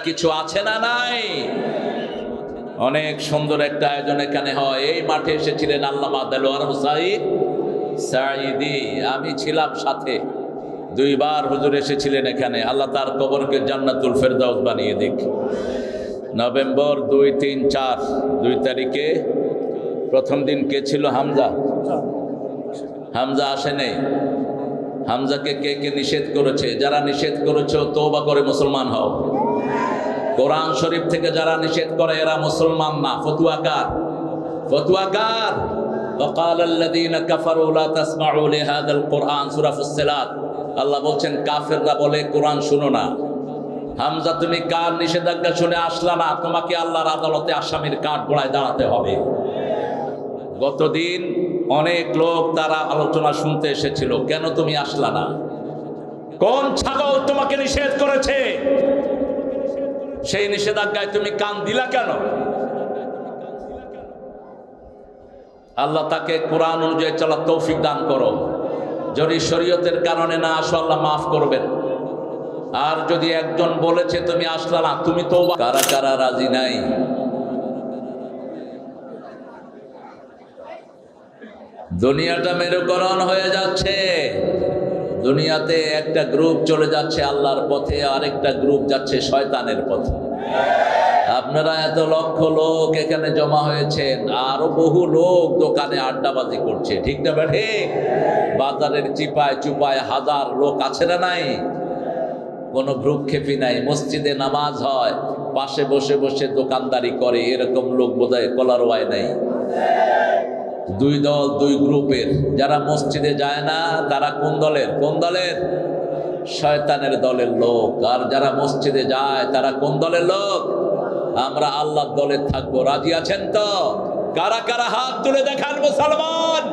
কিছু আছে না নাই? অনেক সুন্দর একটা আয়োজন এখানে হয়। এই মাঠে এসেছিলেন আল্লামা দেলোয়ার হোসাইন সাঈদী, আমি ছিলাম সাথে। 2 বার হুজুর এসেছিলেন এখানে। আল্লাহ তার কবরকে জান্নাতুল ফেরদাউস বানিয়ে দিক। নভেম্বর 2, 3, 4 2 তারিখে প্রথম দিন কে ছিল? হামজা। হামজা আসে নেই। হামজাকে কে কে নিষেধ করেছে? যারা নিষেধ করেছে তওবা করে মুসলমান হও। কোরআন শরীফ থেকে যারা নিষেধ করে এরা মুসলমান না, ফতুয়াকার। ফতুয়াকার। وقال الذين كفروا لا تسمعوا لهذا القرآن সূরা ফুসসিলাত। আল্লাহ বলছেন কাফেররা বলে কোরআন শুনো না। হামজা তুমি কার নিষেধাজ্ঞা শুনে আসলা না? তোমাকে আল্লাহর আদালতে আসামির কাঠ গড়ায় দাঁড়াতে হবে। গতদিন অনেক লোক তারা আলোচনা শুনতে এসেছিল, কেন তুমি আসলা না? কোন ছাগল তোমাকে নিষেধ করেছে? সেই নিষেধাজ্ঞায় তুমি কান দিলা কেন? আল্লাহ তাকে কোরআন অনুযায়ী চলার তৌফিক দান করো। যদি শরীয়তের কারণে না আসো আল্লাহ মাফ করবেন। আর যদি একজন বলেছে তুমি আসলা না, তুমি তো কারা কারা রাজি নাই? দুনিয়াটা মেরুকরণ হয়ে যাচ্ছে। দুনিয়াতে একটা গ্রুপ চলে যাচ্ছে আল্লাহর পথে, আরেকটা গ্রুপ যাচ্ছে শয়তানের পথে। আপনারা এত লক্ষ লোক এখানে জমা হয়েছেন, আরো বহু লোক দোকানে আড্ডাবাজি করছে, ঠিক না বেঠে? বাজারের চিপায় চুপায় হাজার লোক আছে না নাই? কোনো ভ্রুক্ষেপই নাই। মসজিদে নামাজ হয়, পাশে বসে বসে দোকানদারি করে, এরকম লোক বোধহয় কলারওয়ায় নাই। 2 দল 2 গ্রুপের। যারা মসজিদে যায় না তারা কোন দলের? কোন দলের? শয়তানের দলের লোক। আর যারা মসজিদে যায় তারা কোন দলের লোক? আমরা আল্লাহর দলে থাকবো। রাজি আছেন তো? কারা কারা হাত তুলে দেখান মুসলমান।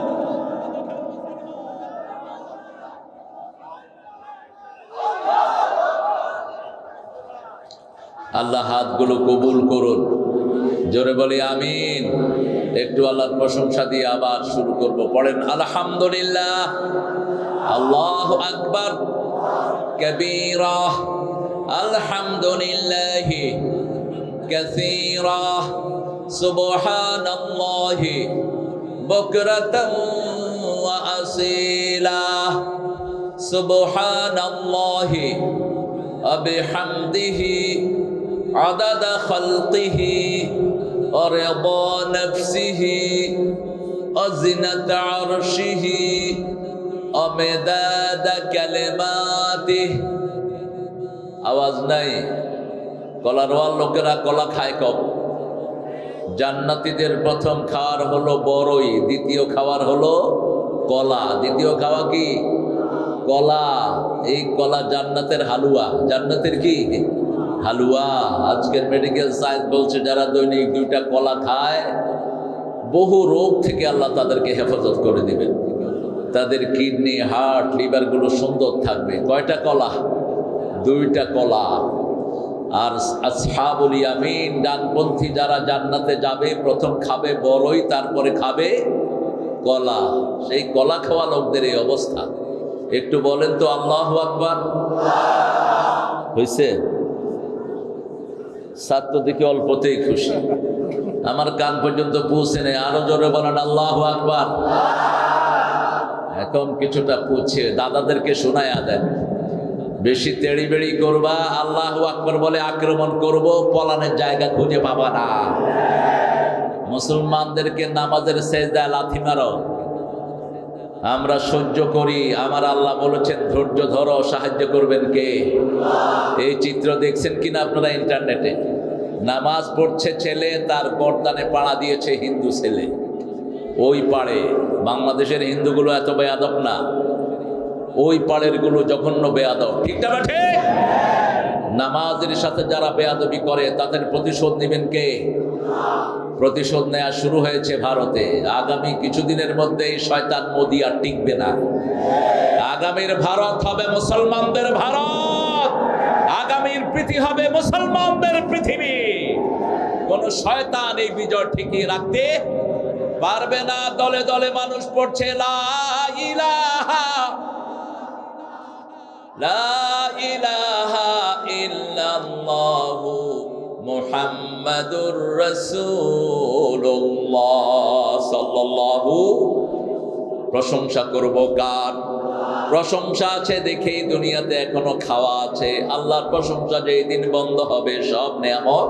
আল্লাহ হাতগুলো কবুল করুন। জোরে বলি আমিন। একটু আল্লাহর প্রশংসা দিয়ে আবার শুরু করব। পড়েন আলহামদুলিল্লাহ, আল্লাহু আকবার কবীরা, আলহামদুলিল্লাহি কাসীরা, সুবহানাল্লাহি বুকরাতান ওয়া আসীলা, সুবহানাল্লাহি ওয়া বিহামদিহি আদাদা খালকিহি ورضا نفسه وزنة عرشه ومداد كلماته। আওয়াজ নাই। কলারওয়াল লোকেরা কলা খায় কম। জান্নাতীদের প্রথম খাওয়ার হলো বড়ই, দ্বিতীয় খাওয়ার হলো কলা। দ্বিতীয় খাওয়া কি? কলা। এই কলা জান্নাতের হালুয়া। জান্নাতের কি? হালুয়া। আজকের মেডিকেল সায়েন্স বলছে যারা দৈনিক 2টা কলা খায় বহু রোগ থেকে আল্লাহ তাদেরকে হেফাজত করে দিবেন। তাদের কিডনি, হার্ট, লিভারগুলো সুন্দর থাকবে। কয়টা কলা? 2টা কলা। আর আসহাবুল ইয়ামিন, ডানপন্থী যারা জান্নাতে যাবে প্রথম খাবে বড়ই, তারপরে খাবে কলা। সেই কলা খাওয়া লোকদের এই অবস্থা। একটু বলেন তো আল্লাহু আকবার। হয়েছে? ছাত্র দেখে অল্পতেই খুশি, আমার কান পর্যন্ত পৌঁছে নেই। আরো জোরে বলেন আল্লাহু আকবার। এখন কিছুটা পৌঁছে দাদাদেরকে শোনায়া দেন। বেশি তেড়ি বেড়ি করবা, আল্লাহু আকবার বলে আক্রমণ করব, পলানের জায়গা খুঁজে পাবা না। মুসলমানদেরকে নামাজের সেজদায় লাথি মারো, আমরা সহ্য করি। আমার আল্লাহ বলেছেন ধৈর্য ধরো, সাহায্য করবেন কে? এই চিত্র দেখছেন কিনা আপনারা ইন্টারনেটে? নামাজ পড়ছে ছেলে, তার গর্দানে পাড়া দিয়েছে হিন্দু ছেলে। ওই পাড়ে বাংলাদেশের হিন্দুগুলো এত বেয়াদব না, ওই পাড়ের গুলো জঘন্য বেয়াদব, ঠিক না বেঠে? নামাজের সাথে যারা বেয়াদবি করে তাদের প্রতিশোধ নেবেন কে? প্রতিশোধ নেওয়া শুরু হয়েছে ভারতে। আগামী কিছুদিনের মধ্যেই শয়তান মোদি আর টিকবে না। আগামীর ভারত হবে মুসলমানদের ভারত, আগামীর পৃথিবী হবে মুসলমানদের পৃথিবী। কোন শয়তান এই বিজয় ঠিকই রাখতে পারবে না। দলে দলে মানুষ পড়ছে লা ইলাহা লা ইলাহা ইল্লাল্লাহু মুহাম্মাদুর রাসূলুল্লাহ সাল্লাল্লাহু। প্রশংসা করব কার? প্রশংসা আছে দেখেই দুনিয়াতে এখনো খাওয়া আছে। আল্লাহর প্রশংসা যেই দিন বন্ধ হবে সব নেয়ামত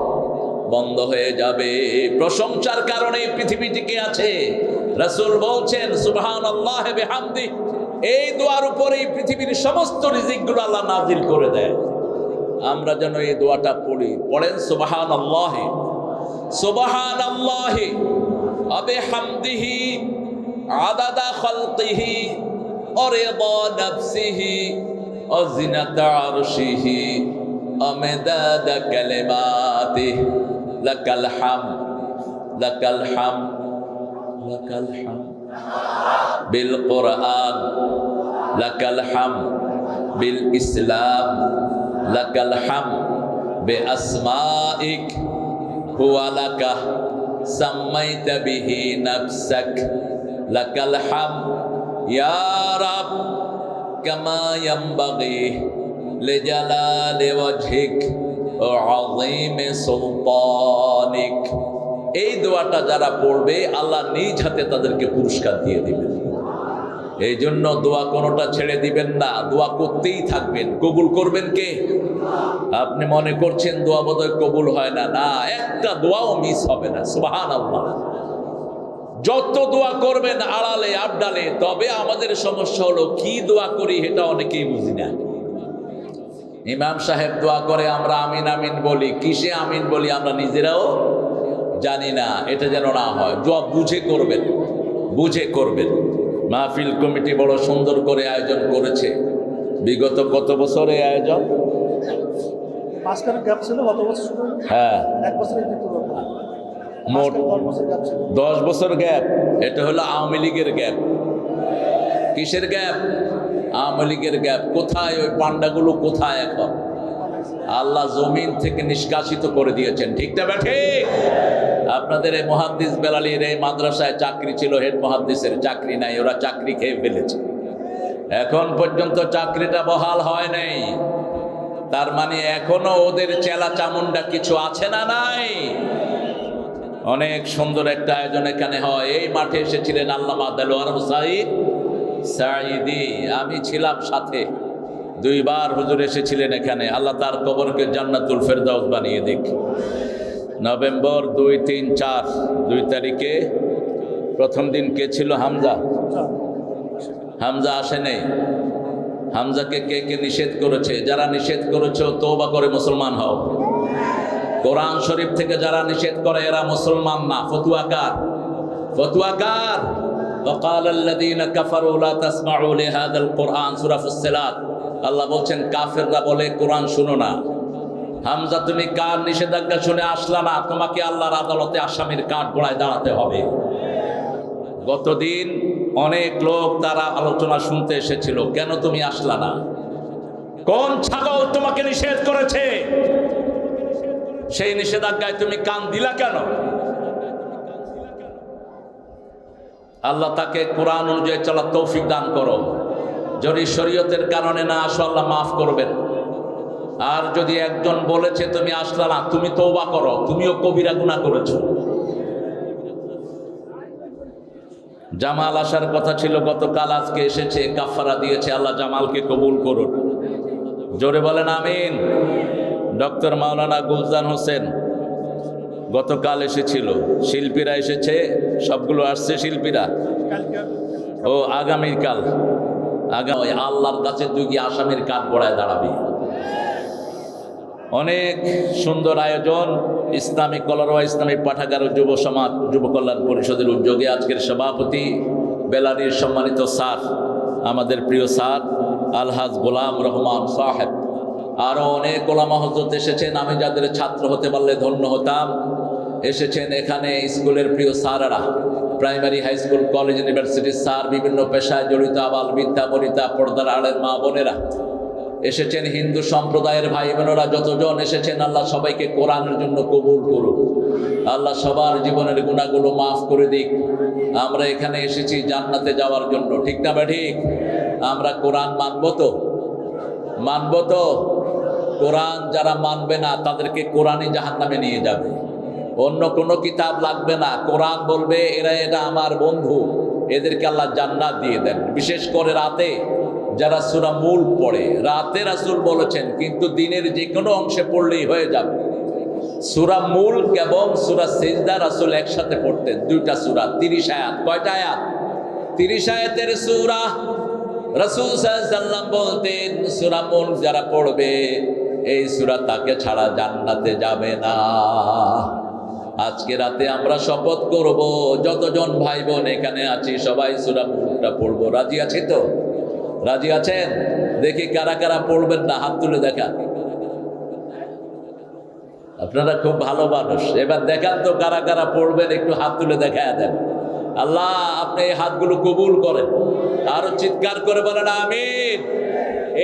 বন্ধ হয়ে যাবে। প্রশংসার কারণে পৃথিবী টিকে আছে। রাসূল বলছেন সুবহানাল্লাহি ওয়া বিহামদি, এই দোয়ার উপরেই পৃথিবীর সমস্ত রিজিকগুলো আল্লাহ নাজিল করে দেয়। আমরা যেন এই দোয়াটা পড়ি। পড়েন সুবহানাল্লাহি সুবহানাল্লাহি ওয়া বিহামদিহি আদাদা খালকিহি ওয়া রিদা নাফসিহি ওয়া জিনাতা আরশিহি ওয়া মিদাদা কালিমাতিহি লাকাল হামদ লাকাল হামদ লাকাল হামদ বিল কুরআন লাকাল হামদ বিল ইসলাম লাকাল হামদ বিআসমাইক হুয়া লাকা সাম্মাইতা বিহি নাফসাক লাকাল হামদ ইয়া রাব কামা ইয়ানবাগি লিজালালি ওয়াজহিক ওয়া আযীমি সুলতানিক। এই দোয়াটা যারা পড়বে আল্লাহ নিজ হাতে তাদেরকে পুরস্কার দিয়ে দিবেন। এই জন্য দোয়া কোনোটা ছেড়ে দিবেন না, দোয়া করতেই থাকবেন। কবুল করবেন কে? আপনি মনে করছেন দোয়া বোধহয় কবুল হয় না, না, একটা দোয়াও মিস হবে না। সুবহানাল্লাহ। যত দোয়া করবেন আড়ালে আবডালে, তবে আমাদের সমস্যা হলো কি দোয়া করি এটা অনেকেই বুঝি না। ইমাম সাহেব দোয়া করে, আমরা আমিন আমিন বলি। কিসে আমিন বলি আমরা নিজেরাও জানি না। এটা যেন না হয়। দোয়া বুঝে করবেন, বুঝে করবেন। মাহফিল কমিটি বড় সুন্দর করে আয়োজন করেছে। বিগত কত বছর এই আয়োজন? হ্যাঁ, মোট 10 বছর গ্যাপ। এটা হলো আওয়ামী লীগের গ্যাপ। কিসের গ্যাপ? আওয়ামী লীগের গ্যাপ। কোথায় ওই পান্ডাগুলো? কোথায় এখন? আল্লাহ জমিন থেকে নিষ্কাশিত করে দিয়েছেন। ঠিক না ঠিক? আপনাদের এই মুহাদ্দিস বেলালীর এই মাদ্রাসায় চাকরি ছিল, হেড মুহাদ্দিসের চাকরি নাই, ওরা চাকরি খেয়ে ফেলেছে। এখন পর্যন্ত চাকরিটা বহাল হয় নাই। তার মানে এখনো ওদের চেলা চামুন্ডা কিছু আছে না নাই? অনেক সুন্দর একটা আয়োজন এখানে হয়। এই মাঠে এসেছিলেন আল্লামা দেলোয়ার হোসাইন সাঈদী। আমি ছিলাম সাথে। 2 বার হুজুর এসেছিলেন এখানে। আল্লাহ তার কবরকে জান্নাতুল ফেরদাউস বানিয়ে দিক। নভেম্বর 2, 3, 4 2 তারিখে প্রথম দিন কে ছিল? হামজা। হামজা আসে নেই। হামজাকে কে কে নিষেধ করেছে? যারা নিষেধ করেছে তওবা করে মুসলমান হও। কোরআন শরীফ থেকে যারা নিষেধ করে এরা মুসলমান না। ফতুয়াকার, ফতুয়াকার। وقال الذين كفروا لا تسمعوا لهذا القرآن সূরা ফুসসিলাত। আল্লাহ বলছেন কাফেররা বলে কোরআন শুনো না। হামজা, তুমি কার নিষেধাজ্ঞা শুনে আসলা না? তোমাকে আল্লাহর আদালতে আসামির কাঠ গড়ায় দাঁড়াতে হবে। গতদিন অনেক লোক তারা আলোচনা শুনতে এসেছিল। কেন তুমি আসলা না? কোন ছাগল তোমাকে নিষেধ করেছে? সেই নিষেধাজ্ঞায় তুমি কান দিলা কেন? আল্লাহ তাকে কোরআন অনুযায়ী চলার তৌফিক দান করো। যদি শরীয়তের কারণে না আসো আল্লাহ মাফ করবেন। আর যদি একজন বলেছে তুমি আসলা না, তুমি তওবা করো, তুমিও কবিরা গুনাহ করেছো। জামাল আসার কথা ছিল গতকাল, আজকে এসেছে, কাফারা দিয়েছে। আল্লাহ জামালকে কবুল করুন। জোরে বলেন আমিন। ডক্টর মাওলানা গুলজান হোসেন গতকাল এসেছিল। শিল্পীরা এসেছে, সবগুলো আসছে শিল্পীরা। ও আগামীকাল আল্লাহর কাছে তুই কি আসামির কাঠ গড়ায় দাঁড়াবি। অনেক সুন্দর আয়োজন। ইসলামী কলরওয়া ইসলামী পাঠাগার ও যুব সমাজ যুব কল্যাণ পরিষদের উদ্যোগে আজকের সভাপতি বেলালীর সম্মানিত স্যার, আমাদের প্রিয় স্যার আলহাজ গোলাম রহমান সাহেব। আরও অনেক ওলামা হযরত এসেছেন। আমি যাদের ছাত্র হতে পারলে ধন্য হতাম। এসেছেন এখানে স্কুলের প্রিয় স্যারেরা, প্রাইমারি, হাই স্কুল, কলেজ, ইউনিভার্সিটির স্যার, বিভিন্ন পেশায় জড়িত আবাল বৃদ্ধা বনিতা, পর্দার আড়ের মা বোনেরা এসেছেন, হিন্দু সম্প্রদায়ের ভাই বোনেরা যতজন এসেছেন, আল্লাহ সবাইকে কোরআনের জন্য কবুল করুন। আল্লাহ সবার জীবনের গুনাহগুলো মাফ করে দিক। আমরা এখানে এসেছি জান্নাতে যাওয়ার জন্য। ঠিক না বা ঠিক? আমরা কোরআন মানব তো? মানব তো? কোরআন যারা মানবে না তাদেরকে কোরআনই জাহান্নামে নিয়ে যাবে। অন্য কোনো কিতাব লাগবে না, কোরআন বলবে এটা আমার বন্ধু, এদেরকে আল্লাহ জান্নাত দিয়ে দেন। বিশেষ করে রাতে যারা সূরা মুল্ক পড়ে, রাতে রাসূল বলেছেন, কিন্তু দিনের যে কোনো অংশে পড়লেই হয়ে যাবে। সূরা মুল্ক এবং সূরা সিজদা রাসূল একসাথে পড়তেন, দুইটা সূরা, 30 আয়াত। কয়টা আয়াত? 30 আয়াতের সূরা। রাসূল সাল্লাল্লাহু আলাইহি ওয়াসাল্লাম বলতেন, সূরা মুল্ক যারা পড়বে এই সূরা তাকে ছাড়া জান্নাতে যাবে না। আজকে রাতে আমরা শপথ করব, যতজন ভাই বোন এখানে আছি সবাই সূরা মুল্কটা পড়বো। রাজি আছি তো? রাজি আছেন? দেখি কারা কারা পড়বেন না, হাত তুলে দেখান। আপনারা খুব ভালো মানুষ, এবার দেখান তো কারা কারা পড়বেন, একটু হাত তুলে দেখায় দেন। আল্লাহ আপনি এই হাতগুলো কবুল করেন। আরো চিৎকার করে বলেন আমিন।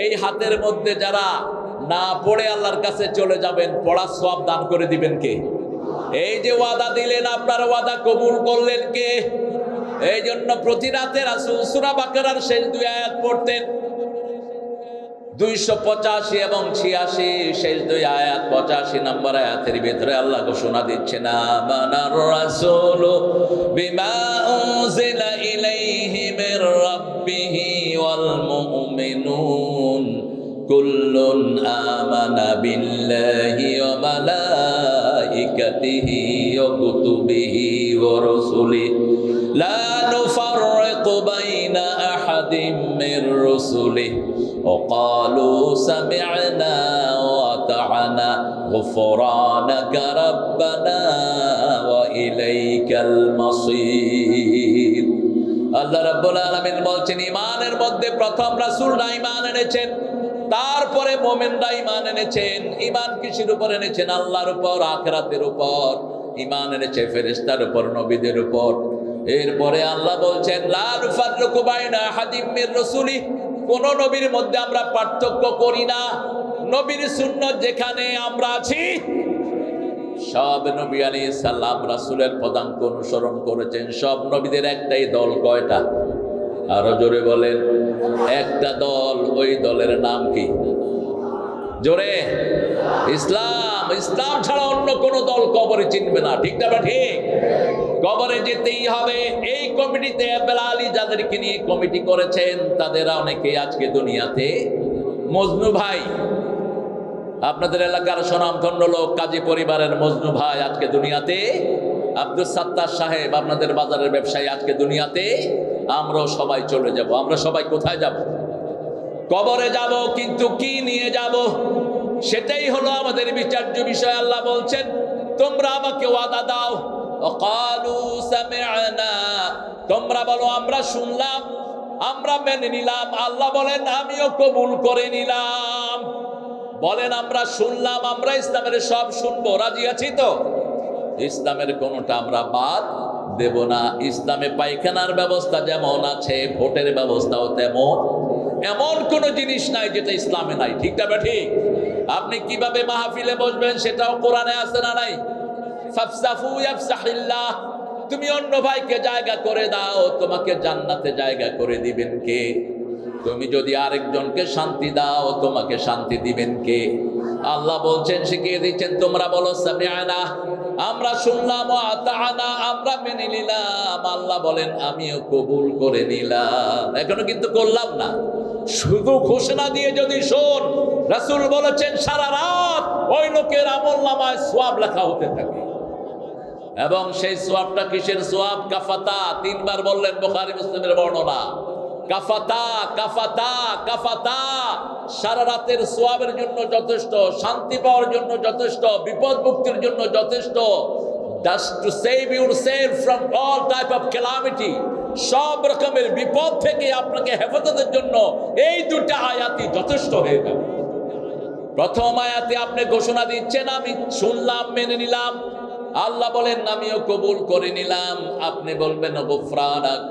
এই হাতের মধ্যে যারা না পড়ে আল্লাহর কাছে চলে যাবেন, পড়ার সওয়াব দান করে দিবেন কে? এই যে ওয়াদা দিলেন, আপনার ওয়াদা কবুল করলেন কে? এই জন্য প্রতি রাতে রাসূল সূরা বাকারার শেষ 2 আয়াত পড়তেন। 285 এবং 86 শেষ 2 আয়াত, 85 নম্বর আয়াতের ভিতরে আল্লাহ ঘোষণা দিচ্ছেন, আমানার রাসূলু বিমা উনজিলা ইলাইহি মির রাব্বিহি ওয়াল মুমিনুন কুল্লুন আমানা বিল্লাহি ওয়া মালাইকাতিহি ওয়া কুতুবিহি ওয়া রাসূলিহি লা নুফাররিকু বাইনা আহাদিম মির রাসূলিহি وقالوا سمعنا وأطعنا غفرانك ربنا وإليك المصير। আল্লাহ রাব্বুল আলামিন বলছেন, ঈমানের মধ্যে প্রথম রাসূলরা ঈমান এনেছেন, তারপরে মুমিনরা ঈমান এনেছেন। ঈমান কিসের উপর এনেছেন? আল্লাহর উপর, আখিরাতের উপর। ঈমান এনেছে ফেরেশতার উপর, নবীদের উপর। এরপরে আল্লাহ বলছেন, লা নুফাররিকু বাইনা আহাদিম মির রাসূলিহি, কোন নবীর মধ্যে আমরা পার্থক্য করি না। নবীর সুন্নাত যেখানে আমরা আছি, সব নবী আলাইহিস সালাম রাসূলের পদাঙ্ক অনুসরণ করেছেন। সব নবীদের একটাই দল। কয়টা? আরো জোরে বলেন। একটা দল। ওই দলের নাম কি? জোরে। ইসলাম। ইসলাম ছাড়া অন্য কোন দল কবরে চিনবে না। ঠিক না? ঠিক। কবরে যেতেই হবে। এই কমিটিতে বেলাল যাদেরকে নিয়ে কমিটি করেছেন তাদের অনেকেই আজকে দুনিয়াতে। মজনু ভাই, আপনাদের এলাকার সুনামধন্য লোক, কাজী পরিবারের মজনু ভাই আজকে দুনিয়াতে। আব্দুল সাত্তার সাহেব, আপনাদের বাজারের ব্যবসায়ী, আজকে দুনিয়াতে। আমরাও সবাই চলে যাব। আমরা সবাই কোথায় যাব? কবরে যাব। কিন্তু কি নিয়ে যাব? সেটাই হলো আমাদের বিচার্য বিষয়। আল্লাহ বলছেন, তোমরা আমাকে ওয়াদা দাও, وقالوا سمعنا, তোমরা বলো আমরা শুনলাম, আমরা মেনে নিলাম। আল্লাহ বলেন আমিও কবুল করে নিলাম। বলেন আমরা শুনলাম, আমরা ইসলামের সব শুনবো। রাজি আছি তো? ইসলামের কোনটা আমরা বাদ দেব না। ইসলামে পায়খানার ব্যবস্থা যেমন আছে, ভোটের ব্যবস্থাও তেমন। এমন কোন জিনিস নাই যেটা ইসলামে নাই। ঠিক না? ঠিক। আপনি কিভাবে মাহফিলে বসবেন সেটাও কোরআনে আছে না নাই? ফাফসাফু ইয়াফসাহিল্লাহ, তুমি অন্য ভাইকে জায়গা করে দাও, তোমাকে জান্নাতে জায়গা করে দিবেন কে? তুমি যদি আরেকজনকে শান্তি দাও, তোমাকে শান্তি দিবেন কে? আল্লাহ বলছেন, শিখিয়ে দিচ্ছেন, তোমরা বলো সামিআনা, আমরা শুনলাম, ওয়া আতাআনা, আমরা মেনে নিলাম। আল্লাহ বলেন আমিও কবুল করে নিলাম। এখনো কিন্তু করলাম না। শুধু ঘোষণা দিয়ে যদি শোন, রাসূল বলেছেন সারা রাত ওই লোকের আমলনামায় সওয়াব লেখা হতে থাকে। এবং সেই সওয়াবটা কিসের সওয়াব? কাফাতা। 3 বার বললেন, বুখারী মুসলিমের বর্ণনা। কাফাতা, কাফাতা, কাফাতা। সারা রাতের সওয়াবের জন্য যথেষ্ট, শান্তি পাওয়ার জন্য যথেষ্ট, বিপদ মুক্তির জন্য যথেষ্ট। Just to save yourself from all type of calamity, সব রকমের বিপদ থেকে আপনাকে হেফাজতের জন্য এই 2টা আয়াতই যথেষ্ট হয়ে যাবে। প্রথম আয়াতে আপনি ঘোষণা দিচ্ছেন আমি শুনলাম, মেনে নিলাম। আল্লাহ বলেন আমিও কবুল করে নিলাম। আপনি বলবেন গুফরানাক,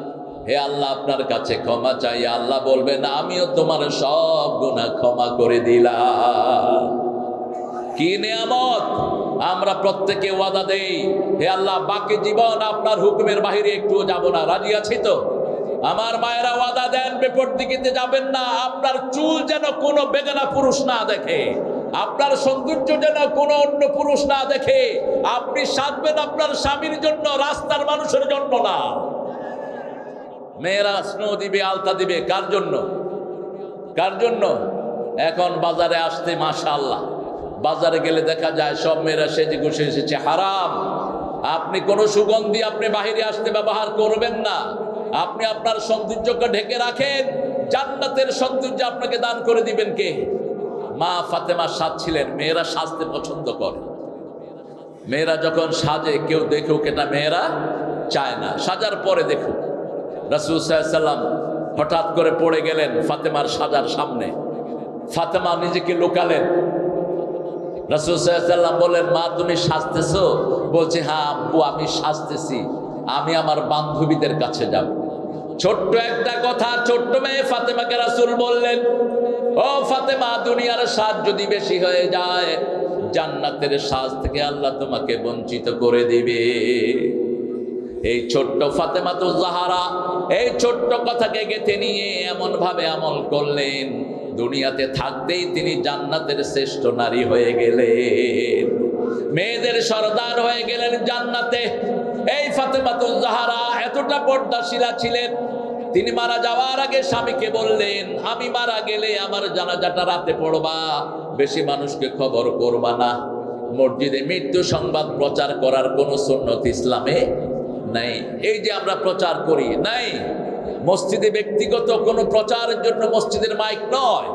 হে আল্লাহ আপনার কাছে ক্ষমা চাই। আল্লাহ বলবেন আমিও তোমার সব গুনাহ ক্ষমা করে দিলাম। কি নিয়ামত! আমরা প্রত্যেকে ওয়াদা দেই, হে আল্লাহ বাকি জীবন আপনার হুকুমের বাহিরে একটুও যাব না। রাজি আছি তো? আমার মায়েরা ওয়াদা দেন, বিপদ দিকে যাবেন না। আপনার চুল যেন কোনো বেগানা পুরুষ না দেখে। আপনার সৌন্দর্য যেন কোনো অন্য পুরুষ না দেখে। আপনি সাজবেন আপনার স্বামীর জন্য, রাস্তার মানুষের জন্য না। মেয়েরা স্নো দিবে, আলতা দিবে কার জন্য? কার জন্য? এখন বাজারে আসতে মাশাআল্লাহ, বাজারে গেলে দেখা যায় সব মেয়েরা সেজে গুছে এসেছে। হারাম। আপনি কোন সুগন্ধি আপনি বাহিরে আসতে ব্যবহার করবেন না। আপনি আপনার সৌন্দর্যকে ঢেকে রাখেন, জান্নাতের সৌন্দর্য আপনাকে দান করে দিবেন কে? মা ফাতেমা সাজছিলেন। মেয়েরা সাজতে পছন্দ করে। মেয়েরা যখন সাজে কেউ দেখুক, এটা মেয়েরা চায় না। সাজার পরে দেখুক। রাসূল সাল্লাল্লাহু আলাইহি ওয়াসাল্লাম হঠাৎ করে পড়ে গেলেন ফাতেমার সাজার সামনে। ফাতেমা নিজেকে লুকালেন। রাসূল সাল্লাল্লাহু আলাইহি ওয়াসাল্লাম বললেন, মা তুমি সাজতেছো? বলছে, হ্যাঁ আব্বু আমি সাজতেছি, আমি আমার বান্ধবীদের কাছে যাব। ছোট্ট একটা কথা, ছোট্ট মেয়ে ফাতেমাকে রাসূল বললেন, ও ফাতেমা, দুনিয়ার সাজ যদি বেশি হয়ে যায়, জান্নাতের সাজ থেকে আল্লাহ তোমাকে বঞ্চিত করে দিবে। এই ছোট্ট ফাতেমা তো জাহারা এই ছোট্ট কথাকে গেঁথে নিয়ে এমন ভাবে আমল করলেন, দুনিয়াতে থাকতেই তিনি জান্নাতের শ্রেষ্ঠ নারী হয়ে গেলেন, মেয়েদের সরদার হয়ে গেলেন জান্নাতে। এই ফাতেমাতুজ জাহরা এতটা পর্দাশীলা ছিলেন, তিনি মারা যাওয়ার আগে স্বামীকে বললেন, আমি মারা গেলে আমার জানাজাটা রাতে পড়বা, বেশি মানুষকে খবর করবা না। মসজিদে মৃত্যু সংবাদ প্রচার করার কোন সুন্নত ইসলামে নাই। এই যে আমরা প্রচার করি, নাই। মসজিদে ব্যক্তিগত কোনো প্রচারের জন্য মসজিদের মাইক নয়,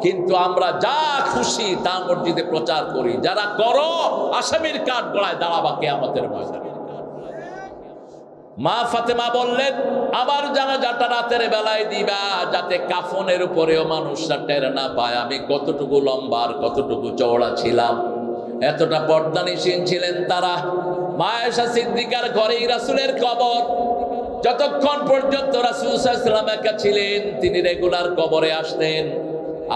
কিন্তু আমরা যা খুশি তা মসজিদে প্রচার করি। যারা করো, আসামির কাঠ গড়ায় দাঁড়াবা কিয়ামতের ময়দানে। মা ফাতেমা বললেন, আমার জানাজাটা রাতের বেলায় দিবা, যাতে কাফনের উপরেও মানুষরা টের না পায় আমি কতটুকু লম্বা আর কতটুকু চওড়া ছিলাম। এতটা পর্দানিসীন ছিলেন তারা। মা আয়েশা সিদ্দিকার ঘরেই রাসূলের কবর। যতক্ষণ পর্যন্ত রাসূল সাল্লাল্লাহু আলাইহি ওয়াসাল্লাম একা ছিলেন, তিনি রেগুলার কবরে আসতেন।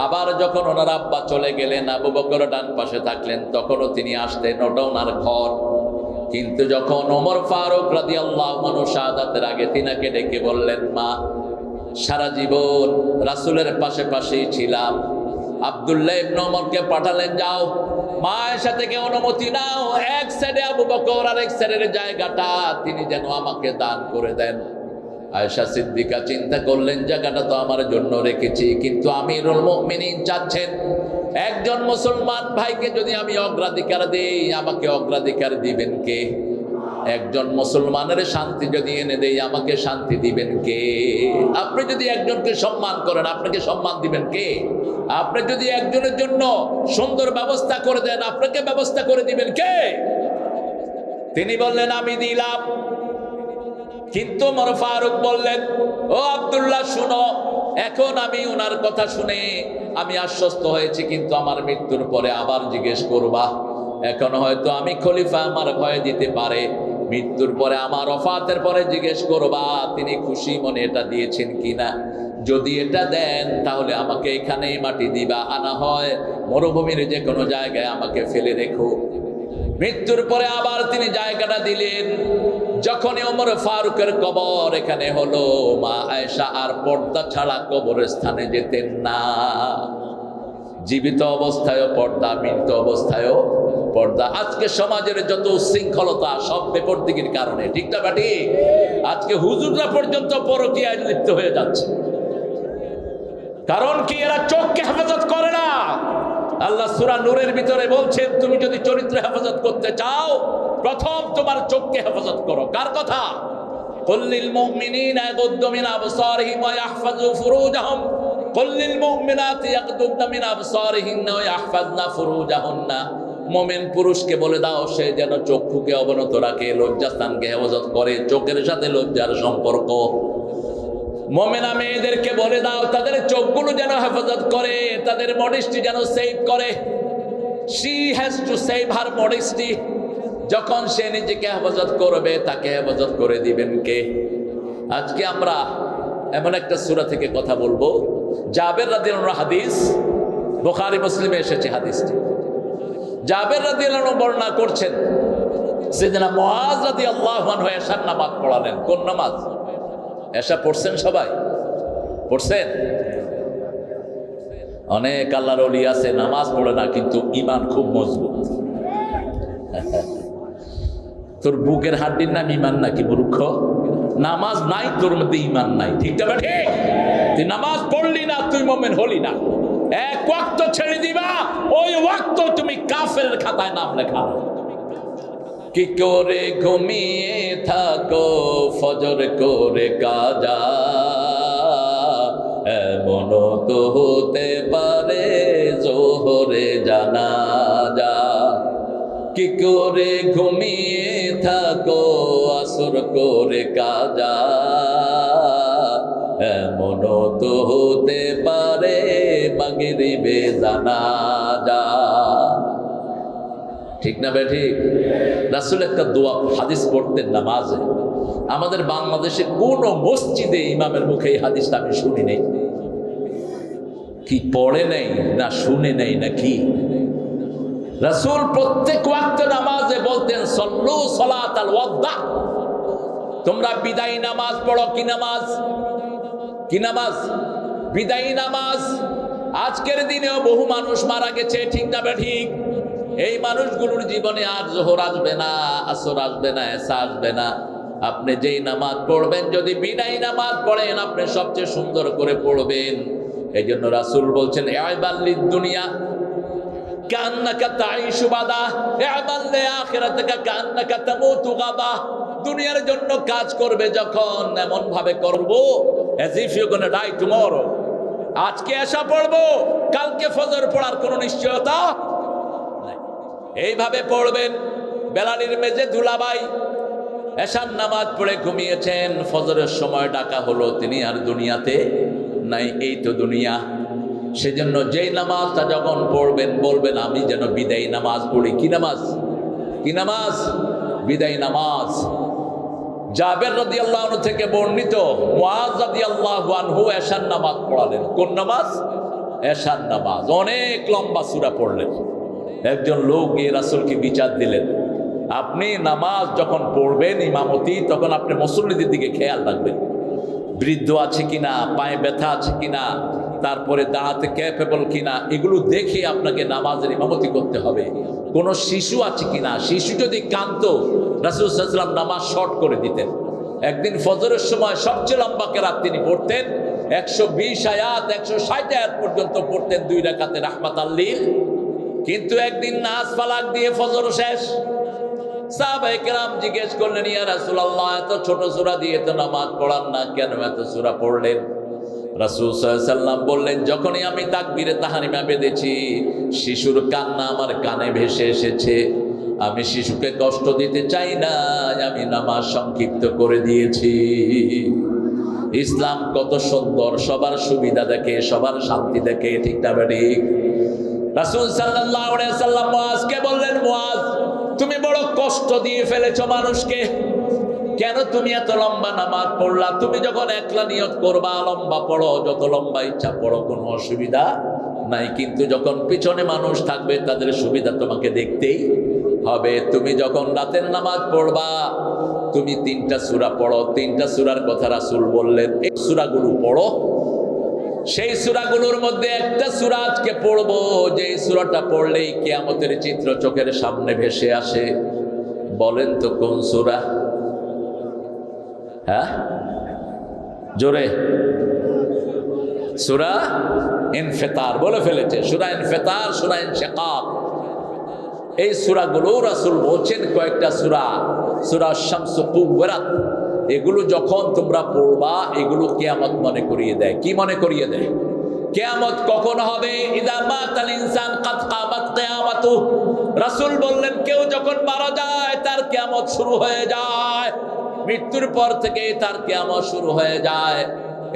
আবার যখন ওনার আব্বা চলে গেলেন, আবু বকর ডান পাশে থাকলেন, তখনও তিনি আসতেন, ওটা ওনার ঘর। কিন্তু যখন ওমর ফারুক রাদিয়াল্লাহু আনহু শাহাদাতের আগে তিনাকে ডেকে বললেন, মা সারা জীবন রাসূলের পাশে পাশেই ছিলাম, আব্দুল্লাহ ইবনে ওমরকে পাঠালেন, যাও মা আয়েশা থেকে অনুমতি নাও, এক সাইডে আবু বকর আর এক সাইডের জায়গাটা তিনি যেন আমাকে দান করে দেন। আয়েশা সিদ্দিকা চিন্তা করলেন, জায়গাটা তো আমার জন্য রেখেছি, কিন্তু আমিরুল মুমিনিন চাচ্ছেন একজন মুসলমান ভাইকে যদি আমি অগ্রাধিকার দেই, আমাকে অগ্রাধিকার দিবেন কে? একজন মুসলমানের শান্তি যদি এনে দেই, আমাকে শান্তি দিবেন কে? আপনি যদি একজনকে সম্মান করেন, আপনাকে সম্মান দিবেন কে? আপনি যদি একজনের জন্য সুন্দর ব্যবস্থা করে দেন, আপনাকে ব্যবস্থা করে দিবেন কে? তিনি বললেন, আমি দিলাম। কিন্তু ওমর ফারুক বললেন, ও আব্দুল্লাহ শুনো, এখন আমি ওনার কথা শুনে আমি আশ্বস্ত হয়েছি, কিন্তু আমার মৃত্যুর পরে আবার জিজ্ঞেস করবা। এখন হয়তো আমি খলিফা, আমার ভয় দিতে পারে, মৃত্যুর পরে আমার ওফাতের পরে জিজ্ঞেস করবা তিনি খুশি মনে এটা দিয়েছেন কিনা। যদি এটা দেন তাহলে আমাকে এখানেই মাটি দিবা, আনা হয় মরুভূমির যে কোনো জায়গায় আমাকে ফেলে রেখো। মৃত্যুর পরে আবার তিনি জায়গাটা দিলেন। যখনই ওমর ফারুকের কবর এখানে হলো, মা আয়েশা আর পর্দা ছাড়া কবরের স্থানে যেতেন না। জীবিত অবস্থায়ও পর্দা, মৃত অবস্থায়ও পর্দা। আজকে সমাজের যত উচ্ছৃঙ্খলতা সব বেপরদিগির কারণে, ঠিক না বাটি? আজকে হুজুররা পর্যন্ত পরকীয়ায় লিপ্ত হয়ে যাচ্ছে। কারণ কি? এরা চোখকে হেফাজত করে না। আল্লাহ সূরা নূরের ভিতরে বলছেন, তুমি যদি চরিত্র হেফাজত করতে চাও, প্রথম তোমার চোখকে হেফাজত করো। কার কথা? কুল্লিল মুমিনিনা ইয়াগুদ্দু মিন আবসারিহিম ওয়া ইয়াহফাযু ফুরুজাহুম, কুল্লিল মুমিনাতি ইয়াগুদ্দুনা মিন আবসারিহিন্না ওয়া ইয়াহফাযনা ফুরুজাহুন্না। মুমিন পুরুষকে বলে দাও সে যেন চক্ষুকে অবনত রাখে, লজ্জাস্থানকে হেফাজত করে। চোখের সাথে লজ্জার সম্পর্ক। মুমিনা মেয়েদেরকে বলে দাও তাদের চোখগুলো যেন হেফাজত করে, তাদের মডেস্টি যেন সেভ করে। she has to save her modesty। যখন সে নিজেকে হেফাজত করবে, তাকে হেফাজত করে দিবেন কে? আজকে আমরা এমন একটা সূরা থেকে কথা বলবো, জাবের রাদিয়াল্লাহু আনহু হাদিস, বুখারী মুসলিমে এসেছে হাদিসটি। জাবের রাদিয়াল্লাহু আনহু বর্ণনা করছেন, সাইয়েদনা মুআজ রাদিয়াল্লাহু আনহু এশার নামাজ পড়ালেন। কোন নামাজ? এশা পড়ছেন সবাই? পড়ছেন? অনেক আল্লাহর ওলি আছে নামাজ পড়ে না কিন্তু ঈমান খুব মজবুত। তোর বুকের হাড্ডির নাম ঈমান নাকি মূর্খ? নামাজ নাই তোর মধ্যে ঈমান নাই, ঠিক না? ঠিক, তুই নামাজ পড়লি না, তুই মুমিন হলি না। এক ওয়াক্ত ছেড়ে দিবা, ওই ওয়াক্ত তুমি কাফেরের খাতায় নাম লেখা। কি করে ঘুমিয়ে থাকো ফজর করে কাজা, এমন তো হতে পারে জোহরে জানাজা। কি করে ঘুমিয়ে থাকো আসর করে কাজা, এমন তো হতে পারে মাগরিবে জানাজা। ঠিক না ঠিক? রাসূল একটা দোয়া হাদিস পড়তেন নামাজে। আমাদের বাংলাদেশে কোন মসজিদে ইমামের মুখে এই হাদিসটা আমি শুনি নেই। কি পড়ে নেই না শুনে নেই নাকি? রাসূল প্রত্যেক ওয়াক্ত নামাজে বলতেন সল্লু সলাতাল ওয়াদা, তোমরা বিদায়ী নামাজ পড়ো। কি নামাজ? কি নামাজ? বিদায়ী নামাজ। আজকের দিনেও বহু মানুষ মারা গেছে, ঠিক না ঠিক? এই মানুষগুলোর জীবনে আর জোহর আসবে না, আসর আসবে না, এসা আসবে না। আপনি যেই নামাজ পড়বেন, যদি বিদায়ী নামাজ পড়েন, আপনি সবচেয়ে সুন্দর করে পড়বেন। এই জন্য রাসূল বলছেন ইবাল লিদ দুনিয়া কান্নাকা তাইশু বাদা, ইবাল লিআখিরাতিকা কান্নাকা তামুতু গাদা। দুনিয়ার জন্য কাজ করবে যখন, এমন ভাবে করব as if you gonna die tomorrow। আজকে এশা পড়বো, কালকে ফজর পড়ার কোনো নিশ্চয়তা নাই। এইভাবে পড়বেন। বেলালির মেজে দুলাভাই এশার নামাজ পড়ে ঘুমিয়েছেন, ফজরের সময় ডাকা হলো, তিনি আর দুনিয়াতে নাই। এই তো দুনিয়া। সেজন্য যেই নামাজটা যখন পড়বেন বলবেন আমি যেন বিদায়ী নামাজ পড়ি। কি নামাজ? কি নামাজ? বিদায়ী নামাজ। জাবের রাদিয়াল্লাহু আনহু থেকে বর্ণিত, মুআজ রাদিয়াল্লাহু আনহু এশার নামাজ পড়ালেন। কোন নামাজ? এশার নামাজ। অনেক লম্বা সূরা পড়লেন। একজন লোক গিয়ে রাসূলকে বিচার দিলেন, আপনি নামাজ যখন পড়বেন ইমামতি, তখন আপনি মুসল্লিদের দিকে খেয়াল রাখবেন, বৃদ্ধ আছে কিনা, পায়ে ব্যথা আছে কিনা, তারপরে দাঁড়াতে ক্যাপেবল কিনা, এগুলো দেখে আপনাকে নামাজের ইমামতি করতে হবে। কোন শিশু আছে কিনা, শিশু যদি কাঁদতো রাসূল সাল্লাল্লাহু আলাইহি ওয়াসাল্লাম নামাজ শর্ট করে দিতেন। একদিন ফজরের সময় সবচেয়ে লম্বা কেরাত তিনি পড়তেন, 120 আয়াত 160 আয়াত পর্যন্ত পড়তেন 2 রাকাতে রাহমাতাল লিল। কিন্তু একদিন নাস ফালাক দিয়ে ফজর শেষ। সাহাবায়ে কেরাম জিজ্ঞেস করলেন, ইয়া রাসূলুল্লাহ, এত ছোট সূরা দিয়ে তো নামাজ পড়ান না, কেন এত সূরা পড়লেন? রাসূল সাল্লাল্লাহু আলাইহি ওয়াসাল্লাম বললেন, যখনই আমি তাকবীরে তাহরিমা বেঁধেছি, শিশুর কান্না আমার কানে ভেসে এসেছে। আমি শিশুকে কষ্ট দিতে চাই না, আমি নামাজ সংক্ষিপ্ত করে দিয়েছি। ইসলাম কত সুন্দর, সবার সুবিধা দেখে, সবার শান্তি দেখে, ঠিক না ঠিক? রাসূল সাল্লাল্লাহু আলাইহি ওয়াসাল্লাম মুআজকে বললেন, মুআজ, তুমি বড় কষ্ট দিয়ে ফেলেছো মানুষকে। কেন তুমি এত লম্বা নামাজ পড়লা? তুমি যখন একলা নিয়ত করবা লম্বা পড়ো, যত লম্বা ইচ্ছা পড়ো, কোনো অসুবিধা নাই। কিন্তু যখন পিছনে মানুষ থাকবে তাদের সুবিধা তোমাকে দেখতেই হবে। তুমি যখন রাতের নামাজ পড়বা, তুমি 3টা সূরা পড়ো। 3টা সূরার কথা রাসূল বললেন, এই সূরাগুলো পড়ো। সেই সূরাগুলোর মধ্যে একটা সূরা আজকে পড়বো, যে সূরাটা পড়লেই কিয়ামতের চিত্র চোখের সামনে ভেসে আসে। বলেন তো কোন সূরা? হ্যাঁ, জোরে। সূরা ইনফিতার বলে ফেলেছে। সূরা ইনফিতার, সূরা ইনশিকাক, এই সূরাগুলো রাসূল বলছেন কয়েকটা সূরা। সূরা শামস কুওয়ারাত, এগুলো যখন তোমরা পড়বা, এগুলো কিয়ামত মনে করিয়ে দেয়। কি মনে করিয়ে দেয়? কিয়ামত কখন হবে? ইদা মাতাল ইনসান কাদ কামাত কিয়ামাতু। রাসূল বললেন, কেউ যখন মারা যায় তার কিয়ামত শুরু হয়ে যায়। মৃত্যুর পর থেকে তার কিয়ামত শুরু হয়ে যায়।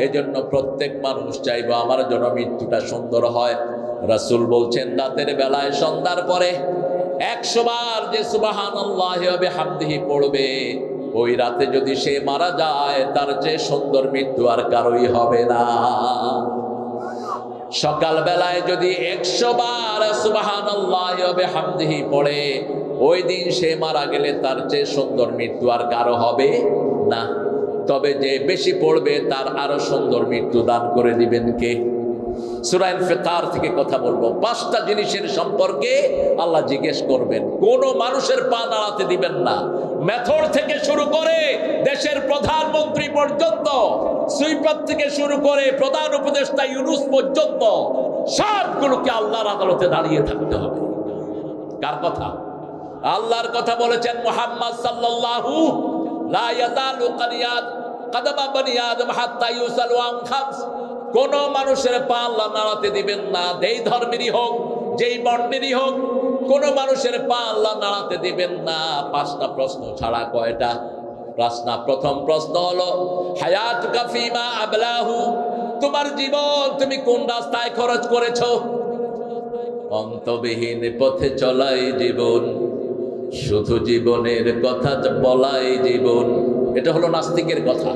এজন্য প্রত্যেক মানুষ চাইবে আমার জন্য মৃত্যুটা সুন্দর হয়। রাসূল বলছেন, রাতের বেলায় সন্ধ্যার পরে 100 বার যে সুবহানাল্লাহি ওয়া বিহামদিহি পড়বে, ওই রাতে যদি সে মারা যায়, তার চেয়ে সুন্দর মৃত্যু আর কারোই হবে না। সকাল বেলায় যদি 100 বার সুবহানাল্লাহি ওয়া বিহামদিহি পড়ে, ওই দিন সে মারা গেলে তার চেয়ে সুন্দর মৃত্যু আর কারো হবে না। তবে যে বেশি পড়বে তার আরো সুন্দর মৃত্যু দান করে দিবেন কে? সূরা ইনফিতার থেকে কথা বলবো। 5টা জিনিসের সম্পর্কে আল্লাহ জিজ্ঞেস করবেন। কোন মানুষের পা নাড়াতে দিবেন না। মেথর থেকে শুরু করে দেশের প্রধানমন্ত্রী পর্যন্ত, সুইপার থেকে শুরু করে প্রধান উপদেষ্টা ইউনূস পর্যন্ত সবগুলোকে আল্লাহর আদালতে দাঁড়িয়ে থাকতে হবে। কার কথা? আল্লাহর কথা বলেছেন মুহাম্মদ সাল্লাল্লাহু লা ইয়াজালু কাদামা বনি আদম হাত্তা ইউসালু আন খামস। কোন মানুষের পা আল্লাহ নাড়াতে দিবেন না, যেই ধর্মেরই হোক, যেই বর্ণেরই হোক, কোন মানুষের পা আল্লাহ নাড়াতে দিবেন না 5টা প্রশ্ন ছাড়া। কয়টা প্রশ্ন? প্রথম প্রশ্ন হলো হায়াতুকা ফিমা আবলাহু, তোমার জীবন তুমি কোন রাস্তায় খরচ করেছো? অন্তবিহীন পথে চলাই জীবন, শুধু জীবনের কথা বলাই জীবন। এটা হলো নাস্তিকের কথা।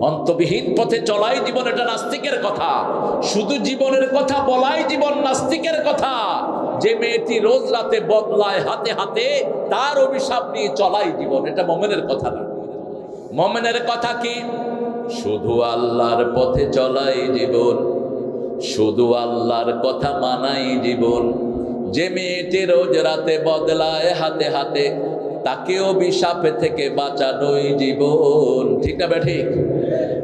অন্তবিহীন পথে চলাই জীবন, এটা নাস্তিকের কথা। শুধু জীবনের কথা বলাই জীবন, নাস্তিকের কথা। যে মেয়েটি রোজ রাতে বদলায় হাতে হাতে, তার অভিশাপ নিয়ে চলাই জীবন, এটা মুমিনের কথা না। মুমিনের কথা কি? শুধু আল্লাহর পথে চলাই জীবন, শুধু আল্লাহর কথা মানাই জীবন। যে মেয়েটি রোজ রাতে বদলায় হাতে হাতে, তাকে অভিশাপ থেকে বাঁচানোই জীবন। ঠিক না বেঠিক?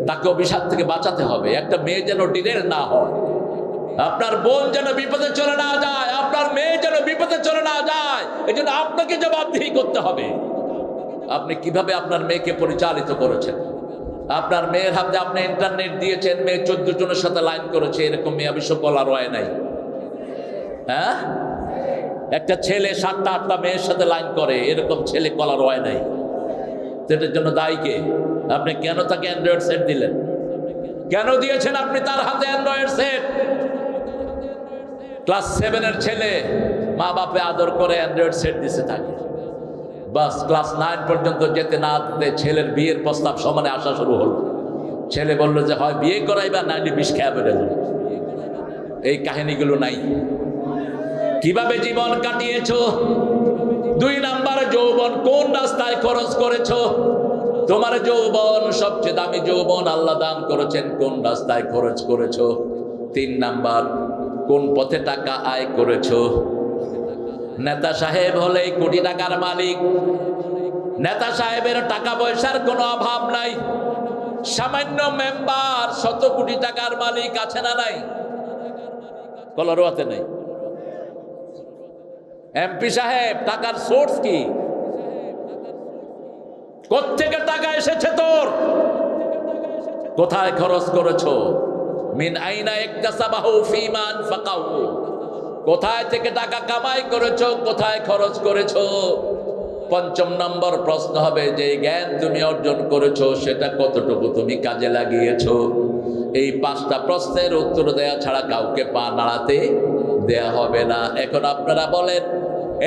তাকে অভিশাপ থেকে বাঁচাতে হবে। একটা মেয়ে যেন ডিরেল না হয়, আপনার বোন যেন বিপদে চলে না যায়, আপনার মেয়ে যেন বিপদে চলে না যায়, এই জন্য আপনাকে জবাবদিহি করতে হবে। আপনি কিভাবে আপনার মেয়েকে পরিচালিত করেছেন? আপনার মেয়ের হাতে আপনি ইন্টারনেট দিয়েছেন, মেয়ে 14 জনের সাথে লাইন করেছে, এরকম মেয়ে বিশ্ব বলার হয় নাই। হ্যাঁ, একটা ছেলে 7টা 8টা মেয়ের সাথে লাইন করে, এরকম ছেলে কলার হয় নাই। সেটার জন্য দায়ী কে? আপনি কেন তাকে অ্যান্ড্রয়েড সেট দিলেন? কেন দিয়েছেন আপনি তার হাতে অ্যান্ড্রয়েড সেট? ক্লাস 7-এর ছেলে মা বাপে আদর করে অ্যান্ড্রয়েড সেট দিছে তাকে। বাস ক্লাস 9 পর্যন্ত যেতে না যেতে ছেলের বিয়ের প্রস্তাব সমানে আসা শুরু হলো। ছেলে বলল যে হয় বিয়ে করাইবা, নাইলে বিষ খেয়ে বেড়ে যাবে। এই কাহিনীগুলো নাই। কিভাবে জীবন কাটিয়েছো? 2 নাম্বার, যৌবন কোন রাস্তায় খরচ করেছো? তোমার যৌবন সবচেয়ে দামি যৌবন আল্লাহ দান করেছেন, কোন রাস্তায় খরচ করেছো? 3 নাম্বার, কোন পথে টাকা আয় করেছো? নেতা সাহেব হলেই কোটি টাকার মালিক। নেতা সাহেবের টাকা পয়সার কোনো অভাব নাই। সামান্য মেম্বার 100 কোটি টাকার মালিক আছে না নাই? কলারোয়াতে নেই। এমপি সাহেব টাকার সোর্স কি? কোত্থেকে টাকা এসেছে তোর? কোথায় খরচ করেছো? মিন আইনা ইকতাসাবাহু ফীমা আনফাকাহু, কোথায় থেকে টাকা কামাই করেছো, কোথায় খরচ করেছো? 5ম নম্বর প্রশ্ন হবে যে জ্ঞান তুমি অর্জন করেছো সেটা কতটুকু তুমি কাজে লাগিয়েছো? এই 5টা প্রশ্নের উত্তর দেয়া ছাড়া কাউকে পা নাড়াতে দেয়া হবে না। এখন আপনারা বলেন,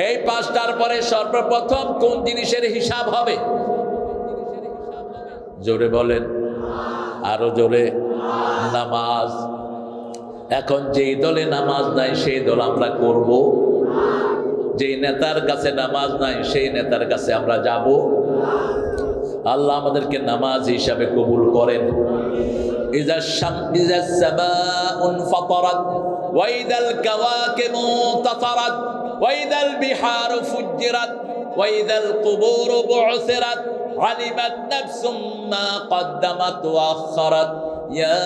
এই 5টার পরে সর্বপ্রথম কোন জিনিসের হিসাব হবে? জোরে বলেন, আরো জোরে। নামাজ। এখন যেই দলে নামাজ নাই সেই দল আমরা করব, যেই নেতার কাছে নামাজ নাই সেই নেতার কাছে আমরা যাব। আল্লাহ আমাদেরকে নামাজ হিসাবে কবুল করেন। ইযা সামাউন ফাতারাত ওয়া ইযাল কাওয়াকিবু তাতারাত ওয়া ইযাল বিহারু ফুজ্জিরাত ওয়া ইযাল কুবুরু বু'সিরাত আলিমাত নাফসুম মা কদ্দামাত ওয়া আখারাত ইয়া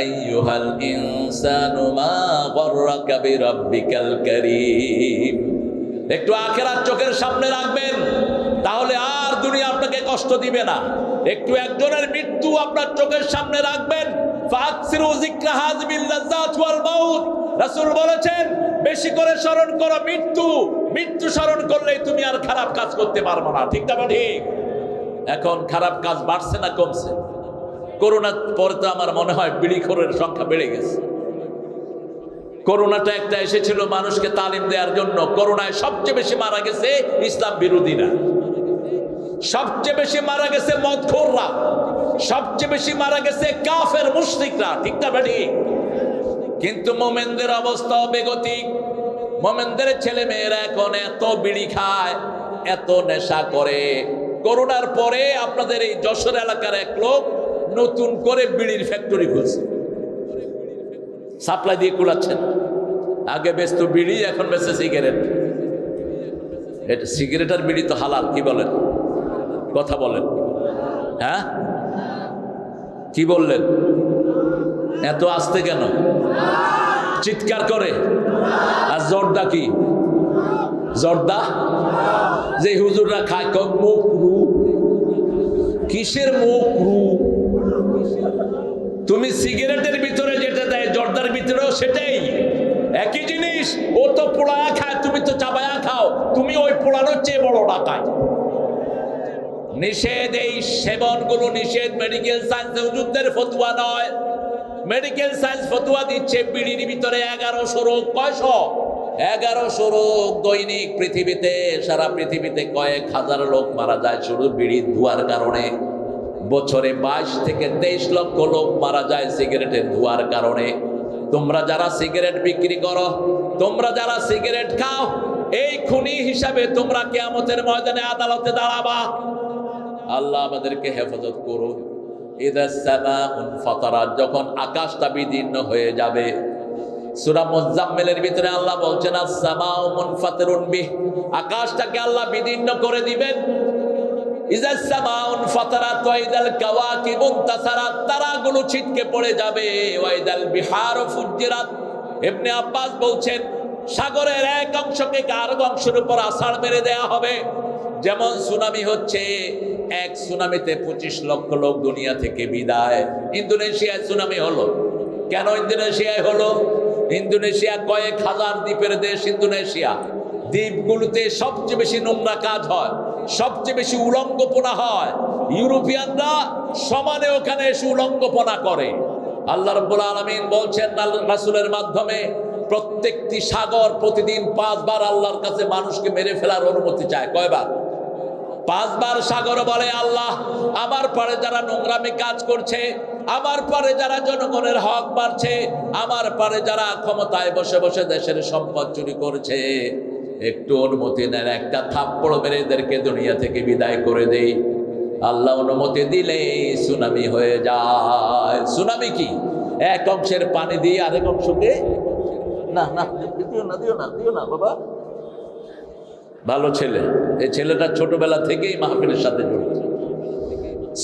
আইয়ুহাল ইনসানু মা গররাকা বিরাব্বিকাল কারীম। একটু আখিরাত চোখের সামনে রাখবেন, তাহলে আর দুনিয়া আপনাকে কষ্ট দিবে না। একটু একজনের মৃত্যু আপনার চোখের সামনে রাখবেন। ফাকসিরু যিকরা হাযিবিল লাযাত ওয়াল মাউত, রাসূল বলেছেন বেশি করে স্মরণ করো মৃত্যু। মৃত্যু স্মরণ করলেই তুমি আর খারাপ কাজ করতে পারবে না। ঠিক না ঠিক? এখন খারাপ কাজ বাড়ছে না কমছে? করোনার পরে তো আমার মনে হয় বিড়িখোরের সংখ্যা বেড়ে গেছে। করোনাটা একটা এসেছিল মানুষকে তালিম দেওয়ার জন্য। করোনায় সবচেয়ে বেশি মারা গেছে ইসলাম বিরোধীরা, সবচেয়ে বেশি মারা গেছে মদখোররা, সবচেয়ে বেশি মারা গেছে কাফের মুশরিকরা। ঠিক না ঠিক? কিন্তু মোমেনদের অবস্থাও বেগতিক। মোমেনদের ছেলে মেয়েরা এখন এত বিড়ি খায়, এত নেশা করে। করোনার পরে আপনাদের এই যশোর এলাকার এক লোক নতুন করে বিড়ির ফ্যাক্টরি খুলছে। সাপ্লাই দিয়ে কুলাচ্ছেন। আগে বেচতো বিড়ি, এখন বেচে সিগারেট। এটা সিগারেট আর বিড়ি তো হালাল, কি বলেন? কথা বলেন। হ্যাঁ, কি বললেন? এত আস্তে কেন চিৎকার করে? আর জর্দা কি? জর্দা যে হুজুররা খায়, মুকরু। কিসের মুকরু? তুমি সিগারেটের ভিতরে যেটা দেয় জর্দার ভিতরেও সেটাই একই জিনিস। ও তো পোড়া খায়, তুমি তো চাবায়া খাও। তুমি ওই পোড়ানোর চেয়ে বড় ডাকায়। নিষেধ, এই সেবনগুলো নিষেধ। মেডিকেল সায়েন্স হুজুরদের ফতোয়া নয়। মেডিকেল সায়েন্স ফতোয়া দিচ্ছে বিড়ির ভিতরে 1100 রোগ। কয়শ? 1100 রোগ দৈনিক পৃথিবীতে, সারা পৃথিবীতে কয়েক হাজার লোক মারা যায় শুধু বিড়ির ধোঁয়ার কারণে। বছরে 22 থেকে 23 লক্ষ লোক মারা যায় সিগারেটের ধোঁয়ার কারণে। তোমরা যারা সিগারেট বিক্রি করো, তোমরা যারা সিগারেট খাও, এই খুনি হিসাবে তোমরা কিয়ামতের ময়দানে আদালতে দাঁড়াবা। আল্লাহ আমাদেরকে হেফাজত করুন। ইদাস সামাউন ফাতারাত, যখন আকাশটা বিদীর্ণ হয়ে যাবে। সূরা মুজাম্মিলের ভিতরে আল্লাহ বলছেন আস-সামাউ মুনফাতিরুন বিহ, আকাশটাকে আল্লাহ বিদীর্ণ করে দিবেন। ইদাস সামাউন ফাতারাত ওয়া ইদাল কাওয়াকিবু ইনতাসারাত, তারাগুলো ছিটকে পড়ে যাবে। ওয়া ইদাল বিহারু ফুজ্জিরাত। ইবনে আব্বাস বলছেন সাগরের এক অংশকে আর এক অংশের উপর আছাড় মেরে দেয়া হবে। যেমন সুনামি হচ্ছে, এক সুনামিতে 25 লক্ষ লোক দুনিয়া থেকে বিদায়। ইন্দোনেশিয়ায় সুনামি হলো কেন? ইন্দোনেশিয়ায় হলো, ইন্দোনেশিয়া কয়েক হাজার দ্বীপের দেশ। ইন্দোনেশিয়া দ্বীপগুলোতে সবচেয়ে বেশি নোংরা কাজ হয়, সবচেয়ে বেশি উলঙ্গপনা হয়। ইউরোপিয়ানরা সমানে ওখানে এসে উলঙ্গপনা করে। আল্লাহ রাব্বুল আলামিন বলছেন রাসূলের মাধ্যমে, প্রত্যেকটি সাগর প্রতিদিন 5 বার আল্লাহর কাছে মানুষকে মেরে ফেলার অনুমতি চায়। কয়বার? 5 বার সাগর বলে, আল্লাহ আমার পারে যারা নোংরামি কাজ করছে, আমার পারে যারা জনগণের হক মারছে, আমার পারে যারা ক্ষমতায় বসে বসে দেশের সম্পদ চুরি করছে, একটু অনুমতি নেন, একটা থাপ্পড় মেরে এদেরকে দুনিয়া থেকে বিদায় করে দেই। আল্লাহ অনুমতি দিলে সুনামি হয়ে যায়। সুনামি কি? এক অংশের পানি দিয়ে আরেক অংশকে, না না দিও না, দিও না, দিও না বাবা। ভালো ছেলে, এই ছেলেটা ছোটবেলা থেকেই মাহফিলের সাথে জড়িত।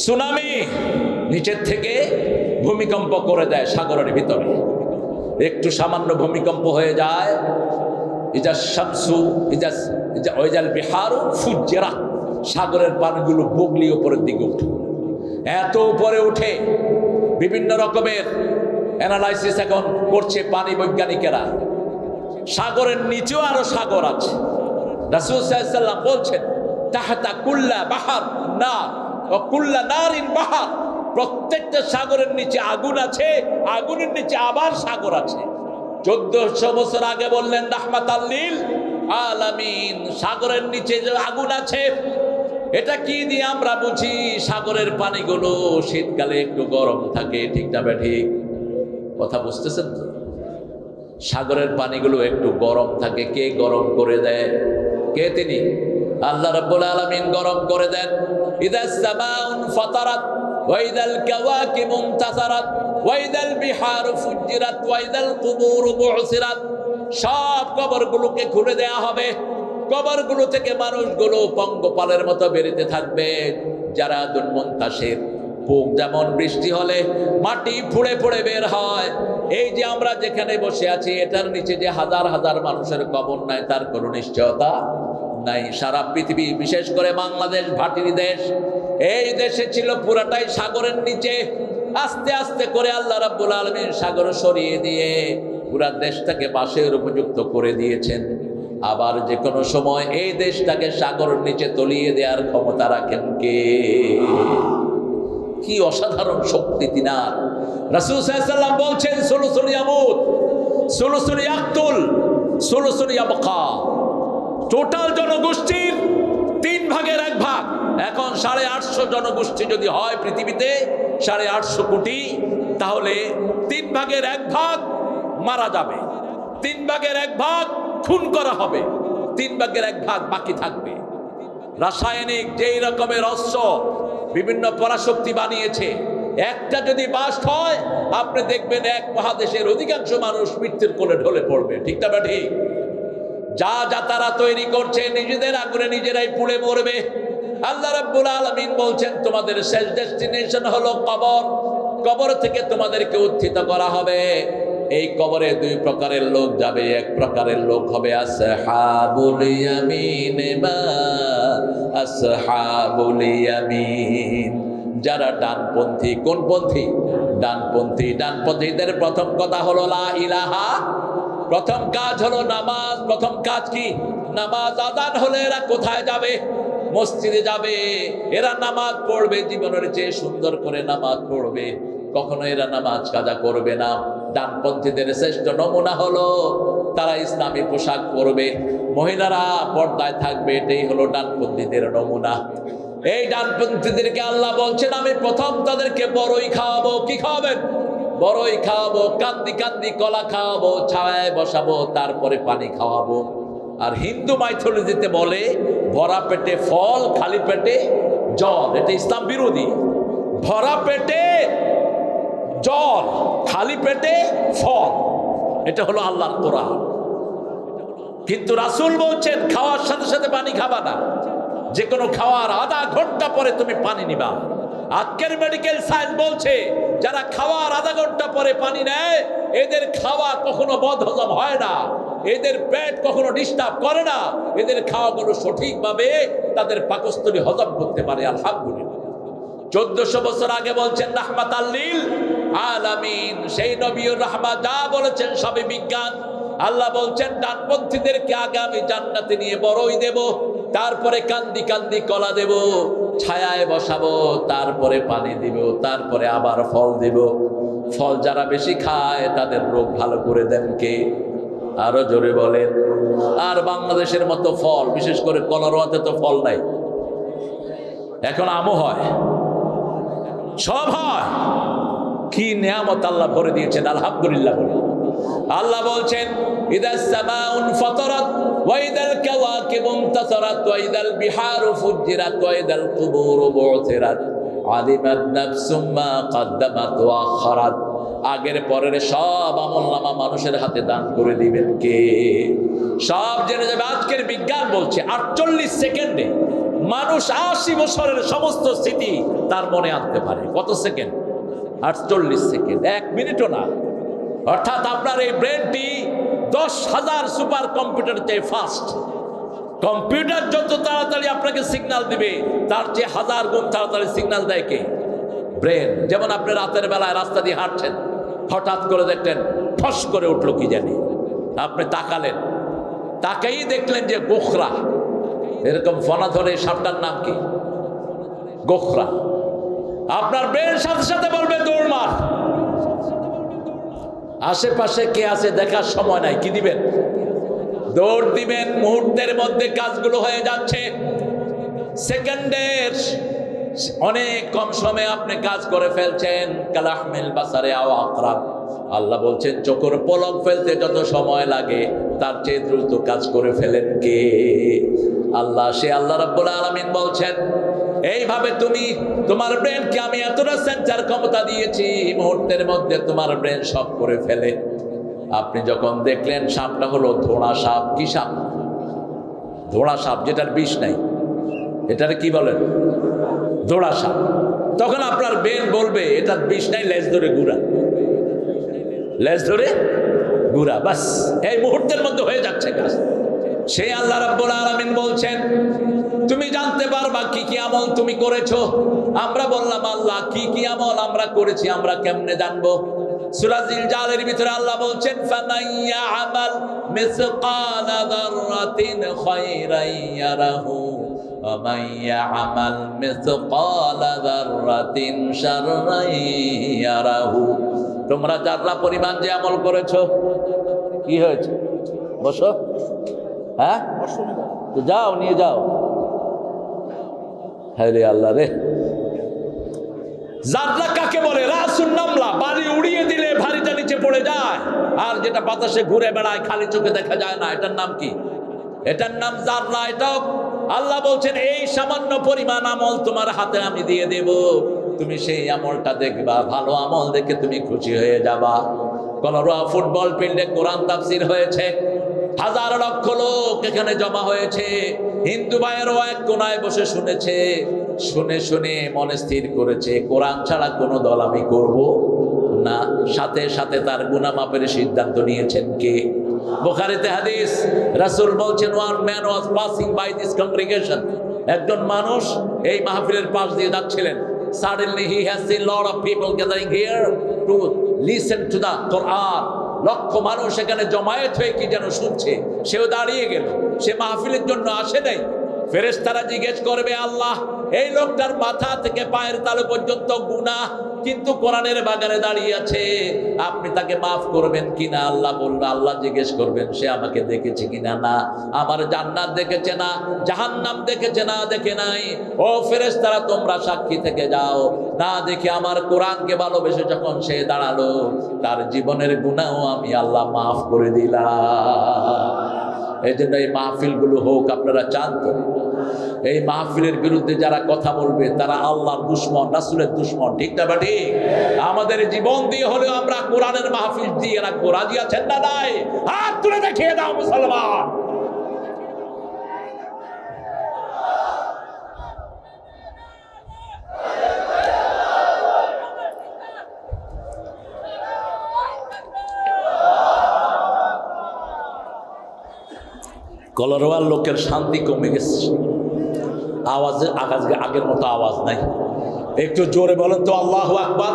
সুনামি নিচের থেকে ভূমিকম্প করে দেয় সাগরের ভিতরে। একটু সামান্য ভূমিকম্প হয়ে যায়, ইজাস শামসু ওয়াইজাল বিহারু ফুজ্জিরাত, সাগরের পানিগুলো বগলি উপরের দিকে উঠে। এত উপরে উঠে বিভিন্ন রকমের অ্যানালাইসিস এখন করছে পানি বৈজ্ঞানিকেরা। সাগরের নিচেও আরো সাগর আছে। রাসূল সাল্লাল্লাহু আলাইহি ওয়াসাল্লাম বলছেন তাহতা কুল্লা বাহার নার ওয়া কুল্লা নারিন বাহার, প্রত্যেকটা সাগরের নিচে আগুন আছে, আগুনের নিচে আবার সাগর আছে। 1400 বছর আগে বললেন রাহমাতাল লিল আলামিন, সাগরের নিচে যে আগুন আছে, এটা কি দিয়ে আমরা বুঝি? সাগরের পানিগুলো শীতকালে একটু গরম থাকে, ঠিক না ঠিক? কথা বুঝতেছেন তো? সাগরের পানিগুলো একটু গরম থাকে। কে গরম করে দেয়? কে? তিনি আল্লাহ রাব্বুল আলামিন গরম করে দেন। ইদাস সামাউন ফাতারাত ওয়া ইদাল কাওয়াকিবু ইনতাসারাত ওয়া ইদাল বিহারু ফুজ্জিরাত ওয়া ইদাল কুবুরু বু'সিরাত, সব কবরগুলোকে খুলে দেয়া হবে। কবরগুলো থেকে মানুষগুলো পঙ্গপালের মতো বেরিতে থাকবে। যারা দুর্মন্তাসের পোক যেমন বৃষ্টি হলে মাটি ফুড়ে ফুড়ে বের হয়, এই যে আমরা যেখানে বসে আছি এটার নিচে যে হাজার হাজার মানুষের কবর নাই, তার কোনো নিশ্চয়তা নাই। সারা পৃথিবী, বিশেষ করে বাংলাদেশ ভাটির দেশ, এই দেশে ছিল পুরাটাই সাগরের নিচে। আস্তে আস্তে করে আল্লাহ রাব্বুল আলামিন সাগর সরিয়ে দিয়ে পুরা দেশটাকে বাসের উপযুক্ত করে দিয়েছেন। আবার যে কোনো সময় এই দেশটাকে সাগরের নিচে তলিয়ে দেওয়ার ক্ষমতা রাখেন কে? কি অসাধারণ শক্তি তিনার। রাসূল সাল্লাল্লাহু আলাইহি ওয়াসাল্লাম বলছেন সুলুসুল ইয়ামুত, সুলুসুল ইয়াকতুল, সুলুসুল ইয়াবকা, টোটাল জনগোষ্ঠীর 3 ভাগের 1 ভাগ। এখন 850 জনগোষ্ঠী যদি হয় পৃথিবীতে, 850 কোটি, তাহলে 3 ভাগের 1 ভাগ মারা যাবে, 3 ভাগের 1 ভাগ খুন করা হবে, 3 ভাগের 1 ভাগ বাকি থাকবে। রাসায়নিক যেই রকমের অস্ত্র বিভিন্ন পরাশক্তি বানিয়েছে, একটা যদি বাস্ট হয়, আপনি দেখবেন এক মহাদেশের অধিকাংশ মানুষ মৃত্যুর কোলে ঢলে পড়বে। ঠিক না ঠিক? যা যা তারা তৈরি করছে, নিজেদের আগুনে নিজেরাই পুড়ে মরবে। আল্লাহ রাব্বুল আলামিন বলছেন, তোমাদের শেষ ডেস্টিনেশন হলো কবর। কবর থেকে তোমাদেরকে উত্থিত করা হবে। এই কবরে দুই প্রকারের লোক যাবে। এক প্রকারের লোক হবে আসহাবুল ইয়ামিন বা আসহাবুল ইয়ামিন, যারা ডানপন্থী। কোন পন্থী? ডানপন্থী। ডানপন্থীদের প্রথম কথা হলো লা ইলাহা, প্রথম কাজ হলো নামাজ। প্রথম কাজ কি? নামাজ। আযান হলে এরা কোথায় যাবে? মসজিদে যাবে। এরা নামাজ পড়বে, জীবনের চেয়ে সুন্দর করে নামাজ পড়বে। কখনো এরা নামাজ কাজা করবে না। ডানপন্থীদের শ্রেষ্ঠ নমুনা হলো তারা ইসলামী পোশাক পরবে, মহিলারা পর্দায় থাকবে। এটাই হলো ডানপন্থীদের নমুনা। এই ডানপন্থীদেরকে আল্লাহ বলছেন, আমি প্রথম তাদেরকে বড়ই খাওয়াবো। কি খাওয়াবেন? বড়ই খাওয়াবো। কান্দি কান্দি কলা খাওয়াবো, ছায়ায় বসাবো, তারপরে পানি খাওয়াবো। আর হিন্দু মাইথোলজিতে বলে ভরা পেটে ফল, খালি পেটে জল। এটা ইসলাম বিরোধী। ভরা পেটে জল, খালি পেটে ফল, এটা হলো আল্লাহর কোরআন। কিন্তু রাসূল বলছেন খাওয়ার সাথে সাথে পানি খাবা না, যে কোনো খাওয়ার আধা ঘন্টা পরে তুমি পানি নিবা। আজকের মেডিকেল সায়েন্স বলছে যারা খাওয়ার আধা ঘন্টা পরে পানি নেয়, এদের খাওয়া কখনো বদহজম হয় না, এদের পেট কখনো ডিস্টার্ব করে না, এদের খাওয়াগুলো সঠিকভাবে তাদের পাকস্থলী হজম করতে পারে। আলহামদুলিল্লাহ। 1400 বছর আগে বলছেন রাহমাতাল লিল আলামিন, সেই নবীর রাহমাত যা বলেছেন সবই বিজ্ঞান। আল্লাহ বলছেন ডানপন্থীদেরকে আগে আমি জান্নাতে নিয়ে বড়ই দেব, তারপরে কান্দি কান্দি কলা দেব, ছায়ায় বসাবো, তারপরে পানি দিব, তারপরে আবার ফল দিব। ফল যারা বেশি খায় তাদের রোগ ভালো করে দেন কে? আরো জোরে বলেন। আর বাংলাদেশের মতো ফল, বিশেষ করে কলারোয়াতে তো ফল নাই। এখন আমও হয়, সব হয়। কি নিয়ামত আল্লাহ ভরে দিয়েছেন, আলহামদুলিল্লাহ বলে। আল্লাহ বলছেন ইদাস সামাউন ফাতারাত ওয়া ইদাল কাওয়াকিবু ইনতাসারাত ওয়া ইদাল বিহারু ফুজ্জিরাত ওয়া ইদাল কুবুরু বু'থিরাত আলিমাত নাফসুম মা কদ্দামাত ওয়া আখারাত। আগের পরের সব আমলনামা মানুষের হাতে দান করে দিবেন কে? সব জেনে যাবে। আজকের বিজ্ঞান বলছে 48 সেকেন্ডে মানুষ 80 বছরের সমস্ত স্মৃতি তার মনে আনতে পারে। কত সেকেন্ড? 48 সেকেন্ড, 1 মিনিটও না। অর্থাৎ আপনার এই ব্রেনটি 10,000 সুপার কম্পিউটার চেয়ে ফাস্ট। কম্পিউটার যত তাড়াতাড়ি আপনাকে সিগন্যাল দিবে, তার চেয়ে 1000 গুণ তাড়াতাড়ি সিগন্যাল দেয় কে? ব্রেন। যেমন আপনি রাতের বেলায় রাস্তা দিয়ে হাঁটছেন, হঠাৎ করে দেখলেন ফস করে উঠলো কি জানি, আপনি তাকালেন, তাকাই দেখলেন যে গোখরা, এরকম ফনা ধরে সাপটার নাম কি? গোখরা। আপনার ব্রেন সাথে সাথে বলবে দৌড় মার। আশেপাশে কে আছে দেখার সময় নাই, কি দিবেন? দৌড় দিবেন। মুহূর্তের মধ্যে কাজগুলো হয়ে যাচ্ছে। সেকেন্ডের অনেক কম সময়ে আপনি কাজ করে ফেলছেন। কালাহমিল বাসারে আও আকরাব। আল্লাহ বলছেন চোখের পলক ফেলতে যত সময় লাগে তার চেয়ে দ্রুত কাজ করে ফেলেন কে? আল্লাহ। সে আল্লাহ রাব্বুল আলামিন বলছেন এইভাবে তুমি তোমার ব্রেনকে আমি এতটা সেন্সার ক্ষমতা দিয়েছি, মুহূর্তের মধ্যে তোমার ব্রেন সব করে ফেলে। আপনি যখন দেখলেন সাপটা হলো ধোঁড়া সাপ। কি সাপ? ধোঁড়া সাপ, যেটার বিষ নাই, এটার কি বলেন? ধোঁড়া সাপ। তখন আপনার ব্রেন বলবে এটার বিষ নাই, লেজ ধরে ঘুরা, লেজ ধরে ঘুরা। বাস এই মুহূর্তের মধ্যে হয়ে যাচ্ছে কাজ। সেই আল্লাহ রাব্বুল আলামিন বলছেন তুমি জানতে পারবা কি কি আমল তুমি করেছো। আমরা বললাম আল্লাহ কি কি আমল আমরা করেছি আমরা কেমনে জানবো? সূরা জিলজালের ভিতরে আল্লাহ বলছেন ফামান ইয়ামাল মিসকালা যাররাতিন খায়রান ইয়ারাহু ওয়া মান ইয়ামাল মিসকালা যাররাতিন শাররান ইয়ারাহু। তোমরা যারা পরিমাণ যে আমল করেছো, কি হয়েছে? বসো। হ্যাঁ, তো যাও, নিয়ে যাও। হ্যাঁ রে আল্লাহ রে। জাররা কাকে বলে? রাসুন নামলা। বাড়ি উড়িয়ে দিলে ভারীটা নিচে পড়ে যায়, আর যেটা বাতাসে ঘুরে বেড়ায় খালি চোখে দেখা যায় না, এটার নাম কি? এটার নাম জাররা। এটাও আল্লাহ বলছেন এই সামান্য পরিমাণ আমল তোমার হাতে আমি দিয়ে দেব, তুমি সেই আমলটা দেখবা, ভালো আমল দেখে তুমি খুশি হয়ে যাবা। কলরোয়া ফুটবল ফিল্ডে কোরআন তাফসির হয়েছে, হাজার লক্ষ লোক এখানে জমা হয়েছে। হিন্দু ভাইয়েরও এক কোনায় বসে শুনেছে, শুনে শুনে মনে স্থির করেছে কোরআন ছাড়া কোনো দল আমি করব না। সাথে সাথে তার গুনাহ মাপের সিদ্ধান্ত নিয়েছেন কে? বুখারীতে হাদিস, রাসূল বলছেন, one man was passing by this congregation, একজন মানুষ এই মাহফিলের পাশ দিয়ে যাচ্ছিলেন। Suddenly he has seen lot of people gathering here to listen to the Quran. লক্ষ মানুষ এখানে জমায়েত হয়ে কি যেন শুনছে, সেও দাঁড়িয়ে গেল। সে মাহফিলের জন্য আসে নাই। ফেরেশতারা জিজ্ঞেস করবে, আল্লাহ এই লোকটার মাথা থেকে পায়ের তালু পর্যন্ত গুনাহ, কিন্তু কোরআনের বাগানে দাঁড়িয়ে আছে, আপনি তাকে মাফ করবেন কিনা? আল্লাহ বলবে, আল্লাহ জিজ্ঞেস করবেন সে আমাকে দেখেছে কিনা? না। আমার জান্নাত দেখেছে না, জাহান্নাম দেখেছে না? দেখে নাই। ও ফেরেশতারা তোমরা সাক্ষী থেকে যাও, না দেখে আমার কোরআনকে ভালোবেসে যখন সে দাঁড়ালো, তার জীবনের গুনাহও আমি আল্লাহ মাফ করে দিলাম। এই জন্য এই মাহফিলগুলো হোক, আপনারা চান তো? এই মাহফিলের বিরুদ্ধে যারা কথা বলবে তারা আল্লাহর দুশমন, রাসূলের দুশমন, ঠিক না বা ঠিক? আমাদের জীবন দিয়ে হলেও আমরা কোরআনের মাহফিল দিয়ে রাখবো। রাজি আছেন না নাই? হাত তুলে দেখিয়ে দাও মুসলমান। কলরোয়ার লোকের শান্তি কমে গেছে, আওয়াজের আগের মতো আওয়াজ নাই। একটু জোরে বলেন তো আল্লাহু আকবার।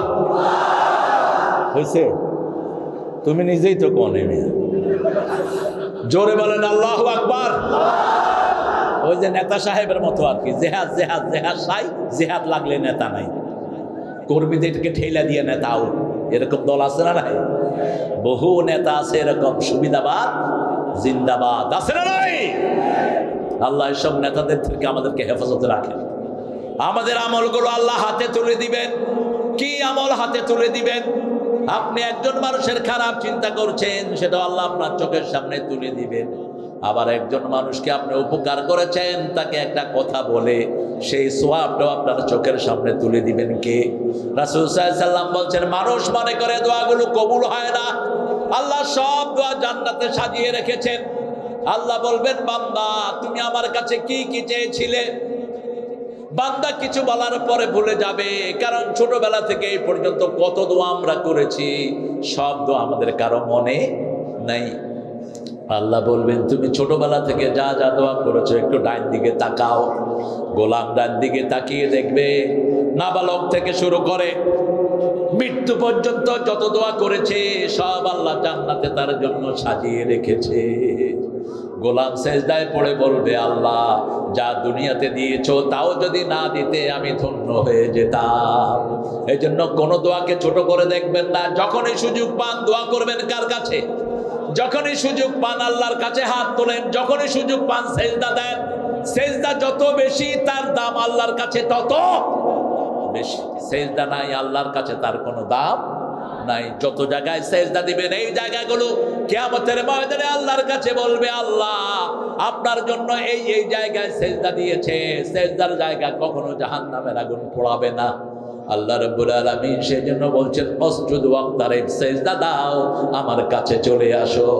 হয়েছে? তুমি নিজেই তো কোনে মেয়ে, জোরে বলেন আল্লাহু আকবার। ওই যে নেতা সাহেবের মতো আর কি, জেহাদ জেহাদ জেহাদ সাই, জেহাদ লাগলে নেতা নাই, কর্মীদেরকে ঠেলা দিয়ে নেতা আউট, এরকম দল আছে না নাই? বহু নেতা আছে এরকম, সুবিধাবাদ জিন্দাবাদ, আছে না নাই? আল্লাহ এসব নেতাদের থেকে আমাদেরকে হেফাজতে রাখেন। আমাদের আমলগুলো আল্লাহ হাতে তুলে দিবেন। কি আমল হাতে তুলে দিবেন? আপনি একজন মানুষের খারাপ চিন্তা করছেন, সেটা আল্লাহ আপনার চোখের সামনে তুলে দিবেন। আবার একজন মানুষকে আপনি উপকার করেছেন, তাকে একটা কথা বলে সেই সওয়াবটাও আপনার চোখের সামনে তুলে দিবেন কে? রাসূল সাল্লাল্লাহু আলাইহি ওয়াসাল্লাম বলছেন, মানুষ মনে করে দোয়াগুলো কবুল হয় না, আল্লাহ সব দোয়া জান্নাতে সাজিয়ে রেখেছেন। আল্লাহ বলবেন, বান্দা তুমি আমার কাছে কি কি চেয়েছিলে? বান্দা কিছু বলার পরে ভুলে যাবে, কারণ ছোটবেলা থেকে এই পর্যন্ত কত দোয়া আমরা করেছি, সব দোয়া আমাদের কারো মনে নাই। আল্লাহ বলবেন, তুমি ছোটবেলা থেকে যা যা দোয়া করেছো একটু ডান দিকে তাকাও। গোলাম ডান দিকে তাকিয়ে দেখবে, নাবালক থেকে শুরু করে মৃত্যু পর্যন্ত যত দোয়া করেছে সব আল্লাহ জান্নাতে তার জন্য সাজিয়ে রেখেছে। গোলাম সেজদায় পড়ে বলবে, আল্লাহ যা দুনিয়াতে দিয়েছো তাও যদি না দিতে আমি ধন্য হয়ে যেতাম। এই জন্য কোনো দোয়াকে ছোট করে দেখবেন না। যখনই সুযোগ পান দোয়া করবেন কার কাছে? যখনই সুযোগ পান আল্লাহর কাছে হাত তোলেন। যখনই সুযোগ পান সেজদা দেন। সেজদা যত বেশি তার দাম আল্লাহর কাছে তত বেশি। সেজদা নাই আল্লাহর কাছে তার কোনো দাম নাই। যত জায়গায় সেজদা দিবেন এই জায়গাগুলো কিয়ামতের ময়দানে আল্লাহর কাছে বলবে, আল্লাহ আপনার জন্য এই এই জায়গায় সেজদা দিয়েছে, সেজদার জায়গা কখনো জাহান্নামের আগুন পোড়াবে না। আল্লাহ রাব্বুল আলামিন সেজন্য বলছেন, আসজুদ ওয়াক্তারিব, সেজদা দাও, আমার কাছে চলে আসো।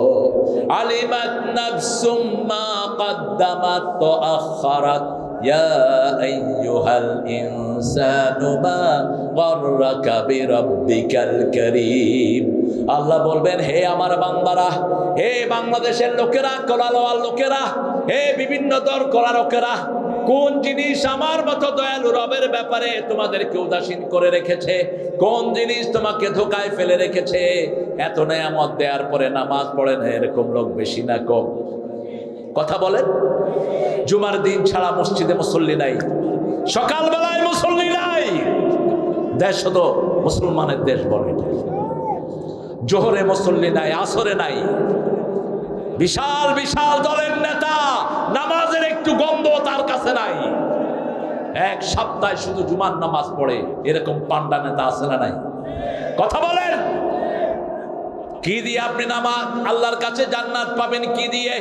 আলিমাত নাফসুম মা কদ্দামাত তাআখারাত ইয়া আইয়ুহাল ইনসানু মা গাররাকা বিরাব্বিকাল কারীম। আল্লাহ বলবেন, হে আমার বান্দারা, হে বাংলাদেশের লোকেরা, কলালোয়ার লোকেরা, হে বিভিন্ন দর করা লোকেরা, কোন জিনিস আমার মতো দয়ালু রবের ব্যাপারে তোমাদেরকে উদাসীন করে রেখেছে? কোন জিনিস তোমাকে ধোকায় ফেলে রেখেছে? এত নেয়ামত দেওয়ার পরে নামাজ পড়ে না, এরকম লোক বেশি না কম? কথা বলেন। জুমার দিন ছাড়া মসজিদে মুসল্লি নাই, সকালবেলায় মুসল্লি নাই। দেশ তো মুসলমানের দেশ বলে, জোহরে মুসল্লি নাই, আসরে নাই। বিশাল বিশাল দলের নেতা, নামাজের একটু গন্ধ তার কাছে নাই। এক সপ্তাহে শুধু জুমার নামাজ পড়ে, এরকম পান্ডা নেতা আছে না নাই? কথা বলেন। কি দিয়ে আপনি নামাজ আল্লাহর কাছে জান্নাত পাবেন? কি দিয়ে?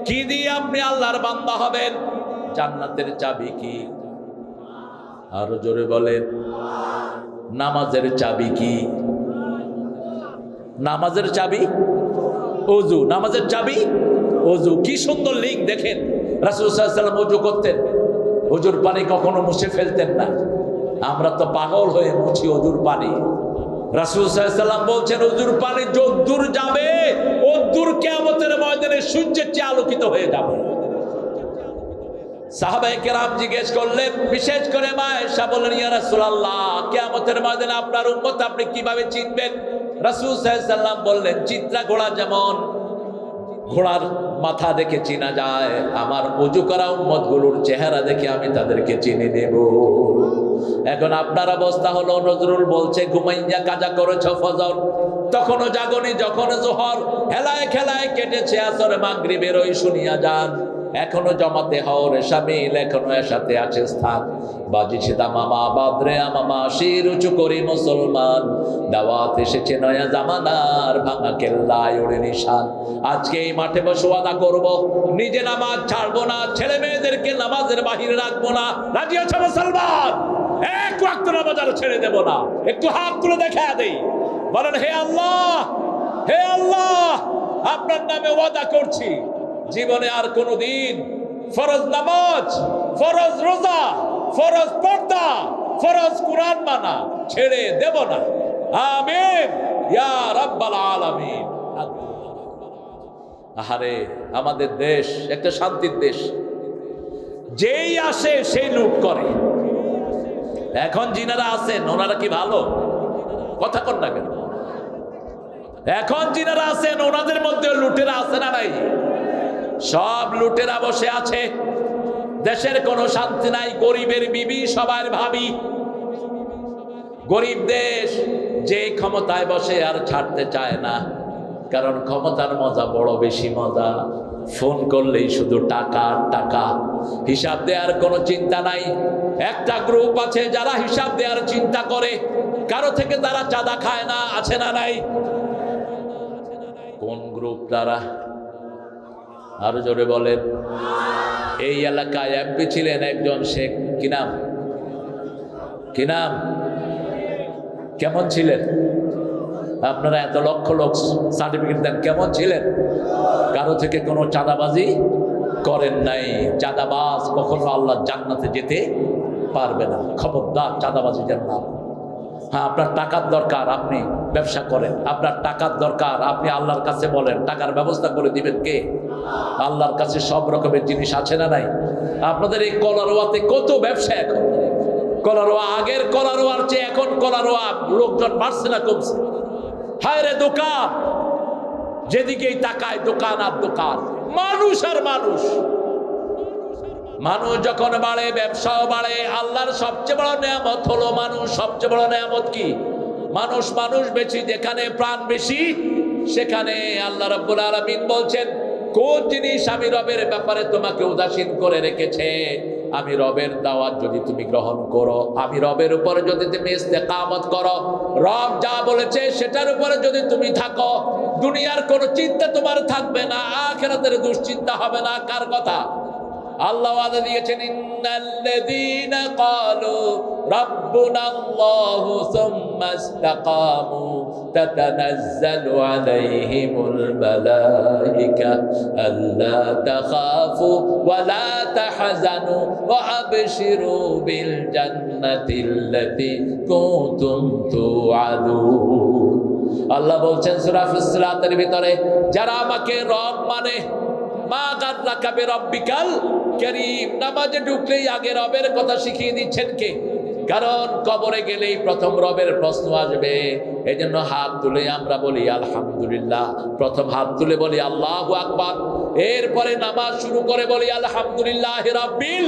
কি দিয়ে আপনি আল্লাহর বান্দা হবেন? জান্নাতের চাবি কি? আরো জোরে বলেন। নামাজের চাবি কি? নামাজের চাবি ওযু। নামাজের চাবি ওযু। কি সুন্দর লিঙ্ক দেখেন। রাসূল সাল্লাল্লাহু আলাইহি ওয়াসাল্লাম ওযু করতেন, ওযুর পানি কখনো মুছে ফেলতেন না। আমরা তো পাগল হয়ে মুছি ওযুর পানি। রাসূল সাল্লাল্লাহু আলাইহি ওয়াসাল্লাম বলছেন ওযুর পানি যদ্দূর যাবে ওদ্দূর কিয়ামতের ময়দানে সূর্যের চেয়ে আলোকিত হয়ে যাবে। সাহাবায়ে কেরাম জিজ্ঞেস করলেন, বিশেষ করে মা আয়েশা বললেন, ইয়া রাসূলুল্লাহ, কিয়ামতের ময়দানে আপনার উম্মত আপনি কিভাবে চিনবেন? রাসূল সাল্লাল্লাহু আলাইহি ওয়াসাল্লাম বললেন, চিত্রা ঘোড়া যেমন ঘোড়ার মাথা দেখে চিনা যায়, আমার ওযু করা উম্মতগুলোর চেহারা দেখে আমি তাদেরকে চিনে নেব। এখন আপনার অবস্থা হলো, নজরুল বলছে ঘুমাইয়া কাজা করেছ ফজর, তখনও জাগনি যখন জোহর, হেলায় খেলায় কেটেছে আসর, মাগরিবের ওই শুনিয়া যান, এখনো জমাতে হওয়ার শামিল, এখনো এর সাথে আছে স্থান। বাজিছে দামামা বাদরে আমামা, শির উঁচু করি মুসলমান, দাওয়াত এসেছে নয়া জামানার, ভাঙা কেল্লায় ওড়ে নিশান। আজকে এই মাঠে বসে ওয়াদা করব, নিজে নামাজ ছাড়বো না, ছেলে মেয়েদেরকে নামাজের বাহিরে রাখবো না। রাজি আছে মুসলমান? এক ওয়াক্ত নামাজ আর ছেড়ে দেব না। একটু হাত তুলে দেখা দেই, বলেন হে আল্লাহ, হে আল্লাহ, আপনার নামে ওয়াদা করছি, জীবনে আর কোনদিন ফরজ নামাজ, ফরজ রোজা, ফরজ পর্দা, ফরজ কুরআন মানা ছেড়ে দেব না। আমিন ইয়া রাব্বাল আলামিন। আহারে, আমাদের দেশ একটা শান্তির দেশ, যেই আসে সেই লুট করে। এখন যিনারা আছেন ওনারা কি ভালো? কথা কন না কেন? এখন যিনারা আছেন ওনাদের মধ্যে লুটেরা আছে না নাই? সব লুটেরা বসে আছে। দেশের কোনো শান্তি নাই, গরিবের বিবি সবার ভাবি। গরিব দেশ, যে ক্ষমতায় বসে আর ছাড়তে চায় না, কারণ ক্ষমতার মজা বড় বেশি মজা। ফোন করলেই শুধু টাকা টাকা, হিসাব দেওয়ার কোনো চিন্তা নাই। একটা গ্রুপ আছে যারা হিসাব দেওয়ার চিন্তা করে, কারো থেকে তারা চাঁদা খায় না, আছে না নাই? কোন গ্রুপ তারা? আরো জোরে বলেন। এই এলাকায় এমপি ছিলেন একজন শেখ, কি নাম? কি নাম? কেমন ছিলেন? আপনারা এত লক্ষ লোক সার্টিফিকেট দেন, কেমন ছিলেন? কারো থেকে কোনো চাঁদাবাজি করেন নাই। চাঁদাবাজ কখনো আল্লাহর জান্নাতে যেতে পারবে না। খবরদার চাঁদাবাজি যেন না। হ্যাঁ, আপনার টাকার দরকার, আপনি ব্যবসা করেন। আপনার টাকার দরকার, আপনি আল্লাহর কাছে বলেন, টাকার ব্যবস্থা করে দিবেন কে? আল্লাহর কাছে সব রকমের জিনিস আছে না নাই? আপনাদের এই কলারোয়াতে কত ব্যবসা এখন। কলারোয়া, আগের কলারোয়ার চেয়ে এখন কলারোয়া লোকজন বাড়ছে না কমছে? হায় রে, দোকান যেদিকেই তাকায় দোকান আর দোকান, মানুষ আর মানুষ। মানুষ যখন বাড়ে ব্যবসাও বাড়ে। আল্লাহর সবচেয়ে বড় নিয়ামত হলো মানুষ। সবচেয়ে বড় নিয়ামত কি? মানুষ। মানুষ বেশি যেখানে প্রাণ বেশি সেখানে আল্লাহ রাব্বুল আলামিন বলছেন, কোন জিনিস আমি রবের ব্যাপারে তোমাকে উদাসীন করে রেখেছে, আমি রবের দাওয়াত যদি তুমি গ্রহণ করো, আমি রবের উপরে যদি তুমি ইস্তেকামত করো, রব যা বলেছে সেটার উপরে যদি তুমি থাকো, দুনিয়ার কোনো চিন্তা তোমার থাকবে না, আখিরাতের দুশ্চিন্তা হবে না। কার কথা? আল্লাহ ওয়াদা দিয়েছেন, ইন্নাল্লাযীনা ক্বালু রাব্বুনাল্লাহু সুম্মা ইসতাকামু তাতানাজ্জালু আলাইহিমুল মালায়েকা আল্লা তাখাফু ওয়া লা তাহজানু ওয়া আবশিরু বিল জান্নাতিল্লাতী কুনতুম তুআদুন। আল্লাহ বলছেন সূরা ফুসসিলাতের ভিতরে, যারা আমাকে রব মানে, মা গাররাকা বিরাব্বিকাল কারীম, নামাজে ঢুকলেই আগে রবের কথা শিখিয়ে দিচ্ছেন কে? কারণ কবরে গেলেই প্রথম রবের প্রশ্ন আসবে। এই জন্য হাত তুলে আমরা বলি আলহামদুলিল্লাহ, প্রথম হাত তুলে বলি আল্লাহু আকবার, এরপরে নামাজ শুরু করে বলি আলহামদুলিল্লাহি রাব্বিল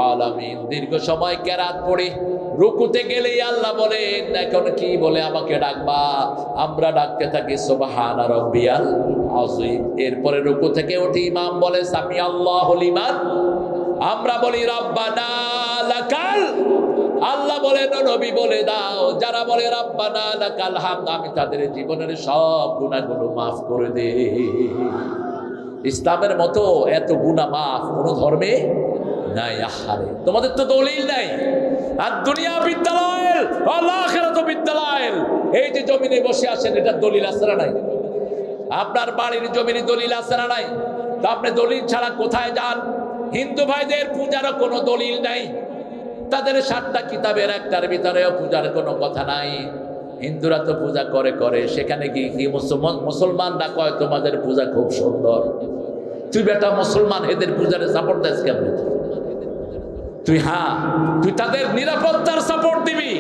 আলামিন। দীর্ঘ সময় কেরাত পড়ি, রুকুতে গেলেই আল্লাহ বলেন, এখন কি বলে আমাকে ডাকবা? আমরা ডাকতে থাকি সুবহানা রাব্বিয়াল আযীম। এরপরে রুকু থেকে উঠে ইমাম বলে সামি আল্লাহু লিমান, আমরা বলি রব্বানা লাকাল। আল্লাহ বলেন, নবী বলে দাও, যারা বলে রব্বানা লাকাল হামদ, আমি তাদের জীবনের সব গুনাহগুলো মাফ করে দেই। ইসলামের মতো এত গুনাহ মাফ কোন ধর্মে নাই। আহারে, তোমাদের তো দলিল নাই। আর দুনিয়া বিদ্যালয়, আখিরাত বিদ্যালয়। এই যে জমিনে বসে আছেন, এটা দলিল আছে না নাই? আপনার বাড়ির জমিনে দলিল আছে না নাই? তো আপনি দলিল ছাড়া কোথায় যান? হিন্দু ভাইদের পূজারও কোনো দলিল নাই। তাদের 7টা কিতাবের একটার ভিতরেও পূজার কোনো কথা নাই। হিন্দুরা তো পূজা করে করে, সেখানে কি কি মুসলমানরা কয় তোমাদের পূজা খুব সুন্দর। তুই বেটা মুসলমান, এদের পূজারে সাপোর্ট দেস কেমন? তুই তাদের নিরাপত্তার সাপোর্ট দিবি,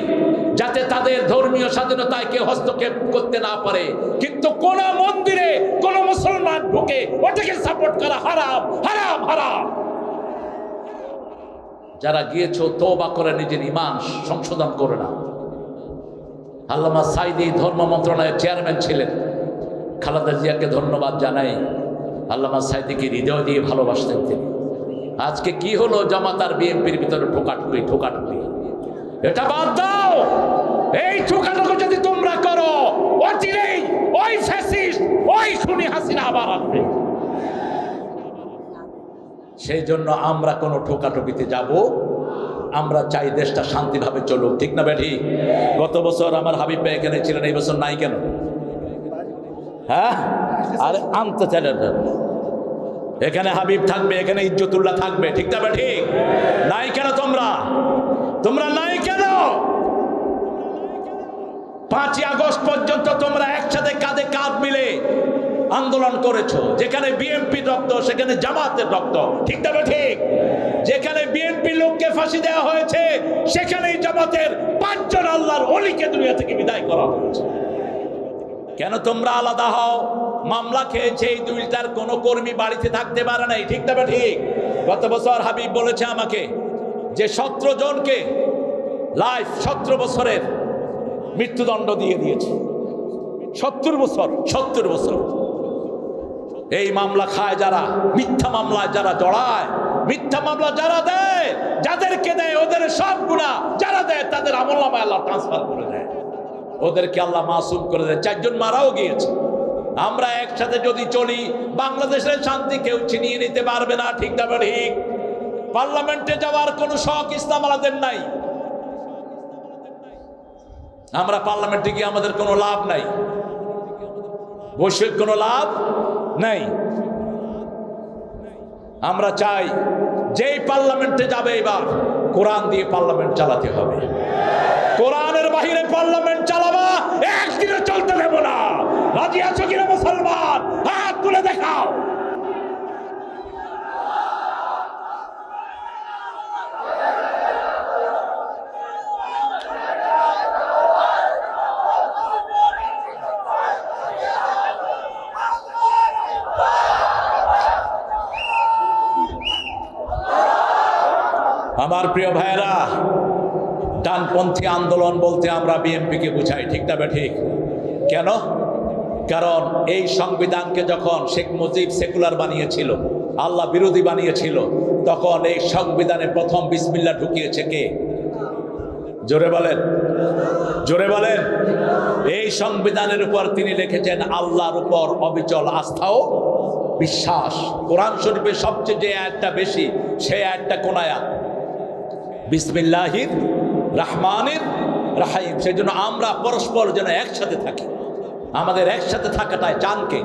যাতে তাদের ধর্মীয় স্বাধীনতায় কেউ হস্তক্ষেপ করতে না পারে। কিন্তু কোন মন্দিরে কোন মুসলমান ঢুকে ওটাকে সাপোর্ট করা হারাম, হারাম, হারাম। যারা গিয়েছো তওবা করে নিজের ঈমান সংশোধন করে না। আল্লামা সাঈদী ধর্ম মন্ত্রণালয়ের চেয়ারম্যান ছিলেন। খালেদা জিয়াকে ধন্যবাদ জানাই। আল্লামা সাঈদীকে হৃদয় দিয়ে ভালোবাসতেন তিনি। আজকে কি হলো? জামাত আর বিএনপির ভিতরে ঠোকাঠুকি। এটা বাদ দাও। এই ঠোকাঠুকি যদি তোমরা করো, অচিরেই ওই ফ্যাসিস্ট, ওই খুনি হাসিনা আবার আসবে। সেই জন্য আমরা কোনো ঠোকাঠুকিতে যাব। আমরা চাই দেশটা শান্তিভাবে চলুক, ঠিক না বেঠি? গত বছর আমার হাবিব ভাই এখানে ছিলেন, এই বছর নাই কেন? হ্যাঁ, আরে আনতে চাইলেন। এখানে হাবিব থাকবে, এখানে ইজ্জতুল্লাহ থাকবে, ঠিক না ঠিক? নাই কেন তোমরা নাই কেন? 5ই আগস্ট পর্যন্ত তোমরা একসাথে কাঁধে কাঁধ মিলে আন্দোলন করেছো। যেখানে বিএনপি রক্ত, সেখানে জামাতের রক্ত, ঠিক না ঠিক? যেখানে বিএনপি লোককে ফাঁসি দেওয়া হয়েছে, সেখানেই জামাতের 5 জন আল্লাহর ওলিকে দুনিয়া থেকে বিদায় করা হয়েছে। কেন তোমরা আলাদা হও? মামলা খেয়েছে এই 2টার কোনো কর্মী বাড়িতে থাকতে পারে নাই, ঠিক না ঠিক? গত বছর হাবিব বলেছে আমাকে যে 17 জনকে লাইফ 17 বছরের মৃত্যুদণ্ড দিয়ে দিয়েছে। 70 বছর। এই মামলা খায় যারা, মিথ্যা মামলায় যারা জড়ায়, মিথ্যা মামলা যারা দেয়, যাদেরকে দেয় ওদের সব গুনাহ যারা দেয় তাদের আমলনামায় আল্লাহ ট্রান্সফার করে দেয়। ওদেরকে আল্লাহ মাসুম করে দেয়। 4 জন মারাও গিয়েছে। আমরা একসাথে যদি চলি, বাংলাদেশের শান্তি কেউ ছিনিয়ে নিতে পারবে না, ঠিক না ঠিক? পার্লামেন্টে যাওয়ার কোনো শখ ইসলাম আলাদের নাই। আমরা পার্লামেন্টে গিয়ে আমাদের কোনো লাভ নাই, বৈশ্বিক কোনো লাভ নাই। আমরা চাই যেই পার্লামেন্টে যাবে এবার কোরআন দিয়ে পার্লামেন্ট চালাতে হবে। কোরআনের বাহিরে পার্লামেন্ট চালাবা, একদিনও চলতে দেব না। রাজি আছো কিনা মুসলমান? হাত তুলে দেখাও। আমার প্রিয় ভাইয়েরা, ডানপন্থী আন্দোলন বলতে আমরা বিএনপিকে বুঝাই, ঠিক না ঠিক? কেন? কারণ এই সংবিধানকে যখন শেখ মুজিব সেকুলার বানিয়েছিল, আল্লাহ বিরোধী বানিয়েছিল, তখন এই সংবিধানে প্রথম বিসমিল্লাহ ঢুকিয়েছে কে? জোরে বলেন, জোরে বলেন। এই সংবিধানের উপর তিনি লিখেছেন আল্লাহর উপর অবিচল আস্থা ও বিশ্বাস। কোরআন শরীফের সবচেয়ে যে আয়াতটা বেশি, সেই আয়াতটা কোন আয়াত? বিসমিল্লাহির রহমানির রহিম। সেই জন্য আমরা পরস্পর যেন একসাথে থাকি। আমাদের একসাথে থাকাটাই চানকে।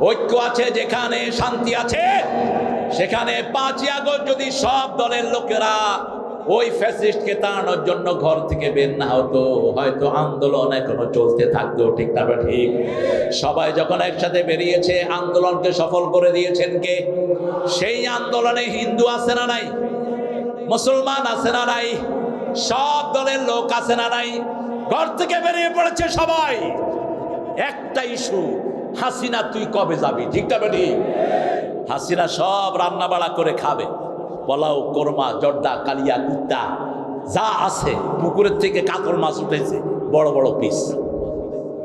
ঐক্য আছে যেখানে শান্তি আছে, সেখানে 5ই আগস্ট যদি সব দলের লোকেরা ওই ফ্যাসিস্টকে তাড়ানোর জন্য ঘর থেকে বের না হতো, হয়তো আন্দোলন এখনো চলতে থাকতো, ঠিক না ঠিক? সবাই যখন একসাথে বেরিয়েছে, আন্দোলনকে সফল করে দিয়েছেন কে? সেই আন্দোলনে হিন্দু আছে না নাই? মুসলমান আছে না নাই? সব দলের লোক আছে না নাই? ঘর থেকে বেরিয়ে পড়েছে সবাই। একটা ইস্যু, হাসিনা তুই কবে যাবি, ঠিক না ঠিক? হাসিনা সব রান্না বাড়া করে খাবে, পোলাও, কোরমা, জর্দা, কালিয়া, কুত্তা যা আছে, পুকুরের থেকে কাতল মাছ উঠেছে বড় বড় পিস,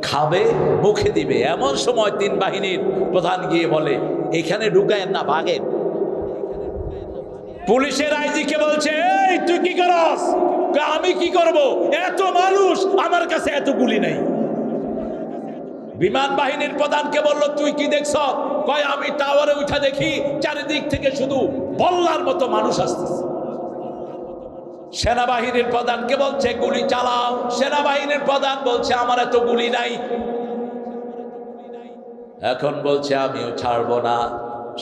খাবে, মুখে দিবে। এমন সময় 3 বাহিনীর প্রধান গিয়ে বলে এখানে ঢুকায়েন না, ভাগেন। পুলিশের আইজিকে বলছে এই তুই কি করস? আমি কি করব? এত মানুষ, আমার কাছে এত গুলি নাই। বিমান বাহিনীর প্রধানকে বলল, তুই কি দেখছ? কয়, আমি টাওয়ারে উঠে দেখি চারিদিক থেকে শুধু বল্লার মতো মানুষ আসতেছে। সেনাবাহিনীর প্রধানকে বলছে, গুলি চালাও। সেনাবাহিনীর প্রধান বলছে, আমার এত গুলি নাই। এখন বলছে, আমিও ছাড়বো না।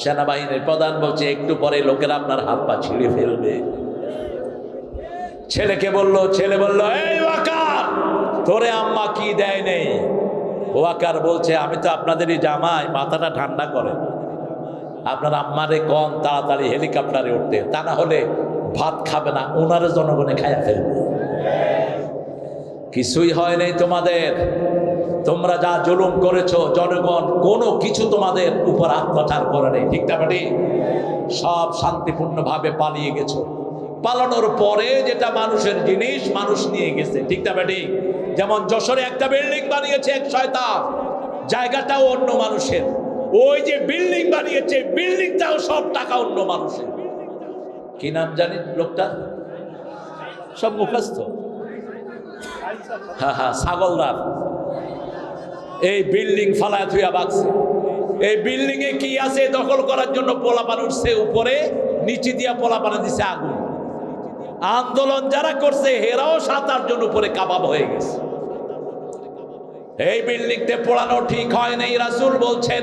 সেনাবাহিনীর প্রধান বলছে, একটু পরে লোকেরা আপনার হাত পা ছিঁড়ে ফেলবে। ছেলেকে বলল, ছেলে বলল, এই ওয়াকার, তোরে আম্মা কি দেয় নেই? ওয়াকার বলছে, আমি তো আপনাদেরই জামাই, মাথাটা ঠান্ডা করে। আপনার আম্মারে কম তাড়াতাড়ি হেলিকপ্টারে উঠতে, তা না হলে ভাত খাবে না, ওনারে জনগণে খাইয়া ফেলবে। কিছুই হয় নাই তোমাদের। তোমরা যা জুলুম করেছো, জনগণ কোনো কিছু তোমাদের উপর অত্যাচার করে নেই, ঠিক না বেটি? সব শান্তিপূর্ণভাবে পালিয়ে গেছো। পালানোর পরে যেটা মানুষের জিনিস মানুষ নিয়ে গেছে, ঠিক না বেটি? যেমন যশোরে একটা বিল্ডিং বানিয়েছে এক শয়তান, জায়গাটাও অন্য মানুষের। ওই যে বিল্ডিং বানিয়েছে, বিল্ডিংটাও সব টাকা অন্য মানুষের। কি নাম জানি লোকটা? সব মুখস্থ। হ্যাঁ, ছাগলদার। এই বিল্ডিং ফালায় থুয়া বাগছে। এই বিল্ডিং এ কি আছে দখল করার জন্য পোলাপান উঠছে উপরে, নিচে দিয়া পোলাপানে দিছে আগুন। আন্দোলন যারা করছে হেরাও 7-8 জন উপরে কাবাব হয়ে গেছে। এই বিল্ডিংতে পোড়ানো ঠিক হয় নাই। রাসূল বলছেন,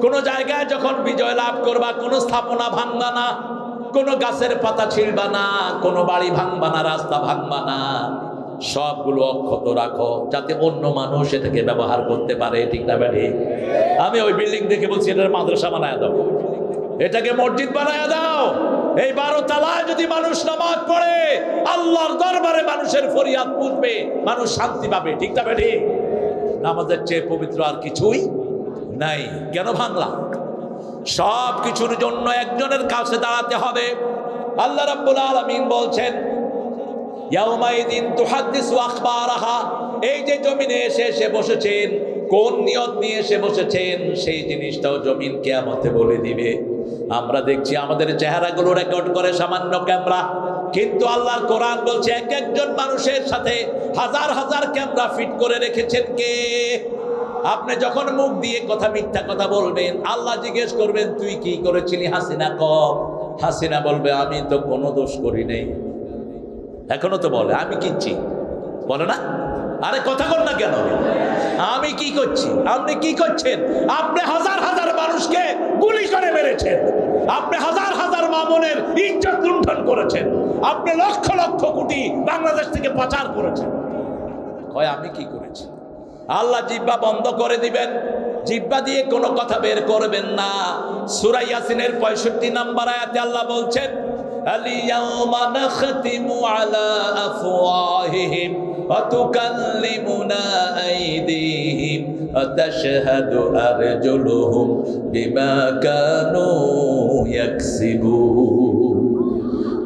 কোন জায়গায় যখন বিজয় লাভ করবা, কোন স্থাপনা ভাঙবা না, কোন গাছের পাতা ছিঁড়বা না, কোন বাড়ি ভাঙবা না, রাস্তা ভাঙবা না, সবগুলো অক্ষত রাখো, যাতে অন্য মানুষ এটাকে ব্যবহার করতে পারে, ঠিক না বেটি? আমি ওই বিল্ডিং দেখে বলছি, এটার মাদ্রাসা বানায় দাও, এটাকে মসজিদ বানায় দাও। এই 12 তলায় যদি মানুষ নামাজ পড়ে, আল্লাহর দরবারে মানুষের ফরিয়াদ পুষবে, মানুষ শান্তি পাবে, ঠিক না বেটি? নামাজের চেয়ে পবিত্র আর কিছুই নাই। কেন ভাঙলা? সব কিছুর জন্য একজনের কাছে দাঁড়াতে হবে। আল্লাহ রাব্বুল আলামিন বলছেন, ইয়াউমাইদিন তুহাদ্দিসু আখবারাহা। এই যে জমিনে এসে বসেছেন, কোন নিয়ত নিয়ে এসে বসেছেন, সেই জিনিসটাও জমিন কিয়ামতে বলে দিবে। আমরা দেখছি আমাদের চেহারাগুলো রেকর্ড করে সামান্য ক্যামেরা, কিন্তু আল্লাহর কোরআন বলছে এক একজন মানুষের সাথে হাজার হাজার ক্যামেরা ফিট করে রেখেছেন কে? আপনি যখন মুখ দিয়ে কথা মিথ্যা কথা বলবেন, আল্লাহ জিজ্ঞেস করবেন, তুই কি করেছিলি? হাসিনা কম। হাসিনা বলবে, আমি তো কোনো দোষ করি নাই। এখনো তো বলে, আমি কিচ্ছি বলে না? আরে কথা বল না কেন? আমি কি করছি? আপনি কি করছেন? আপনি হাজার হাজার মানুষকে গুলি করে মেরেছেন, আপনি হাজার হাজার মামুনের ইজ্জত লুণ্ঠন করেছেন, আপনি লক্ষ লক্ষ কোটি বাংলাদেশ থেকে পাচার করেছেন। কয় আমি কি করেছি? আল্লাহ জিহ্বা বন্ধ করে দিবেন, জিহ্বা দিয়ে কোনো কথা বের করবেন না। সূরা ইয়াসিনের 65 নম্বর আয়াতে আল্লাহ বলছেন, আল-ইয়াওমা নাখতিমু আলা আফওয়াহিহিম ওয়া তুকাল্লিমুনা আইদিহিম ওয়া তাশহাদু আরজুলুহুম বিমা Kanu ইয়াকসিবুন।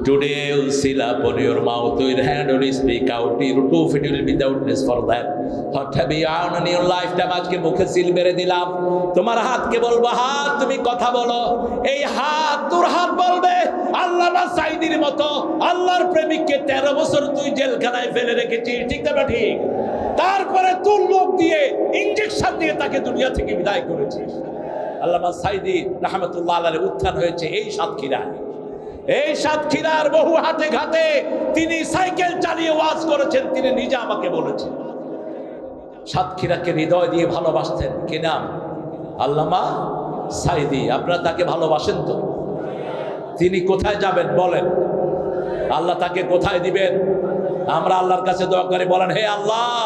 Today will seal upon your mouth, your hand will speak out, your two feet will be the witness for that. What have you done in your lifetime? আজকে মুখে সিল মেরে দিলাম। তোমার হাতকে বলবো, হাত তুমি কথা বলো। এই হাত, তোর হাত বলবে, আল্লামা সাঈদীর মতো আল্লাহর প্রেমিককে 13 বছর তুই জেলখানায় ফেলে রেখেছিস, ঠিক না ঠিক? তারপরে তোর লোক দিয়ে ইনজেকশন দিয়ে তাকে দুনিয়া থেকে বিদায় করেছিস। আল্লামা সাঈদী রাহমাতুল্লাহ আলাইহি উত্থান হয়েছে এই সাতক্ষীরায়। এই সাতক্ষীরার বহু হাতে ঘাটে তিনি সাইকেল চালিয়ে ওয়াজ করেছেন। তিনি নিজে আমাকে বলেছেন, সাতক্ষীরাকে হৃদয় দিয়ে ভালোবাসতেন। কি নাম? আল্লামা সাঈদী। আপনারা তাকে ভালোবাসেন তো? তিনি কোথায় যাবেন বলেন? আল্লাহ তাকে কোথায় দিবেন? আমরা আল্লাহর কাছে দোয়া করে বলেন, হে আল্লাহ,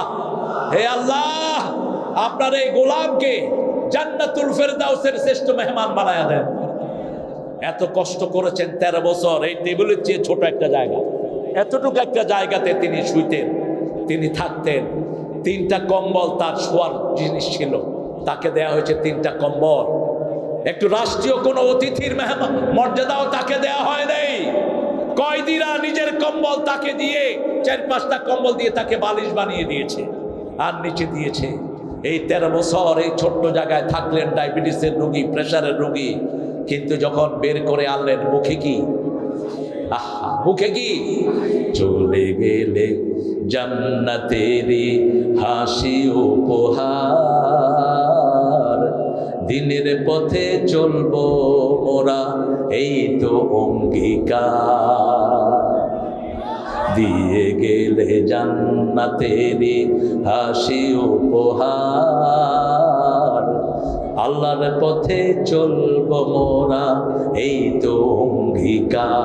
হে আল্লাহ, আপনার এই গোলামকে জান্নাতুল ফেরদাউসের শ্রেষ্ঠ মেহমান বানায়া দেন। এত কষ্ট করেছেন 13 বছর। এই টেবিলের চেয়ে ছোট একটা জায়গা, এতটুকু একটা জায়গাতে তিনি শুইতেন, তিনি থাকতেন। 3টা কম্বল তার শোয়ার জিনিস ছিল, তাকে দেয়া হয়েছে 3টা কম্বল। একটু রাষ্ট্রীয় কোনো অতিথির মর্যাদাও তাকে দেয়া হয় নাই। কয়েদিরা নিজের কম্বল তাকে দিয়ে 4-5টা কম্বল দিয়ে তাকে বালিশ বানিয়ে দিয়েছে আর নিচে দিয়েছে। এই 13 বছর এই ছোট্ট জায়গায় থাকলেন, ডায়াবেটিসের রোগী, প্রেশারের রোগী, কিন্তু যখন বের করে আনলেন মুখে কি আহা, মুখে কি? চলে গেলে জান্নাতেরি হাসি উপহার, দিনের পথে চলবো মোরা এই তো অঙ্গীকার। দিয়ে গেলে জান্নাতেরি হাসি উপহার, আল্লাহর পথে চলবো মোরা এই তো অঙ্গীকার।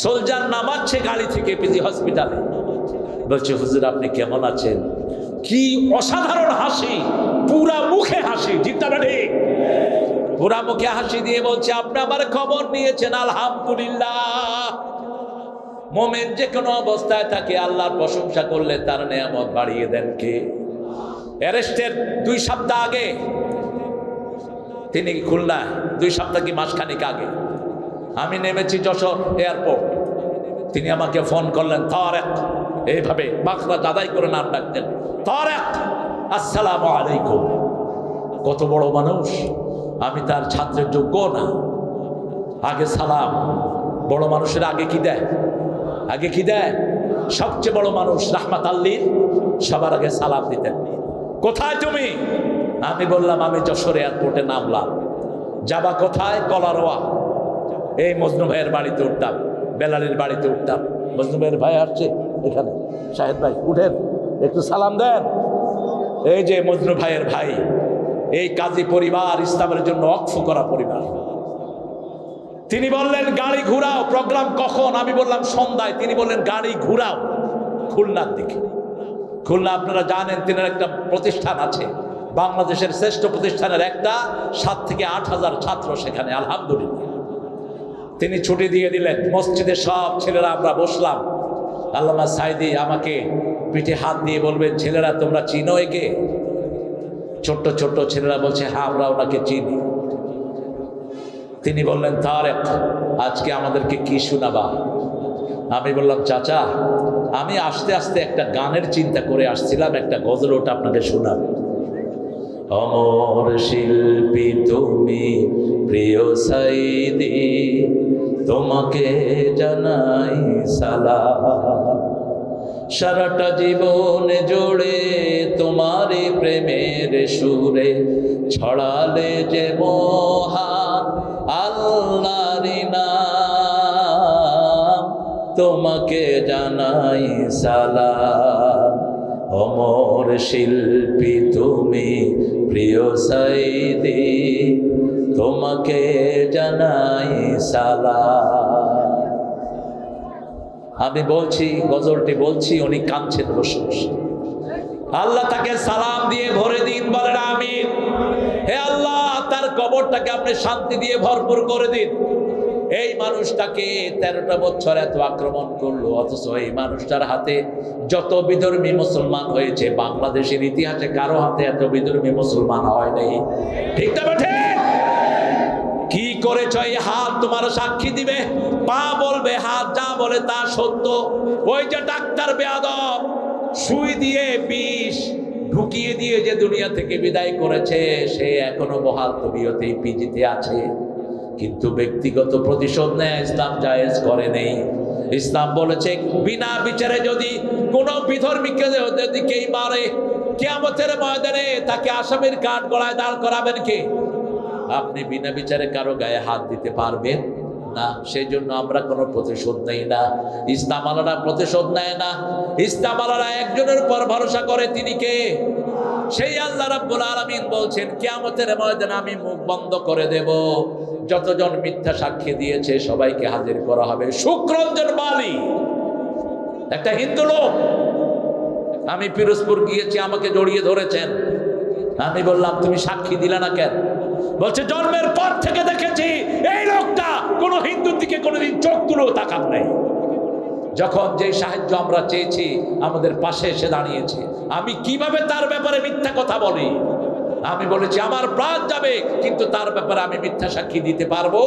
সোলজার নামাচ্ছে গাড়ি থেকে পিজি হসপিটালে, বলছে হুজুর আপনি কেমন আছেন? কি অসাধারণ হাসি, পুরা মুখে হাসি, ঠিক না ঠিক? পুরা মুখে হাসি দিয়ে বলছে আপনি আমার খবর নিয়েছেন, আলহামদুলিল্লাহ। মোমেন যে কোনো অবস্থায় থাকে আল্লাহর প্রশংসা করলে তার নেয়ামত বাড়িয়ে দেন কে? অ্যারেস্টের 2 সপ্তাহ আগে তিনি খুলনা, 2 সপ্তাহ কি মাসখানিক আগে আমি নেমেছি যশোর এয়ারপোর্ট। তিনি আমাকে ফোন করলেন, তারেক, এইভাবে বাখরা দাদাই করে নাম ডাকতেন, তারেক আসসালামু আলাইকুম। কত বড় মানুষ, আমি তার ছাত্রের যোগ্য না। আগে সালাম, বড় মানুষের আগে কি দেয়? আগে কি দেয়? সবচেয়ে বড় মানুষ রাহমাত আল্লিল সবার আগে সালাম দিতেন। কোথায় তুমি? আমি বললাম আমি যশোর এয়ারপোর্টে নামলাম। যাবা কোথায়? কলারোয়া। এই মজনু ভাইয়ের বাড়িতে উঠতাম, বেলালের বাড়িতে উঠতাম। মজনু ভাইয়ের ভাই আসছে এখানে, শাহেদ ভাই উঠেন একটু সালাম দেন। এই যে মজনু ভাইয়ের ভাই, এই কাজী পরিবার ইসলামের জন্য অক্ষ করা পরিবার। তিনি বললেন গাড়ি ঘুরাও, প্রোগ্রাম কখন? আমি বললাম সন্ধ্যায়। তিনি বললেন গাড়ি ঘুরাও খুলনার দিকে। খুলনা আপনারা জানেন তিনের একটা প্রতিষ্ঠান আছে, বাংলাদেশের শ্রেষ্ঠ প্রতিষ্ঠানের একটা, 7 থেকে 8 হাজার ছাত্র সেখানে, আলহামদুলিল্লাহ। তিনি ছুটি দিয়ে দিলেন, মসজিদে সব ছেলেরা আমরা বসলাম। আল্লামা সাইদি আমাকে পিঠে হাত দিয়ে বলবেন, ছেলেরা তোমরা চিনো একে? ছোট্ট ছোট্ট ছেলেরা বলছে হ্যাঁ আমরা ওনাকে চিনি। তিনি বললেন, তারেক আজকে আমাদেরকে কি শোনাবা? আমি বললাম, চাচা আমি আস্তে আস্তে একটা গানের চিন্তা করে আসছিলাম, একটা গজল, ওটা আপনাকে শোনাব। অমর শিল্পী তুমি প্রিয় সাইদি, তোমাকে জানাই সালাম। সারাটা জীবন জুড়ে তোমারই প্রেমের সুরে ছড়ালে যে মহান আল্লাহর নাম, তোমাকে জানাই সালাম। অমর শিল্পী তুমি প্রিয় সাইদি, তোমাকে জানাই সালাম। আমি বলছি, গজলটি বলছি, উনি কাঁদছেন বসে বসে। আল্লাহ তাকে সালাম দিয়ে ভরে দিন, বলেন আমিন। হে আল্লাহ তার কবরটাকে আপনি শান্তি দিয়ে ভরপুর করে দিন। এই মানুষটাকে 13টা বছর এত আক্রমণ করলো, অথচ এই মানুষটার হাতে যত বিধর্মী মুসলমান হয়েছে বাংলাদেশের ইতিহাসে কারো হাতে এত বিধর্মী মুসলমান হয় নাই, ঠিক না বেঠে? কি করেছ? এই হাত তোমার সাক্ষী দিবে, পা বলবে, হাত যা বলে তা সত্য। ওই যে ডাক্তার বেয়াদব সুই দিয়ে বিষ ঢুকিয়ে দিয়ে যে দুনিয়া থেকে বিদায় করেছে, সে এখনো বহাল তবিয়তেই পিজিতে আছে। কিন্তু ব্যক্তিগত প্রতিশোধ নেয় ইসলাম জায়েজ করে নেই। ইসলাম বলেছে বিনা বিচারে যদি কোনো বিধর্মীকে যদি কেই মারে, কিয়ামতের ময়দানে তাকে আসামির কাঠ গলায় দাঁড় করাবেন কে? আপনি বিনা বিচারে কারো গায়ে হাত দিতে পারবেন না। সেই জন্য আমরা কোনো প্রতিশোধ নেই না, ইসলাম আলাদা প্রতিশোধ নেয় না। ইসলাম আলাদা একজনের উপর ভরসা করে, তিনি কে? সেই আল্লাহ রাব্বুল আলামিন বলছেন কিয়ামতের ময়দানে আমি মুখ বন্ধ করে দেব, যতজন মিথ্যা সাক্ষী দিয়েছে সবাইকে হাজির করা হবে। শুক্রঞ্জন বালি একটা হিন্দু লোক, আমি পিরোজপুর গিয়েছি, আমাকে জড়িয়ে ধরেছেন। আমি বললাম তুমি সাক্ষী দিলে না কেন? বলছে জন্মের পর থেকে দেখেছি এই লোকটা কোনো হিন্দুর দিকে কোনোদিন চোখ তুলেও তাকান নাই। যখন যে সাহায্য আমরা চেয়েছি আমাদের পাশে এসে দাঁড়িয়েছে। আমি কিভাবে তার ব্যাপারে মিথ্যা কথা বলি? আমি বলেছি আমার প্রাণ যাবে, কিন্তু তার ব্যাপারে আমি মিথ্যা সাক্ষী দিতে পারবো?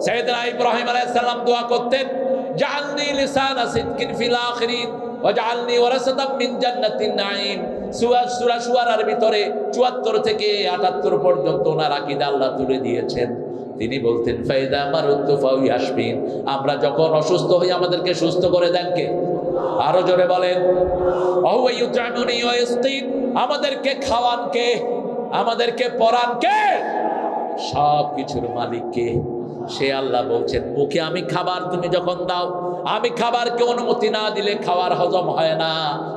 সাইয়েদনা ইব্রাহিম আলাইহিস সালাম দোয়া করতেন, জাআলনি লিসানা সিদকিন ফিল আখিরিন ওয়াজআলনি ওয়ারাসাতাম মিন জান্নাতিন নাঈম। সূরা শুআরার ভিতরে ৭৪ থেকে ৭৮ পর্যন্ত ওনার আকীদা আল্লাহ তুলে দিয়েছেন। তিনি বলতেন ফাইদা মারুতু ফাউয়াশফিন, আমরা যখন অসুস্থ হই আমাদেরকে সুস্থ করে দেন কে? আরো জোরে বলেন। ওয়া ইউতআমুনি ওয়া ইসকিন, আমাদেরকে খাওয়ান কে? আমাদেরকে পরান কে? সব কিছুর মালিক কে? সে আল্লাহ বলছেন মুখে আমি খাবার তুমি যখন দাও, আমি খাবারকে অনুমতি না দিলে খাবার হজম হয় না।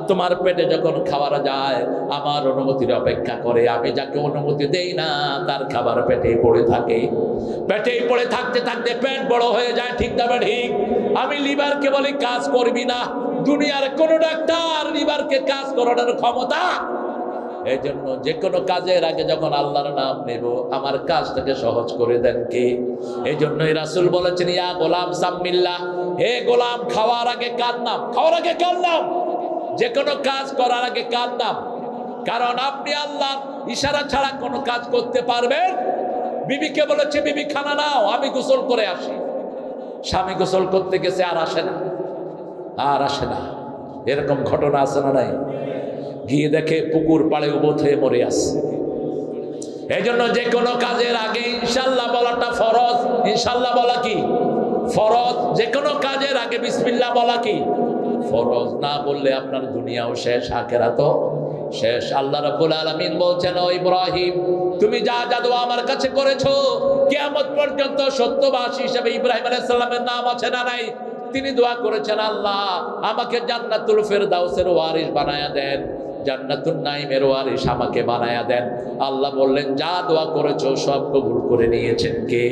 তোমার পেটে যখন খাবার যায় আমার অনুমতির অপেক্ষা করে, আমি যাকে অনুমতি দেই না তার খাবার পেটেই পড়ে থাকে। পেটেই পড়ে থাকতে থাকতে পেট বড় হয়ে যায়, ঠিক না ঠিক? আমি লিভারকে বলি কাজ করবি না, দুনিয়ার কোন ডাক্তার লিভারকে কাজ করানোর ক্ষমতা। এই জন্য যে কোনো কাজের আগে যখন আল্লাহর নাম নেব আমার কাজটাকে সহজ করে দেন কে? এই জন্যই রাসূল বলেছেন ইয়া গোলাম সাম্মিল্লাহ, হে গোলাম খাওয়ার আগে কার নাম, খাওয়ার আগে কার নাম, যে কোনো কাজ করার আগে কার নাম। কারণ আপনি আল্লাহর ইশারা ছাড়া কোনো কাজ করতে পারবেন। বিবিকে বলেছে বিবি খানা নাও, আমি গোসল করে আসি। স্বামী গোসল করতে গেছে আর আসে না, আর আসে না। এরকম ঘটনা আছে না নাই? গিয়ে দেখে পুকুর পাড়ে উবত হয়ে মরে আছে। এই জন্য যে কোনো কাজের আগে ইনশাল্লাহ বলাটা ফরজ। ইনশাল্লাহ বলা কি ফরজ? যে কোনো কাজের আগে বিসমিল্লাহ বলা কি ফরজ? না বললে আপনার দুনিয়াও শেষ, আখিরাতও শেষ। আল্লাহ রাব্বুল আলামিন বলছেন ও ইব্রাহিম, তুমি যা জাদু আমার কাছে করেছো কিয়ামত পর্যন্ত সত্যবাদী হিসেবে ইব্রাহিম আলাইহিস সালামের নাম আছে না নাই? তিনি দোয়া করেছেন আল্লাহ আমাকে জান্নাতুল ফেরদাউসের ওয়ারিস বানায়া দেন, জান্নাতুন নাঈমের ওয়ারিস আমাকে বানায়া দেন। আল্লাহ বললেন যা দোয়া করেছো সব কবুল করে নিয়েছেন কে?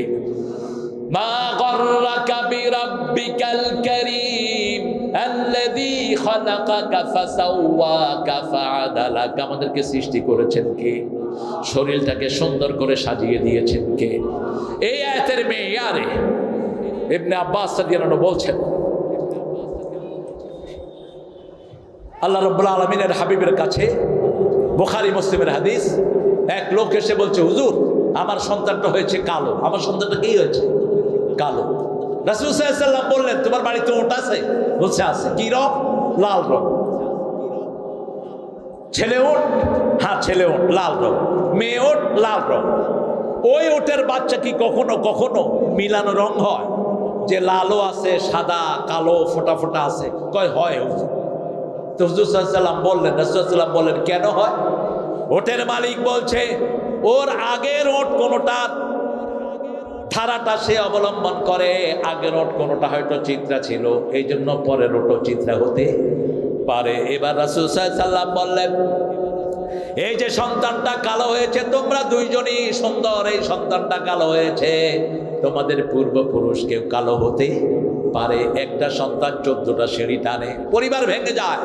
মা গররাকা বিরাব্বিকাল কারীম আল্লাযী খালাকাকা ফাসাওয়াকা ফাআদালাকা, আমাদেরকে সৃষ্টি করেছেন কে? শরীরটাকে সুন্দর করে সাজিয়ে দিয়েছেন কে? এই আয়াতের মেয়ারে ইবনে আব্বাস রাদিয়াল্লাহু আনহু বলছেন আল্লাহ রাব্বুল আলামিনের হাবিবের কাছে বুখারী মুসলিমের হাদিস, এক লোক এসে বলছে হুজুর আমার সন্তানটা হয়েছে কালো। আমার সন্তানটা কি হয়েছে? কালো। রাসূল সাল্লাল্লাহু আলাইহি ওয়াসাল্লাম বললেন তোমার বাড়িতে ওট আছে? বলছে আছে। কি রং? লাল রং। ছেলে ওট? হ্যাঁ ছেলে ওট, লাল রং। মেয়ে ওট, লাল রং। ওই ওটের বাচ্চা কি কখনো কখনো মিলানো রং হয়? যে লালও আছে সাদা কালো ফোটা ফোটা আছে? কয় হয় হুজুর। তো হুজুর সাল্লাল্লাহু আলাইহি ওয়াসাল্লাম বললেন, রাসূল সাল্লাল্লাহু আলাইহি ওয়াসাল্লাম বললেন কেন হয়? ওটের মালিক বলছে ওর আগের ওট কোনোটা ধারাটা সে অবলম্বন করে, আগের ওট কোনোটা হয়তো চিত্রা ছিল, এই জন্য পরের ওটও চিত্রা হতে পারে। এবার রাসূল সাল্লাল্লাহু আলাইহি ওয়াসাল্লাম বললেন এই যে সন্তানটা কালো হয়েছে তোমরা দুইজনই সুন্দর, এই সন্তানটা কালো হয়েছে, তোমাদের পূর্বপুরুষ কেউ কালো হতে পারে? একটা সন্তান 14টা সিঁড়ি টানে, পরিবার ভেঙে যায়।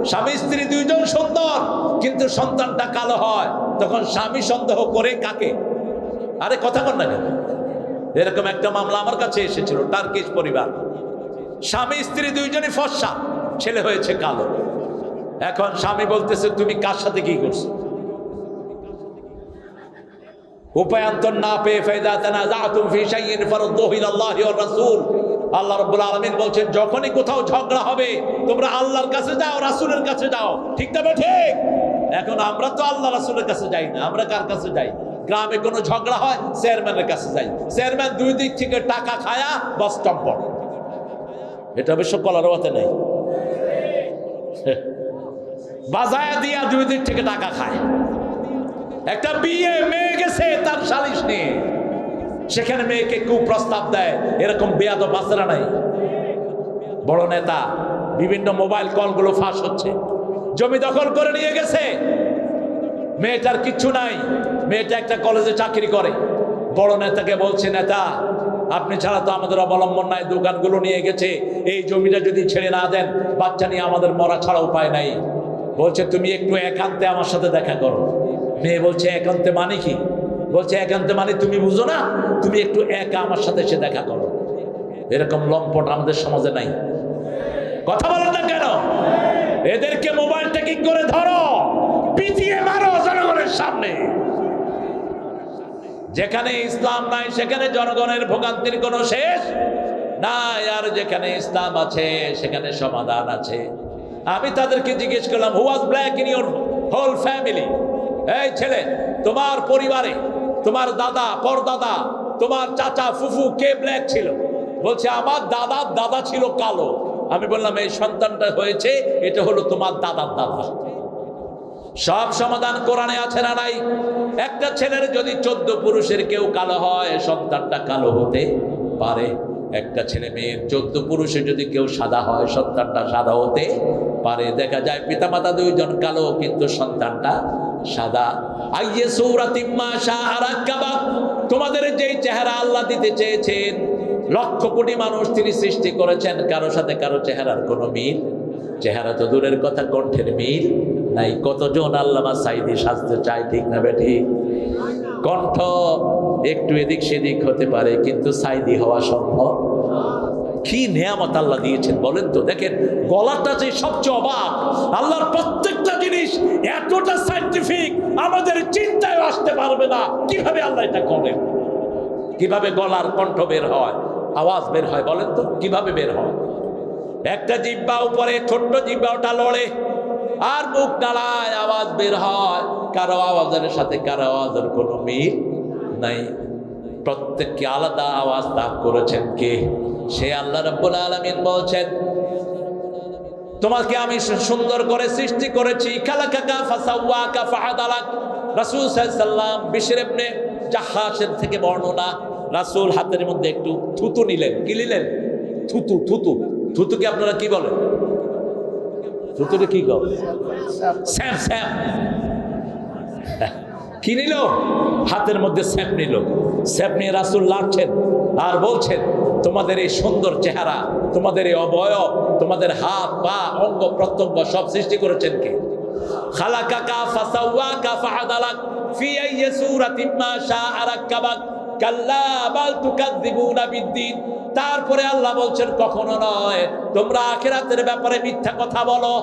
স্বামী স্ত্রী দুইজন সুন্দর কিন্তু সন্তানটা কালো হয়, তখন স্বামী সন্দেহ করে কাকে? আরে কথা কর না কেন? এরকম একটা মামলা আমার কাছে এসেছিল, টার্কিশ পরিবার, স্বামী স্ত্রী দুইজনই ফর্সা, ছেলে হয়েছে কালো। এখন স্বামী বলতেছে তুমি কার সাথে কি করছো? উপায়ান্তর না পেয়ে ফাইদা তানাযাতুম ফি শাইইন ফারুদ্দুহু ইলাল্লাহি ওয়ার রাসূল, আল্লাহ রাব্বুল আলামিন বলছেন যখনই কোথাও ঝগড়া হবে তোমরা আল্লাহর কাছে যাও, রাসূলের কাছে যাও। ঠিক তবে ঠিক। এখন আমরা তো আল্লাহ রাসূলের কাছে যাই না, আমরা কার কাছে যাই? গ্রামে কোনো ঝগড়া হয় চেয়ারম্যানের কাছে যাই, চেয়ারম্যান দুই দিক থেকে টাকা খায়া বস চম্পট। এটা অবশ্য কলারওয়াতে নেই, বাজায়া দিয়া দুই দিক থেকে টাকা খায়। একটা বিয়ে মেয়ে গেছে তার সালিশ নিয়ে, সেখানে মেয়েকে কুপ্রস্তাব দেয়, এরকম বেয়াদব আছে না নাই? বড় নেতা, বিভিন্ন মোবাইল কলগুলো ফাঁস হচ্ছে। জমি দখল করে নিয়ে গেছে, মেয়েটার কিচ্ছু নাই, মেয়েটা একটা কলেজে চাকরি করে। বড় নেতাকে বলছে নেতা আপনি ছাড়া তো আমাদের অবলম্বন নাই, দোকানগুলো নিয়ে গেছে, এই জমিটা যদি ছেড়ে না দেন বাচ্চা নিয়ে আমাদের মরা ছাড়া উপায় নাই। বলছে তুমি একটু একান্তে আমার সাথে দেখা করো। মেয়ে বলছে একান্তে মানে কি? বলছে একান্তে মানে তুমি বুঝো না, তুমি একটু একা আমার সাথে এসে দেখা করো। এরকম লম্পট আমাদের সমাজে নাই। কথা বলেন না কেন? এদেরকে মোবাইলটা কি করে ধরো, পিটিয়ে মারো জনগণের সামনে। যেখানে ইসলাম নাই সেখানে জনগণের ভোগান্তির কোনো শেষ নাই, আর যেখানে ইসলাম আছে সেখানে সমাধান আছে। আমি তাদেরকে জিজ্ঞেস করলাম who was black in your whole family? এই ছেলে তোমার পরিবারে তোমার দাদা পরদাদা তোমার চাচা ফুফু কে ব্ল্যাক ছিল? বলছে আমার দাদার দাদা ছিল কালো। আমি বললাম এই সন্তানটা হয়েছে, এটা হলো তোমার দাদার দাদা। সব সমাধান কোরআনে আছে না নাই? একটা ছেলের যদি 14 পুরুষের কেউ কালো হয়, সন্তানটা কালো হতে পারে। একটা ছেলে মেয়ের 14 পুরুষে যদি কেউ সাদা হয়, সন্তানটা সাদা হতে পারে। দেখা যায় পিতামাতা দুইজন কালো কিন্তু সন্তানটা সাদা। আইয়ে সূরাতিম্মা শাআরাকাবা, তোমাদের যেই চেহারা আল্লাহ দিতে চেয়েছেন, লক্ষ কোটি মানুষ তিনি সৃষ্টি করেছেন, কারো সাথে কারো চেহারার কোনো মিল, চেহারা তো দূরের কথা, কণ্ঠের মিল নাই। কতজন আল্লামা সাইদি সাজতে চায়, ঠিক না বেঠি? কণ্ঠ একটু এদিক সেদিক হতে পারে, কিন্তু সাইদি হওয়া সম্ভব। কি নেয়ামত আল্লাহ দিয়েছেন বলেন তো। দেখেন গলাটা যে সবচেয়ে অবাক, আল্লাহর প্রত্যেকটা জিনিস এতটা সাইন্টিফিক, আমাদের চিন্তায় আসতে পারবে না কিভাবে আল্লাহ এটা করেন। কিভাবে গলার কণ্ঠ বের হয়, আওয়াজ বের হয় বলেন তো, কিভাবে বের হয়? একটা জিহ্বা উপরে, ছোট্ট জিহ্বা ওটা লড়ে, আর মুখ নাড়ায়, আওয়াজ বের হয়। কারো আওয়াজের সাথে কারো আওয়াজের কোনো মিল নাই। প্রত্যেককে আলাদা আওয়াজ দান করেছেন কে? সে আল্লাহ রাব্বুল আলামিন বলছেন, তোমাকে আমি সুন্দর করে সৃষ্টি করেছি। খালাকাকা ফাসাওয়াকা ফাআদালাক। রাসূল সাল্লাল্লাহু আলাইহি ওয়াসাল্লাম বিশর ইবনে জাহ্হাশের থেকে বর্ণনা, রাসূল হাতের মধ্যে একটু থুতু নিলেন। কি নিলেন? থুতু। থুতু, থুতুকে আপনারা কি বলেন? থুতুরে কি কও? স্যাম। স্যাম কি নিল? হাতের মধ্যে স্যাপ নিল। স্যাপ নিয়ে রাসূল লাড়ছেন আর বলছেন, তোমাদের এই সুন্দর চেহারা, তোমাদের এই অবয়ব, তোমাদের হাত পা অঙ্গ প্রত্যঙ্গ সব সৃষ্টি করেছেন কে? খালাকাকা ফাসাওয়াকা ফাআদালাক ফি আইয়ি সূরাতিন মা শাআ রাক্কাবাক কাল্লা বাল তুকাযযিবুনা বিদ্দীন। তারপরে আল্লাহ বলছেন, কখনো নয়, তোমরা আখিরাতের ব্যাপারে মিথ্যা কথা বলো,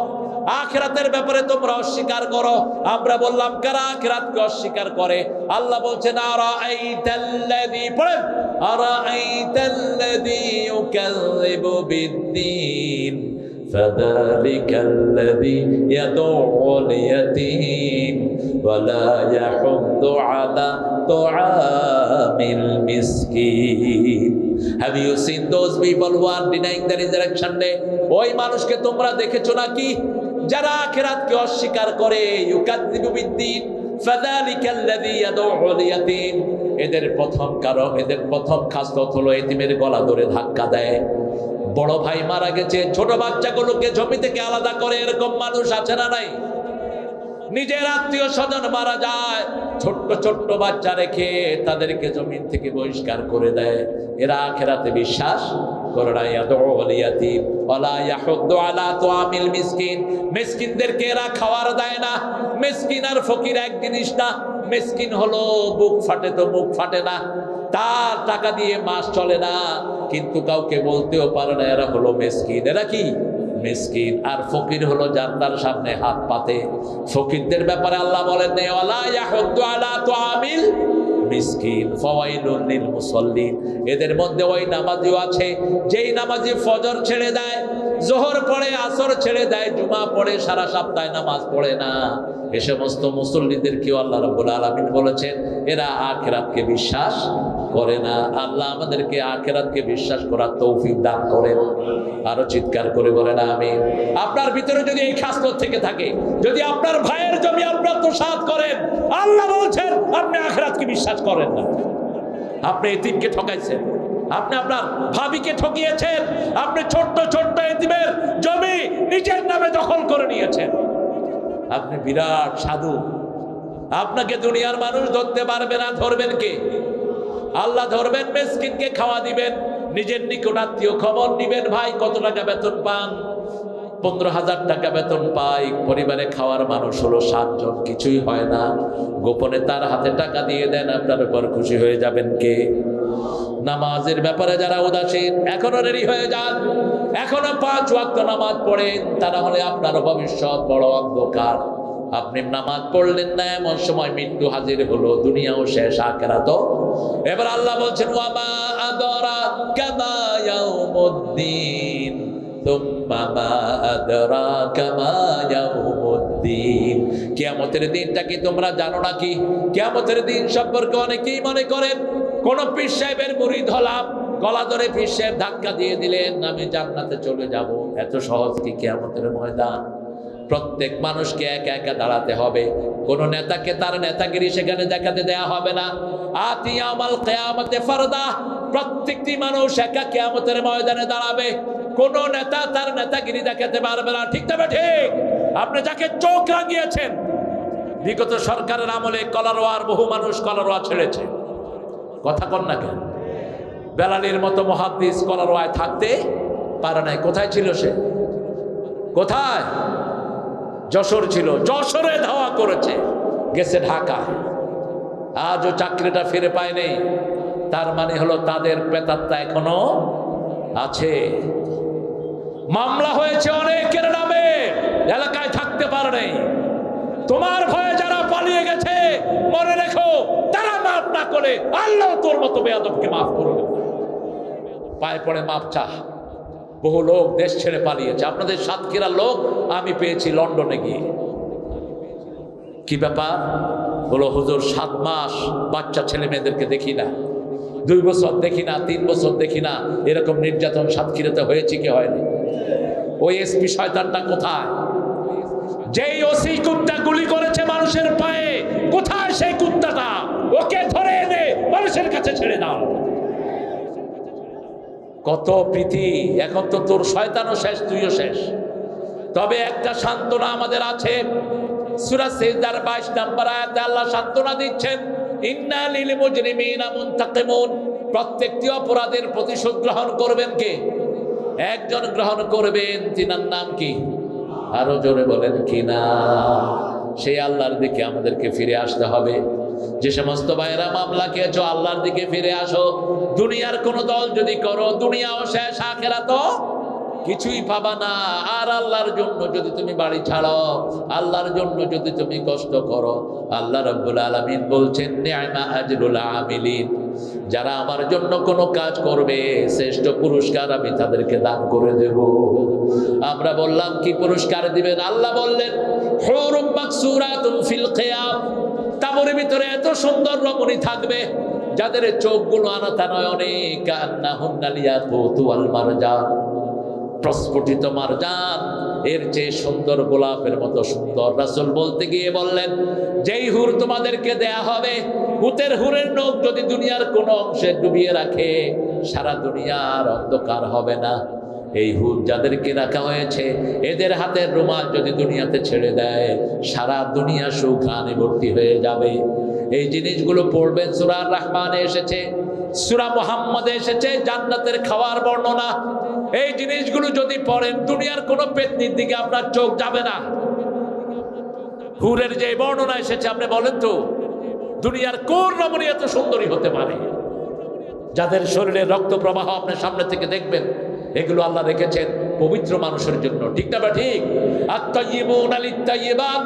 আখিরাতের ব্যাপারে তোমরা অস্বীকার করো। আমরা বললাম কারা আখিরাতকে অস্বীকার করে? আল্লাহ বলছেন, আরাআইতাল্লাযী, পড়েন, আরাআইতাল্লাযী ইউকাযযিবু বিদ্দীন ফাযালিকাল্লাযী ইয়াদউল ইয়াতীম ওয়া লা ইয়াহুদ্দু আলা তুআমিল মিসকিন। Have you seen those people who are denying the resurrection day? ওই মানুষকে তোমরা দেখেছো নাকি যারা আখিরাতকে অস্বীকার করে? ইউকাযযিবু বিদ্দীন ফাযালিকাল্লাযী ইয়াদউল ইয়াতীম। এদের প্রথম কারণ, এদের প্রথম খাসলত হলো এতিমের গলা ধরে ধাক্কা দেয়। বড় ভাই মারা গেছে, ছোট বাচ্চাগুলোকে জমি থেকে আলাদা করে, এরকম মানুষ আছে না নাই? নিজের আত্মীয় স্বজন মারা যায়, ছোট্ট ছোট্ট বাচ্চা রেখে তাদেরকে জমিন থেকে বহিষ্কার করে দেয়। এরা আখিরাতে বিশ্বাস করে না। ইয়াদউল ইয়াতীম ওয়ালা ইয়াহুদ্দু আলা তুআমিল মিসকিন। মিসকিনদেরকে এরা খাবার দেয় না। মিসকিন আর ফকির এক জিনিস না। মিসকিন হলো বুক ফাটে তো মুখ ফাটে না, তার টাকা দিয়ে মাস চলে না, কিন্তু কাউকে বলতেও পারে না এরা হলো মিসকিন। এরা কি? মিসকিন। আর ফকির হলো যার তার সামনে হাত পাতে। ফকিরদের ব্যাপারে আল্লাহ বলেন, ওয়ালা ইয়াহুদ্দু আলা তুআমিল মিসকিন ফাওয়াইলুল লিল মুসাল্লিন। এদের মধ্যে ওই নামাজিও আছে যেই নামাজি ফজর ছেড়ে দেয়, যোহর পড়ে, আসর ছেড়ে দেয়, জুমা পড়ে, সারা সপ্তাহে নামাজ পড়ে না। এ সমস্ত মুসল্লিদেরকেও আল্লাহ রাব্বুল আলামিন বলেছেন এরা আখিরাতকে বিশ্বাস করে না। আল্লাহ আমাদেরকে আখিরাতকে বিশ্বাস করার তৌফিক দান করেন। আরো চিৎকার করে বলেন আমিন। আপনার ভিতরে যদি এই খাসলত থেকে থাকে, যদি আপনার ভাইয়ের জমি আপনার আত্মসাৎ করেন, আল্লাহ বলছেন আপনি আখিরাতকে বিশ্বাস করেন না। আপনি এতিমকে ঠকাইছেন, আপনি আপনার ভাবিকে ঠকিয়েছেন, আপনি ছোট্ট ছোট্ট এতিমের জমি নিজের নামে দখল করে নিয়েছেন। আপনি বিরাট সাধু, আপনাকে দুনিয়ার মানুষ ধরতে পারবে না। ধরবেন কে? আল্লাহ ধরবেন। মিসকিনকে খাওয়া দিবেন, নিজের নিকট আত্মীয় খবর নিবেন, ভাই কত টাকা বেতন পান? 15,000 টাকা বেতন পাই। পরিবারে খাওয়ার মানুষ হলো 7 জন, কিছুই হয় না। গোপনে তার হাতে টাকা দিয়ে দেন, আপনার উপর খুশি হয়ে যাবেন কে? নামাজের ব্যাপারে যারা উদাসীন, এখনো দেরি হয়ে যান, এখনো 5 ওয়াক্ত নামাজ পড়েন, তারা হলে আপনার ভবিষ্যৎ বড় অন্ধকার। আপনি নামাজ পড়লেন না, এমন সময় মৃত্যু হাজির হলো, দুনিয়াও শেষ, আখিরাতও। এবার আল্লাহ বলছেন, ওয়ামা আদরাকা মা ইয়াউমুদ্দিন সুম্মা মা আদরাকা মা ইয়াউমুদ্দিন। কিয়ামতের দিনটা কি তোমরা জানো নাকি? কিয়ামতের দিন সম্পর্কে অনেকেই মনে করেন কোন পীর সাহেবের মুরিদ হলাম, গলা ধরে পীর সাহেব ধাক্কা দিয়ে দিলেন, আমি জান্নাতে চলে যাব। এত সহজ কি কিয়ামতের ময়দান? প্রত্যেক মানুষকে একা একা দাঁড়াতে হবে। কোন নেতাকে তার নেতাগিরি সেখানে দেখাতে দেয়া হবে না। আতিয়ামাল কিয়ামতে ফারদা, প্রত্যেকটি মানুষ একা কিয়ামতের ময়দানে দাঁড়াবে। কোন নেতা তার নেতাগিরি দেখাতে পারবে না। ঠিক তবে ঠিক, আপনি যাকে চোখ রাঙিয়েছেন, বিগত সরকারের আমলে কলারোয়ার বহু মানুষ কলারোয়া ছেড়েছে, কথা কন না কেন? বেলালির মতো মুহাদ্দিস কলারোয়ায় থাকতে পারে নাই। কোথায় ছিল সে? কোথায়? যশোর ছিল, যশোরে ধাওয়া করেছে, গেছে ঢাকায়। আজও চাকরিটা ফিরে পায়নি। তার মানে হলো তাদের প্রেতাত্মা এখনো আছে। মামলা হয়েছে অনেকের নামে, এলাকায় থাকতে পারে নাই। তোমার ভয়ে যারা পালিয়ে গেছে, মনে রেখো, তারা মাফ না করে আল্লাহ তোর মতো বেয়াদবকে মাফ করবে। পায়ে পড়ে মাপ চা। বহু লোক দেশ ছেড়ে পালিয়েছে। আপনাদের সাতক্ষীরার লোক আমি পেয়েছি লন্ডনে গিয়ে। কি ব্যাপার? বলো হুজুর 7 মাস বাচ্চা ছেলে মেয়েদেরকে দেখি না, 2 বছর দেখি না, 3 বছর দেখি না। এরকম নির্যাতন সাতক্ষীরাতে হয়েছে কি হয়নি? ওই এসপি শয়তানটা কোথায়? যেই ওসি কুত্তা গুলি করেছে মানুষের পায়ে, কোথায় সেই কুত্তাটা? ওকে ধরে এনে মানুষের কাছে ছেড়ে দাও। কত প্রীতি! এখন তো তোর শয়তানও শেষ, তুইও শেষ। তবে একটা সান্ত্বনা আমাদের আছে। সূরা সিজদার 22 নম্বর আয়াতে আল্লাহ সান্ত্বনা দিচ্ছেন, ইন্না লিল মুজরিমিনা মুনতাকিমুন। প্রত্যেকটি অপরাধের প্রতিশোধ গ্রহণ করবেন কে? একজন গ্রহণ করবেন, তিনার নাম কি? আরো জোরে বলেন কি না? সেই আল্লাহর দিকে আমাদেরকে ফিরে আসতে হবে। যে সমস্ত ভাইয়েরা মামলা খেয়েছো, আল্লাহর দিকে ফিরে আসো। দুনিয়ার কোন দল যদি করো, দুনিয়াও শেষ, আখিরাতও কিছুই পাবা না। আর আল্লাহর জন্য যদি তুমি বাড়ি ছাড়ো, আল্লাহর জন্য যদি তুমি কষ্ট করো, আল্লাহ রাব্বুল আলামিন বলছেন, নি'মা আজরুল আমিলিন। যারা আমার জন্য কোনো কাজ করবে, শ্রেষ্ঠ পুরস্কার আমি তাদেরকে দান করে দেব। আমরা বললাম কি পুরস্কার দিবেন? আল্লাহ বললেন, হুরুম মাকসুরাতুন ফিল খিয়াম। তাবুর ভিতরে এত সুন্দর রমণী থাকবে, যাদের চোখগুলো আনাতা নয়নে, কান্নাহুন্না লিয়াকুতু ওয়াল মারজান। প্রস্ফুটিত মারজান, এর চেয়ে সুন্দর গোলাপের মতো সুন্দর। রাসূল বলতে গিয়ে বললেন, যেই হুর তোমাদেরকে দেয়া হবে, হুতের হুরের নখ যদি দুনিয়ার কোনো অংশে ডুবিয়ে রাখে, সারা দুনিয়ার অন্ধকার হবে না। এই হুর যাদেরকে রাখা হয়েছে, এদের হাতের রুমাল যদি দুনিয়াতে ছেড়ে দেয়, সারা দুনিয়া সুখানে ভর্তি হয়ে যাবে। এই জিনিসগুলো পড়বেন। সূরা রহমানে এসেছে, সূরা মুহাম্মাদে এসেছে জান্নাতের খাওয়ার বর্ণনা। এই জিনিসগুলো যদি পড়েন, দুনিয়ার কোনো পেতনির দিকে আপনার চোখ যাবে না। হুরের যে বর্ণনা এসেছে, আপনি বলেন তো, দুনিয়ার কোন রমণী এত সুন্দরী হতে পারে? যাদের শরীরে রক্ত প্রবাহ আপনি সামনে থেকে দেখবেন, এগুলো আল্লাহ রেখেছেন পবিত্র মানুষের জন্য। ঠিক না বা ঠিক? আত-তাইয়্যিবুনা লিত-তাইয়্যিবাত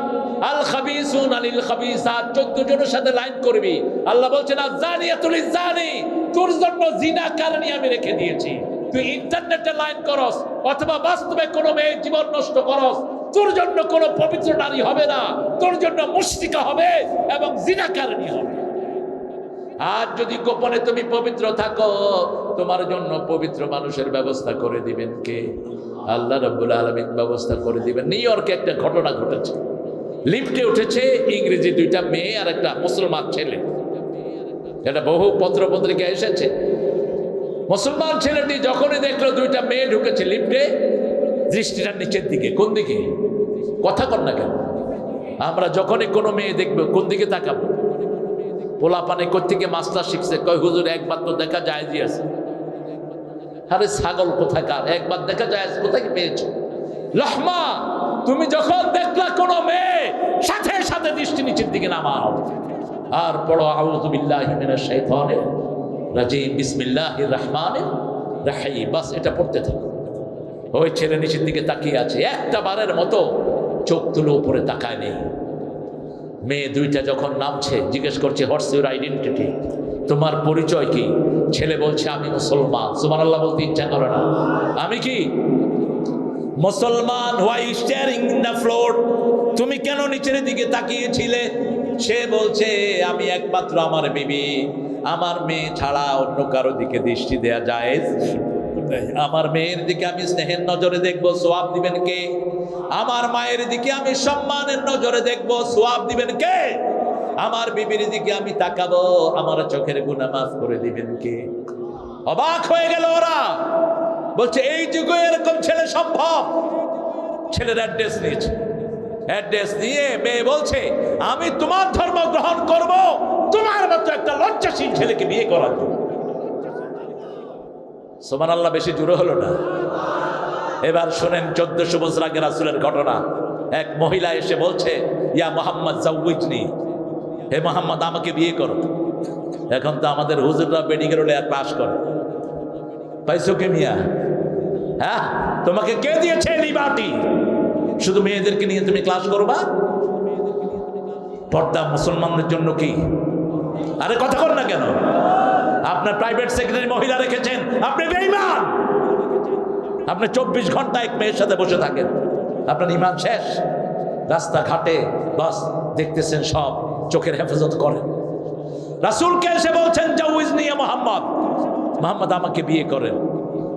আল খাবিসুনা লিল খাবিসাত। 14 জনের সাথে লাইন করবি। আল্লাহ বলছেন, আয-যানিয়াতু লিয-যানি। তোর জন্য জিনাকারণী আমি রেখে দিয়েছি। তুই ইন্টারনেটে লাইন করস অথবা বাস্তবে কোনো মেয়ের জীবন নষ্ট করস, তোর জন্য কোনো পবিত্র নারী হবে না, তোর জন্য মুশরিকা হবে এবং জিনাকারণী হবে। আর যদি গোপনে তুমি পবিত্র থাকো, তোমার জন্য পবিত্র মানুষের ব্যবস্থা করে দিবেন কে? আল্লাহ রাব্বুল আলামিন ব্যবস্থা করে দিবেন। নিউ ইয়র্কে একটা ঘটনা ঘটেছে। লিফটে উঠেছে ইংরেজি 2টা মেয়ে আর একটা মুসলমান ছেলে। এটা বহু পত্রপত্রিকা এসেছে। মুসলমান ছেলেটি যখনই দেখলো 2টা মেয়ে ঢুকেছে লিফটে, দৃষ্টিটা নিচের দিকে। কোন দিকে? কথা কর না কেন? আমরা যখনই কোনো মেয়ে দেখবো, কোন দিকে তাকাবো? পোলা পানে কোত্থেকে মাস্টার শিখছে, কয় হুজুর একবার তো দেখা যায় যে আছে। আরে ছাগল কোথাকার, একবার দেখা যায় কোথায় পেয়েছো? লহমা, তুমি যখন দেখলা কোনো মেয়ে, সাথে সাথে দৃষ্টি নিচের দিকে নামাও আর পড়ো আউযু বিল্লাহি মিনাশ শাইতানির রাজিম বিসমিল্লাহির রহমানির রহিম। বাস এটা পড়তে থাকো। ওই ছেলে নিচের দিকে তাকিয়ে আছে, একটা বারের মতো চোখ তুলে উপরে তাকায় নেই। মেয়ে 2টা যখন নামছে, জিজ্ঞেস করছে, হোয়াটস ইউর আইডেন্টিটি? তোমার পরিচয় কি? ছেলে বলছে, আমি মুসলমান। সুবহানাল্লাহ বলতে ইচ্ছা করে না? আমি কি মুসলমান? Why staring in the floor? তুমি কেন নিচের দিকে তাকিয়েছিলে? সে বলছে, আমি একমাত্র আমার বিবি আমার মেয়ে ছাড়া অন্য কারো দিকে দৃষ্টি দেয়া যায়? আমার মেয়ের দিকে আমি স্নেহের নজরে দেখবো, সওয়াব দিবেন কে? আমার মায়ের দিকে আমি সম্মানের নজরে দেখবো, সওয়াব দিবেন কে? আমার বিবির দিকে আমি তাকাবো, আমার চোখের গুনাহ মাফ করে দিবেন কে? অবাক হয়ে গেল ওরা, বলছে এই যুগে এরকম ছেলে সম্ভব? ছেলের অ্যাড্রেস নিয়েছে, অ্যাড্রেস নিয়ে মেয়ে বলছে আমি তোমার ধর্ম গ্রহণ করব তোমার মতো একটা লজ্জাশীল ছেলেকে বিয়ে করার জন্য। সুবহানাল্লাহ, বেশি জোরে হলো না? এবার শোনেন 1400 বছর আগে রাসূলের ঘটনা। এক মহিলা এসে বলছে ইয়া মুহাম্মদ জাউইজনি, হে মুহাম্মদ আমাকে বিয়ে করো। এখন তো আমাদের হুজুররা মেডিকেলে ক্লাস করে, পাইছো কে মিয়া? হ্যাঁ, তোমাকে কে দিয়েছে লিবার্টি? শুধু মেয়েদেরকে নিয়ে তুমি ক্লাস করবা? পর্দা মুসলমানদের জন্য কি? আরে কথা বল না কেন? আপনার প্রাইভেট সেক্রেটারি মহিলা রেখেছেন, আপনি বেঈমান। আপনি 24 ঘন্টা এক মেয়ের সাথে বসে থাকেন, আপনার ঈমান শেষ। রাস্তাঘাটে বাস দেখতেছেন, সব চোখের হেফাজত করেন। রাসূলকে এসে বলছেন জাউইজনি ইয়া মুহাম্মদ, মুহাম্মদ আমাকে বিয়ে করেন।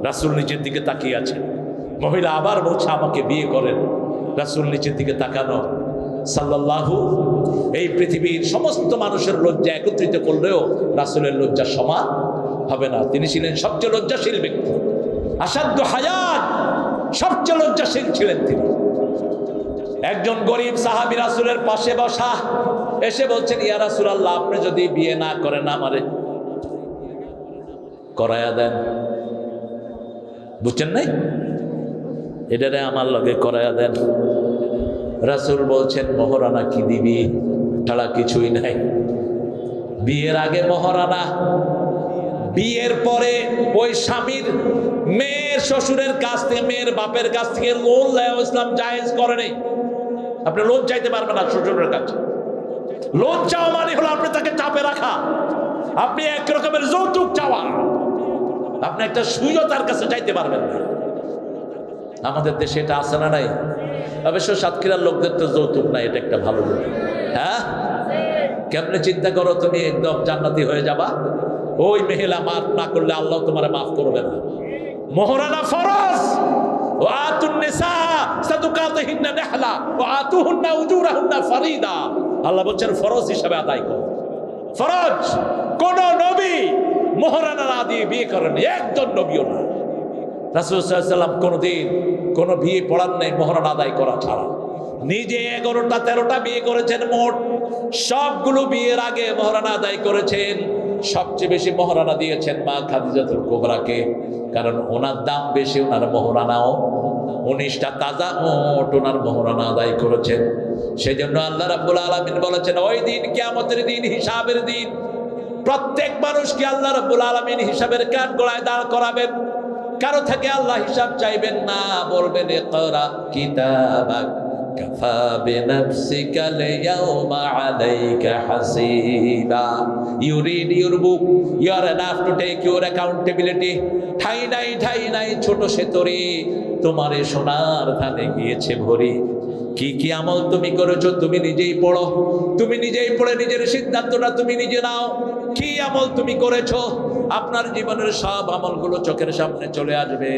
রাসূল নিচের দিকে তাকিয়ে আছেন। মহিলা আবার বলছে আমাকে বিয়ে করেন। রাসূল নিচের দিকে তাকানো। সাল্লাল্লাহু, এই পৃথিবীর সমস্ত মানুষের লজ্জা একত্রিত করলেও রাসূলের লজ্জা সমান হবে না। তিনি ছিলেন সবচেয়ে লজ্জাশীল ব্যক্তি, আসাদ্দু হায়াত, সবচেয়ে লজ্জাশীল ছিলেন তিনি। একজন গরিব সাহাবী রাসূলের পাশে বসা এসে বলছেন ইয়া রাসূলুল্লাহ, আপনি যদি বিয়ে না করেন আমারে করায়া দেন। বুঝছেন নাই? এটারে আমার লগে করায়া দেন। রাসূল বলছেন মহরানা কি দিবি? ছাড়া কিছুই নাই। বিয়ের আগে মহরানা, বিয়ের পরে ওই স্বামীর মেয়ের শ্বশুরের কাছ থেকে, মেয়ের বাপের কাছ থেকে লোন নেওয়া ইসলাম জায়েজ করে নেই। আপনি লোন চাইতে পারবেন না শ্বশুরের কাছে। লোন চাওয়া মানে হলো আপনি তাকে চাপে রাখা, আপনি এক রকমের যৌতুক চাওয়া। আপনি একটা সুইও তার কাছে চাইতে পারবেন না। আমাদের দেশে এটা আছে না নাই? অবশ্য সাতক্ষীরার লোকদের তো যৌতুক নাই, এটা একটা ভালো লোক। হ্যাঁ, কেমনে চিন্তা করো তুমি একদম জান্নাতি হয়ে যাবা? ওই মহিলা মাফ না করলে আল্লাহ তোমারে মাফ করবে না। মহরানা ফরজ। ওয়াতুন নিসা সাদুকাতিহিন্না নিহলা ওয়াতুহুন্না উজুরাহুন্না ফরিদা। আল্লাহ বলেন ফরজ হিসাবে আদায় করো। ফরজ। কোন নবী মহরানা না দিয়ে বিয়ে করেন, একজন নবীও না। রাসূল সাল্লাল্লাহু আলাইহি ওয়াসাল্লাম কোনদিন কোন বিয়ে পড়ান নাই মহরানা আদায় করা ছাড়া। নিজে 11টা 13টা বিয়ে করেছেন মোট, সবগুলো বিয়ের আগে মহরানা আদায় করেছেন। সবচেয়ে বেশি মহরানা দিয়েছেন মা খাদিজাতুল কুবরাকে, কারণ ওনার দাম বেশি, ওনার মহরানাও 19টা তাজা ওট ওনার মহরানা আদায় করেছেন। সেই জন্য আল্লাহ রাব্বুল আলামিন বলেছেন ওই দিন কিয়ামতের দিন, হিসাবের দিন, প্রত্যেক মানুষকে আল্লাহ রাব্বুল আলামিন হিসাবের কাঠ গড়ায় দাঁড় করাবেন। কারো থেকে আল্লাহ হিসাব চাইবেন না, বলবেন ইকরা কিতাবাক কাফা বিনাফসিকা আল-ইয়াওমা আলাইকা হাসিবা। You read your book, you are enough to take your accountability. ঠাই নাই ছোট সেতরি, তোমারে সোনার ধানে গিয়েছে ভরি। কি কি আমল তুমি করেছো তুমি নিজেই পড়ো, তুমি নিজেই পড়ে নিজের সিদ্ধান্তটা তুমি নিজে নাও। কি আমল তুমি করেছো, আপনার জীবনের সব আমলগুলো চোখের সামনে চলে আসবে।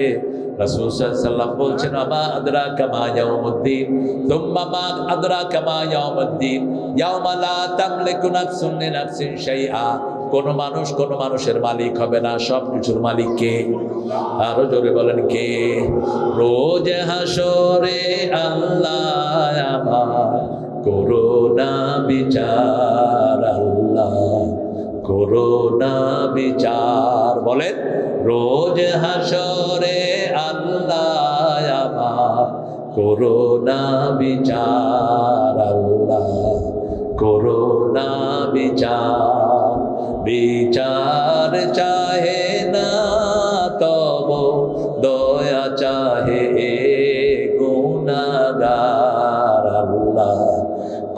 রাসূল সাল্লাল্লাহু আলাইহি ওয়াসাল্লাম বলছেন আমা আদরাকা মা ইয়াউমুদ্দিন, তুম্মা মা আদরাকা মা ইয়াউমুদ্দিন, ইয়াউমা লা তামলিকু নাফসুন লিনাফসিন শাইআ। কোন মানুষ কোন মানুষের মালিক হবে না, সব কিছুর মালিক কে? আরো জোরে বলেন কে? রোজ হাসরে আল্লাহ আমার করুণা বিচার, আল্লাহ করুণা বিচার। বলেন রোজ হাসরে আল্লাহ আমার করুণা বিচার, আল্লাহ করুণা বিচার। বিচার চাহে না তব দয়া চাহে গুনাহগার, আল্লাহ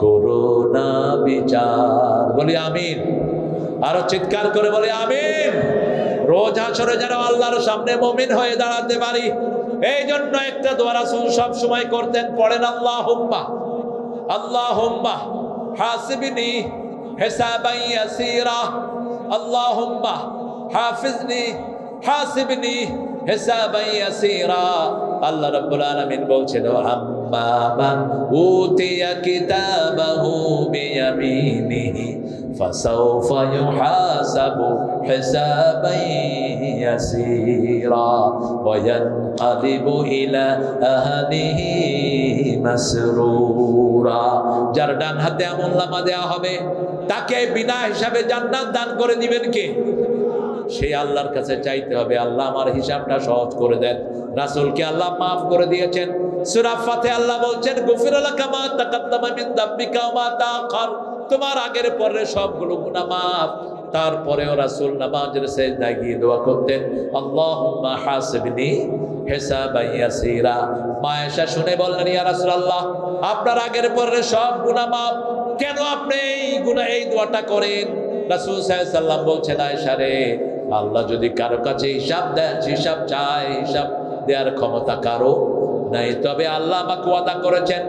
করুণা বিচার। বলি আমিন। আরো চিৎকার করে বলি আমিন। রোজ হাসরে যেন আল্লাহর সামনে মুমিন হয়ে দাঁড়াতে পারি, এই জন্য একটা দোয়া রাসূল সব সময় করতেন, পড়েন আল্লাহুম্মা আল্লাহুম্মা হাসিবনি হিসাবান ইয়াসীরা আল্লাহুম্মা হাফিজনি হাসিবনি হিসাবান ইয়াসীরা। আল্লাহ রাব্বুল আলামিন বলছেন আম্মা মান উতিয়া কিতাবাহু বিয়ামিনিহি ফাসাউফা ইউহাসাবু হিসাবান ইয়াসীরা ওয়া ইয়ানকালিবু ইলা আহলিহি মাসরুরা। যার ডান হাতে আমলনামা দেওয়া হবে তাকে বিনা হিসাবে জান্নাত দান করে দিবেন কে? সেই আল্লাহর কাছে চাইতে হবে, আল্লাহ আমার হিসাবটা সহজ করে দেন। রাসূলকে আল্লাহ মাফ করে দিয়েছেন। সূরা ফাতিহা আল্লাহ বলছেন গফিরা লাকা মা তাকাদ্দামা মিন যামবিকা ওয়া মা তাআখার, তোমার আগের পরের সবগুলো গুনাহ মাফ। তারপরেও রাসূল নামাজের সিজদায় গিয়ে দোয়া করতেন আল্লাহুম্মা হাসিবনি হিসাবান ইয়াসীরা। মা আয়েশা শুনে বললেন ইয়া রাসূলুল্লাহ, আপনার আগের পরের সব গুনাহ মাফ, কেন আপনি এই দোয়াটা করেন? রাসূল সাল্লাল্লাহু আলাইহি ওয়াসাল্লাম বলছেন আয়েশা রে, আল্লাহ যদি কারো কাছে হিসাব দেন, হিসাব চায়, হিসাব দেওয়ার ক্ষমতা কারো নাই। তবে আল্লাহ আমাকে ওয়াদা করেছেন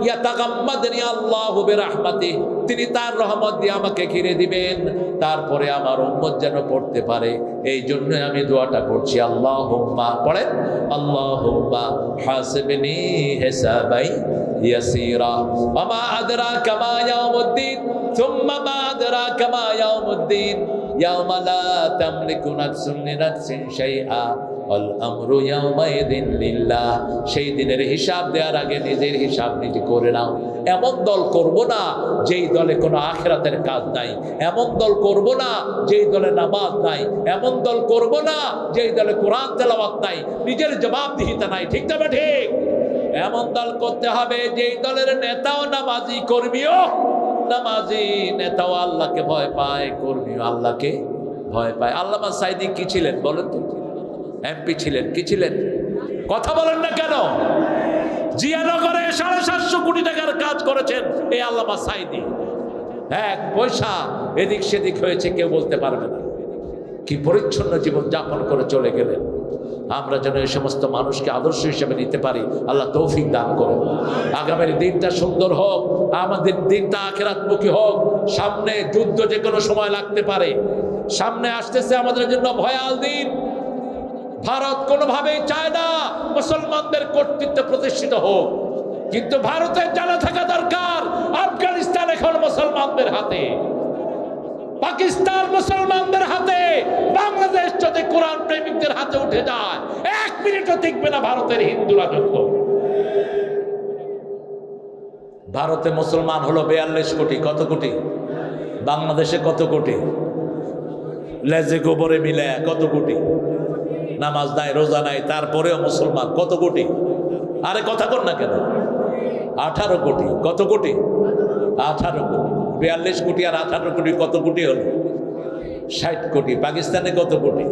ইয়াতাগাম্মাদনি আল্লাহু বিরাহমাতিহি, তিনি তার রহমত দিয়ে আমাকে ঘিরে দিবেন, তারপরে আমার উম্মত যেন পড়তে পারে। এই জন্য আমি দোয়াটা করছি আল্লাহুম্মা, পড়েন আল্লাহুম্মা হাসিবনি হিসাবাই ইয়াসীরা ওয়া মা আদরাকা মা ইয়াউমুদ্দিন সুম্মা মা আদরাকা মা ইয়াউমুদ্দিন ইয়াওমা লা তামলিকু নাফসুন লিনাফসিন শাইআ ওয়াল আমরু ইয়াওমাইযিন লিল্লাহ। সেই দিনের হিসাব দেওয়ার আগে নিজের হিসাব নিজে করে নাও। এমন দল করব না যেই দলে কোনো আখিরাতের কাজ নাই, এমন দল করব না যেই দলে নামাজ নাই, এমন দল করব না যেই দলে কোরআন তেলাওয়াত নাই, নিজের জবাবদিহিতা নাই। ঠিক না ঠিক? এমন দল করতে হবে যেই দলের নেতাও নামাজি, কর্মীও নামাজি, নেতাও আল্লাহকে ভয় পায়, কর্মীও আল্লাহকে ভয় পায়। আল্লামা সাঈদী কি ছিলেন বলেন তো? এমপি ছিলেন। কি ছিলেন? কথা বলেন না কেন? জিয়ানগরে 750 কোটি টাকার কাজ করেছেন এই আল্লামা সাঈদী। এক পয়সা এদিক সেদিক হয়েছে কেউ বলতে পারবে না। কি পরিচ্ছন্ন জীবন যাপন করে চলে গেলেন। আমরা যেন এই সমস্ত মানুষকে আদর্শ হিসেবে নিতে পারি, আল্লাহ তৌফিক দান করুন। আগামীর দিনটা সুন্দর হোক, আমাদের দিনটা আখিরাতমুখী হোক। সামনে যুদ্ধ যে কোনো সময় লাগতে পারে, সামনে আসতেছে আমাদের জন্য ভয়াল দিন। ভারত কোনোভাবেই চায় না মুসলমানদের কর্তৃত্ব প্রতিষ্ঠিত হোক, কিন্তু ভারতের জানা থাকা দরকার আফগানিস্তান এখন মুসলমানদের হাতে, পাকিস্তান মুসলমানদের হাতে, বাংলাদেশ যদি কোরআন প্রেমিকদের হাতে উঠে যায় 1 মিনিটও টিকবে না ভারতের হিন্দু রাজত্ব। ভারতে মুসলমান হলো 42 কোটি। কত কোটি? বাংলাদেশে কত কোটি? লেজে গোবরে মিলে কত কোটি? নামাজ নাই, রোজা নাই, তারপরেও মুসলমান কত কোটি? আরে কথা কর না কেন? 18 কোটি। কত কোটি? 18 কোটি। 42 কোটি আর 18 কোটি কত কোটি হলো? 60 কোটি। পাকিস্তানে কত কোটি?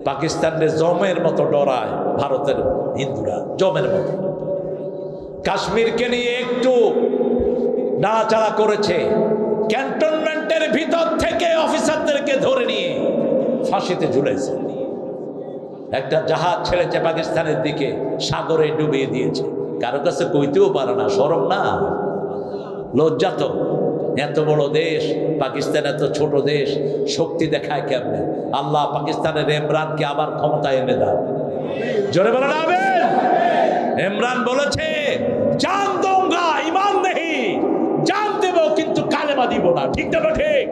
পাকিস্তানের জমের মতো ডরায় ভারতের হিন্দুরা, জমের মতো। কাশ্মীরকে নিয়ে একটু নাড়াচাড়া করেছে, ক্যান্টনমেন্টের ভিতর থেকে অফিসারদেরকে ধরে নিয়ে ফাঁসিতে ঝুলেছে। একটা জাহাজ ছেড়েছে পাকিস্তানের দিকে, সাগরে ডুবিয়ে দিয়েছে। কারো কাছে কইতেও পারে না, শরম না, লজ্জা তো। এত বড় দেশ পাকিস্তান, এত ছোট দেশ, শক্তি দেখায় কেমনে? আল্লাহ পাকিস্তানের ইমরানকে আবার ক্ষমতায় এনে দাও। জোরে বলেন আমিন। ইমরান বলেছে জান দোঙ্গা ইমান নেই, জান দেব কিন্তু কালেমা দিব না। ঠিক না ঠিক?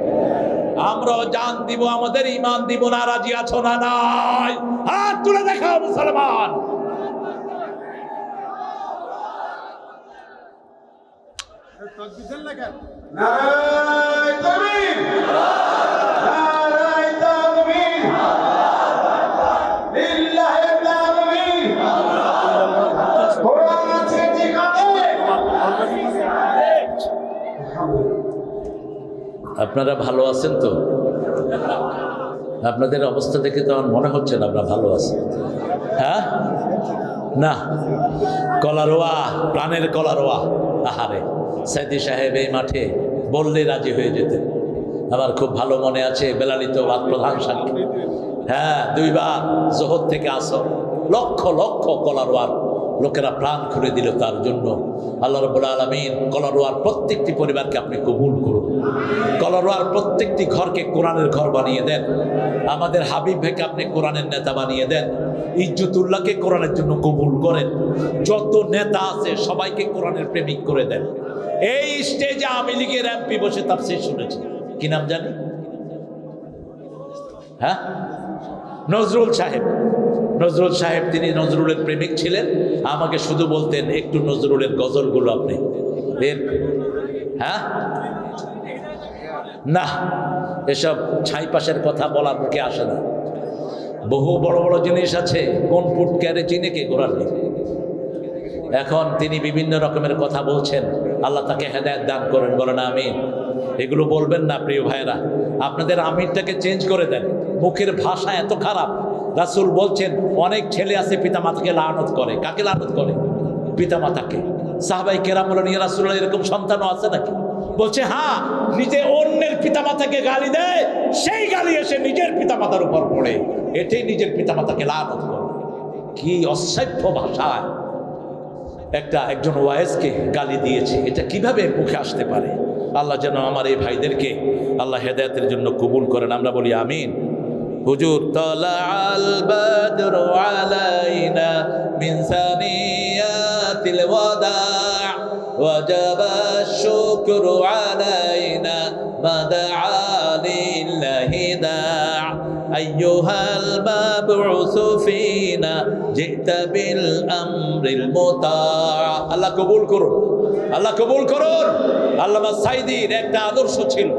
আমরাও জান দিব, আমাদের ইমান দিব না। রাজি আছো না? নাই? হাত তুলে দেখাও মুসলমান। নারায়ে তাকবীর, নারায়ে তাকবীর, লিল্লাহি তাকবীর। কোরআন আছে যেখানে। আপনারা ভালো আছেন তো? আপনাদের অবস্থা দেখে তো আমার মনে হচ্ছে না আপনারা ভালো আছেন। হ্যাঁ না, কলারোয়া, প্রাণের কলারোয়া। আহারে, সাইদি সাহেব এই মাঠে বললে রাজি হয়ে যেতেন। আমার খুব ভালো মনে আছে, বেলালিত বাদ প্রধান সাক্ষী। হ্যাঁ, 2 বার জোহর থেকে আসর লক্ষ লক্ষ কলারোয়ার লোকেরা প্রাণ খুলে দিল তার জন্য। আল্লাহ রাব্বুল আলামিন কলারোয়ার প্রত্যেকটি পরিবারকে আপনি কবুল করুন, কলারোয়ার প্রত্যেকটি ঘরকে কোরআনের ঘর বানিয়ে দেন। আমাদের হাবিব ভাইকে আপনি কোরআনের নেতা বানিয়ে দেন। ইজ্জতুল্লাহকে কোরআনের জন্য কবুল করেন। যত নেতা আছে সবাইকে কোরআনের প্রেমিক করে দেন। এই স্টেজে আওয়ামী লীগের এমপি বসে তাফসীর শুনেছি, কি নাম জানি, হ্যাঁ, নজরুল সাহেব। নজরুল সাহেব তিনি নজরুলের প্রেমিক ছিলেন। আমাকে শুধু বলতেন একটু নজরুলের গজলগুলো আপনি এর, হ্যাঁ, না এসব ছাই পাশের কথা বলার মুখে আসে না। বহু বড় বড় জিনিস আছে, কোন ফুট ক্যারে চিনে কে গোড়ার নেই। এখন তিনি বিভিন্ন রকমের কথা বলছেন, আল্লাহ তাকে হেদায়েত দান করেন, বলেন আমিন। এগুলো বলবেন না প্রিয় ভাইরা, আপনাদের আমিরটাকে চেঞ্জ করে দেন। মুখের ভাষা এত খারাপ। রাসূল বলছেন অনেক ছেলে আছে পিতামাতাকে লানত করে। কাকে লানত করে? পিতামাতাকে। সাহাবাই কেরাম বলেন ইয়া রাসূলুল্লাহ এরকম সন্তানও আছে নাকি? বলছে হ্যাঁ, নিজে অন্যের পিতামাতাকে গালি দেয়, সেই গালি এসে নিজের পিতামাতার উপর পড়ে, এটাই নিজের পিতামাতাকে লানত করে। কি অসভ্য ভাষায় একজন ওয়াইজকে গালি দিয়েছে, এটা কিভাবে মুখে আসতে পারে? আল্লাহ যেন আমার এই ভাইদেরকে আল্লাহ হেদায়েতের জন্য কবুল করেন, আমরা বলি আমিন। হুজুর তালাআল বাদরু আলাইনা মিন সানিয়াতিল ওয়াদা ওয়াজাবা শুকরু আলাইনা মাদআ লিল্লাহি দা আইয়ুহাল মাবউসু ফিনা জিতা বিল আমরিল মুতা। আল্লাহ কবুল করুন, আল্লাহ কবুল করুন। আল্লামা সাঈদীর একটা আদর্শ ছিল,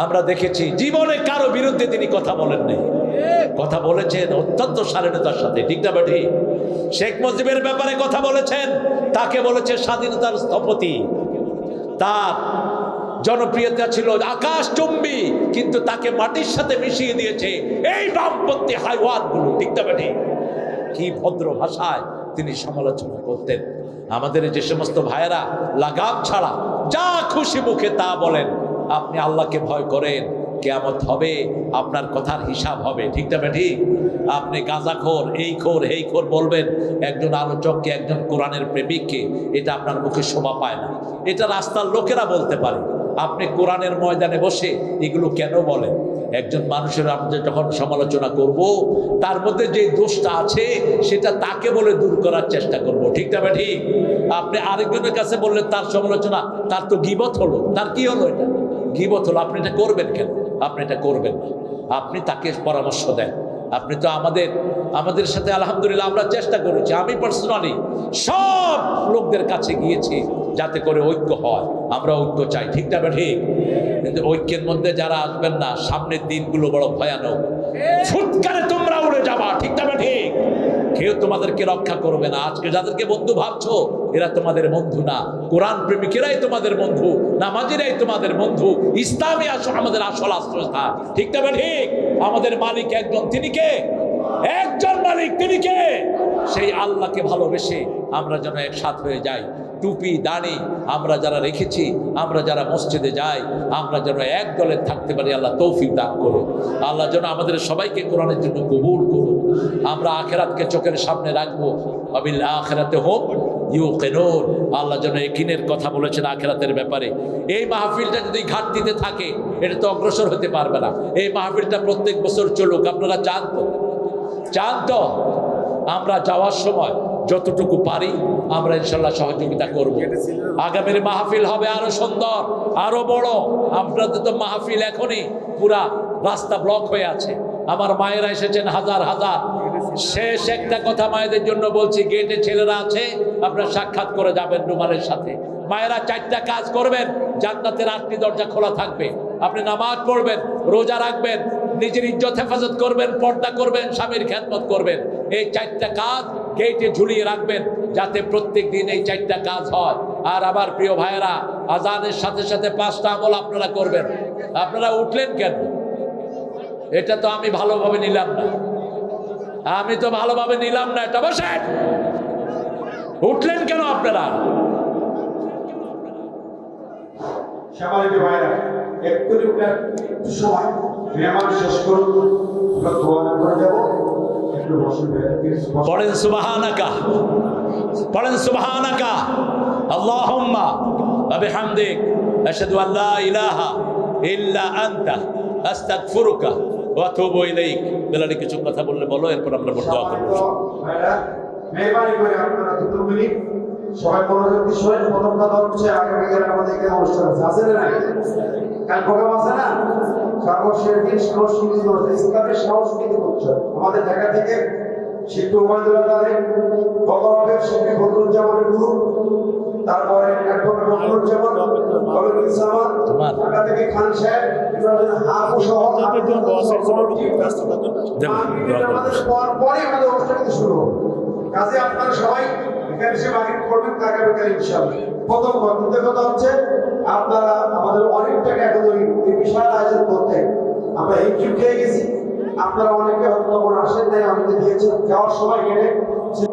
আমরা দেখেছি জীবনে কারো বিরুদ্ধে তিনি কথা বলেন নাই, কথা বলেছেন অত্যন্ত শালীনতার সাথে, ঠিক না বেঠি? শেখ মুজিবের ব্যাপারে কথা বলেছেন, তাকে বলেছে স্বাধীনতার স্থপতি। তার জনপ্রিয়তা ছিল আকাশচুম্বী, কিন্তু তাকে মাটির সাথে মিশিয়ে দিয়েছে এই বামপন্থী হাইওয়ানগুলো, ঠিক না বেঠি? কি ভদ্র ভাষায় তিনি সমালোচনা করতেন। আমাদের যে সমস্ত ভাইয়েরা লাগাম ছাড়া যা খুশি মুখে তা বলেন, আপনি আল্লাহকে ভয় করেন, কিয়ামত হবে, আপনার কথার হিসাব হবে, ঠিক না ঠিক? আপনি গাঁজাখোর, এই খোর, এই খোর বলবেন একজন আলোচককে, একজন কোরআনের প্রেমিককে, এটা আপনার মুখে শোভা পায় না। এটা রাস্তার লোকেরা বলতে পারে, আপনি কোরআনের ময়দানে বসে এগুলো কেন বলেন? একজন মানুষের আমরা যখন সমালোচনা করব, তার মধ্যে যে দোষটা আছে সেটা তাকে বলে দূর করার চেষ্টা করব, ঠিক না ঠিক? আপনি আরেকজনের কাছে বললেন তার সমালোচনা, তার তো গীবত হলো। তার কি হলো? এটা গীবত হলো। আপনি এটা করবেন কেন? আপনি এটা করবেন না। আপনি তাকে পরামর্শ দেন। আপনি তো আমাদের সাথে আলহামদুলিল্লাহ আমরা চেষ্টা করেছি, আমি পার্সোনালি সব লোকদের কাছে গিয়েছি যাতে করে ঐক্য হয়। আমরা ঐক্য চাই, ঠিক না ঠিক? কিন্তু ঐক্যের মধ্যে যারা আসবেন না, সামনের দিনগুলো বড় ভয়ানক। ফুৎকারে তোমরা উড়ে যাবা, ঠিক না ঠিক? কেউ তোমাদেরকে রক্ষা করবে না। আজকে যাদেরকে বন্ধু ভাবছো, এরা তোমাদের বন্ধু না। কোরআন প্রেমিকেরাই তোমাদের বন্ধু, নামাজিরাই তোমাদের বন্ধু। ইসলামী আমাদের আসল আশ্রয়স্থা, ঠিক না ঠিক? আমাদের মালিক একজন, তিনি কে? একজন মালিক, তিনি কে? সেই আল্লাহকে ভালোবেসে আমরা যেন একসাথ হয়ে যাই। টুপি দাড়ি আমরা যারা রেখেছি, আমরা যারা মসজিদে যাই, আমরা যেন এক দলে থাকতে পারি। আল্লাহ তৌফিক দান করুন। আল্লাহ যেন আমাদের সবাইকে কোরআনের জন্য কবুল করুন। আমরা আখিরাতকে চোখের সামনে রাখবো। আবিল আখিরাতে হোক ইউকিনুন। আল্লাহ যেন ইয়াকিনের কথা বলেছেন আখিরাতের ব্যাপারে। এই মাহফিলটা যদি ঘাটতিতে থাকে, এটা তো অগ্রসর হতে পারবে না। এই মাহফিলটা প্রত্যেক বছর চলুক। আপনারা চান তো? চান তো? আমরা যাওয়ার সময় যতটুকু পারি আমরা ইনশাল্লাহ সহযোগিতা করব। আগামীর মাহফিল হবে আরো সুন্দর, আরো বড়। আপনাদের তো মাহফিল এখনই পুরা রাস্তা ব্লক হয়ে আছে। আমার মায়েরা এসেছেন হাজার হাজার। শেষ একটা কথা মায়েদের জন্য বলছি, গেটে ছেলেরা আছে, আপনারা সাক্ষাৎ করে যাবেন রুমালের সাথে। মায়েরা 4টা কাজ করবেন, জান্নাতের 8টি দরজা খোলা থাকবে। আপনি নামাজ পড়বেন, রোজা রাখবেন, নিজের ইজ্জত হেফাজত করবেন, পর্দা করবেন, স্বামীর খেদমত করবেন। এই 4টা কাজ গেটে ঝুলিয়ে রাখবেন, যাতে প্রত্যেক দিন এই 4টা কাজ হয়। আর আবার প্রিয় ভাইয়েরা, আজানের সাথে সাথে 5টা আমল আপনারা করবেন। আপনারা উঠলেন কেন? এটা তো আমি ভালোভাবে নিলাম না, আমি তো ভালোভাবে নিলাম না। এটা বসেন, উঠলেন কেন আপনারা? সম্মানিত ভাইরা, একটু সময় মেহমান শেষ করুন, আমরা দোয়া করে যাবো। একটু বসে পড়েন সুবহানাকা, পড়েন সুবহানাকা আল্লাহুম্মা ওয়া বিহামদিক আশহাদু আল লা ইলাহা ইল্লা আনতা আস্তাগফিরুকা ওয়া আতুবু ইলাইক। বেলালি কিছু কথা বললে বলো, এরপর আমরা দোয়া করব। ভাইরা মেহরবানি করে আপনারা দুটো মিনিট সবাই মনোযোগ দিয়ে শুনেন। প্রথম কথা হচ্ছে আগামীকাল আমাদের এখানে অনুষ্ঠান আছে না? কাল প্রোগ্রাম আছে না? সর্বশেষ সংস্কৃতি অনুষ্ঠান, ইসলামের সংস্কৃতি উৎসব আমাদের ঢাকা থেকে শিল্পী ওবায়দুল্লাহ তারেক, বকরবের শিল্পী বদরুজ্জামানের গুরু, তারপরে অ্যাডভোকেট বদরুজ্জামান, কবির ইসলাম, ঢাকা থেকে খান সাহেব, ইব্রাহিম হাফু সহ আমাদের পরপরই আমাদের অনুষ্ঠান কিন্তু শুরু হবে। কাজে আপনারা সবাই এখানে এসে বাকি করবেন আগামীকাল ইনশাআল্লাহ। প্রথম কথা হচ্ছে আপনারা আমাদের অনেক টাকা এখন এই বিশাল আয়োজন করতে আমরা হিমশিম খেয়ে গেছি। আপনারা অনেকে হয়তো আসেন নাই, অনেকে দিয়েছেন, যাওয়ার সময় গেলে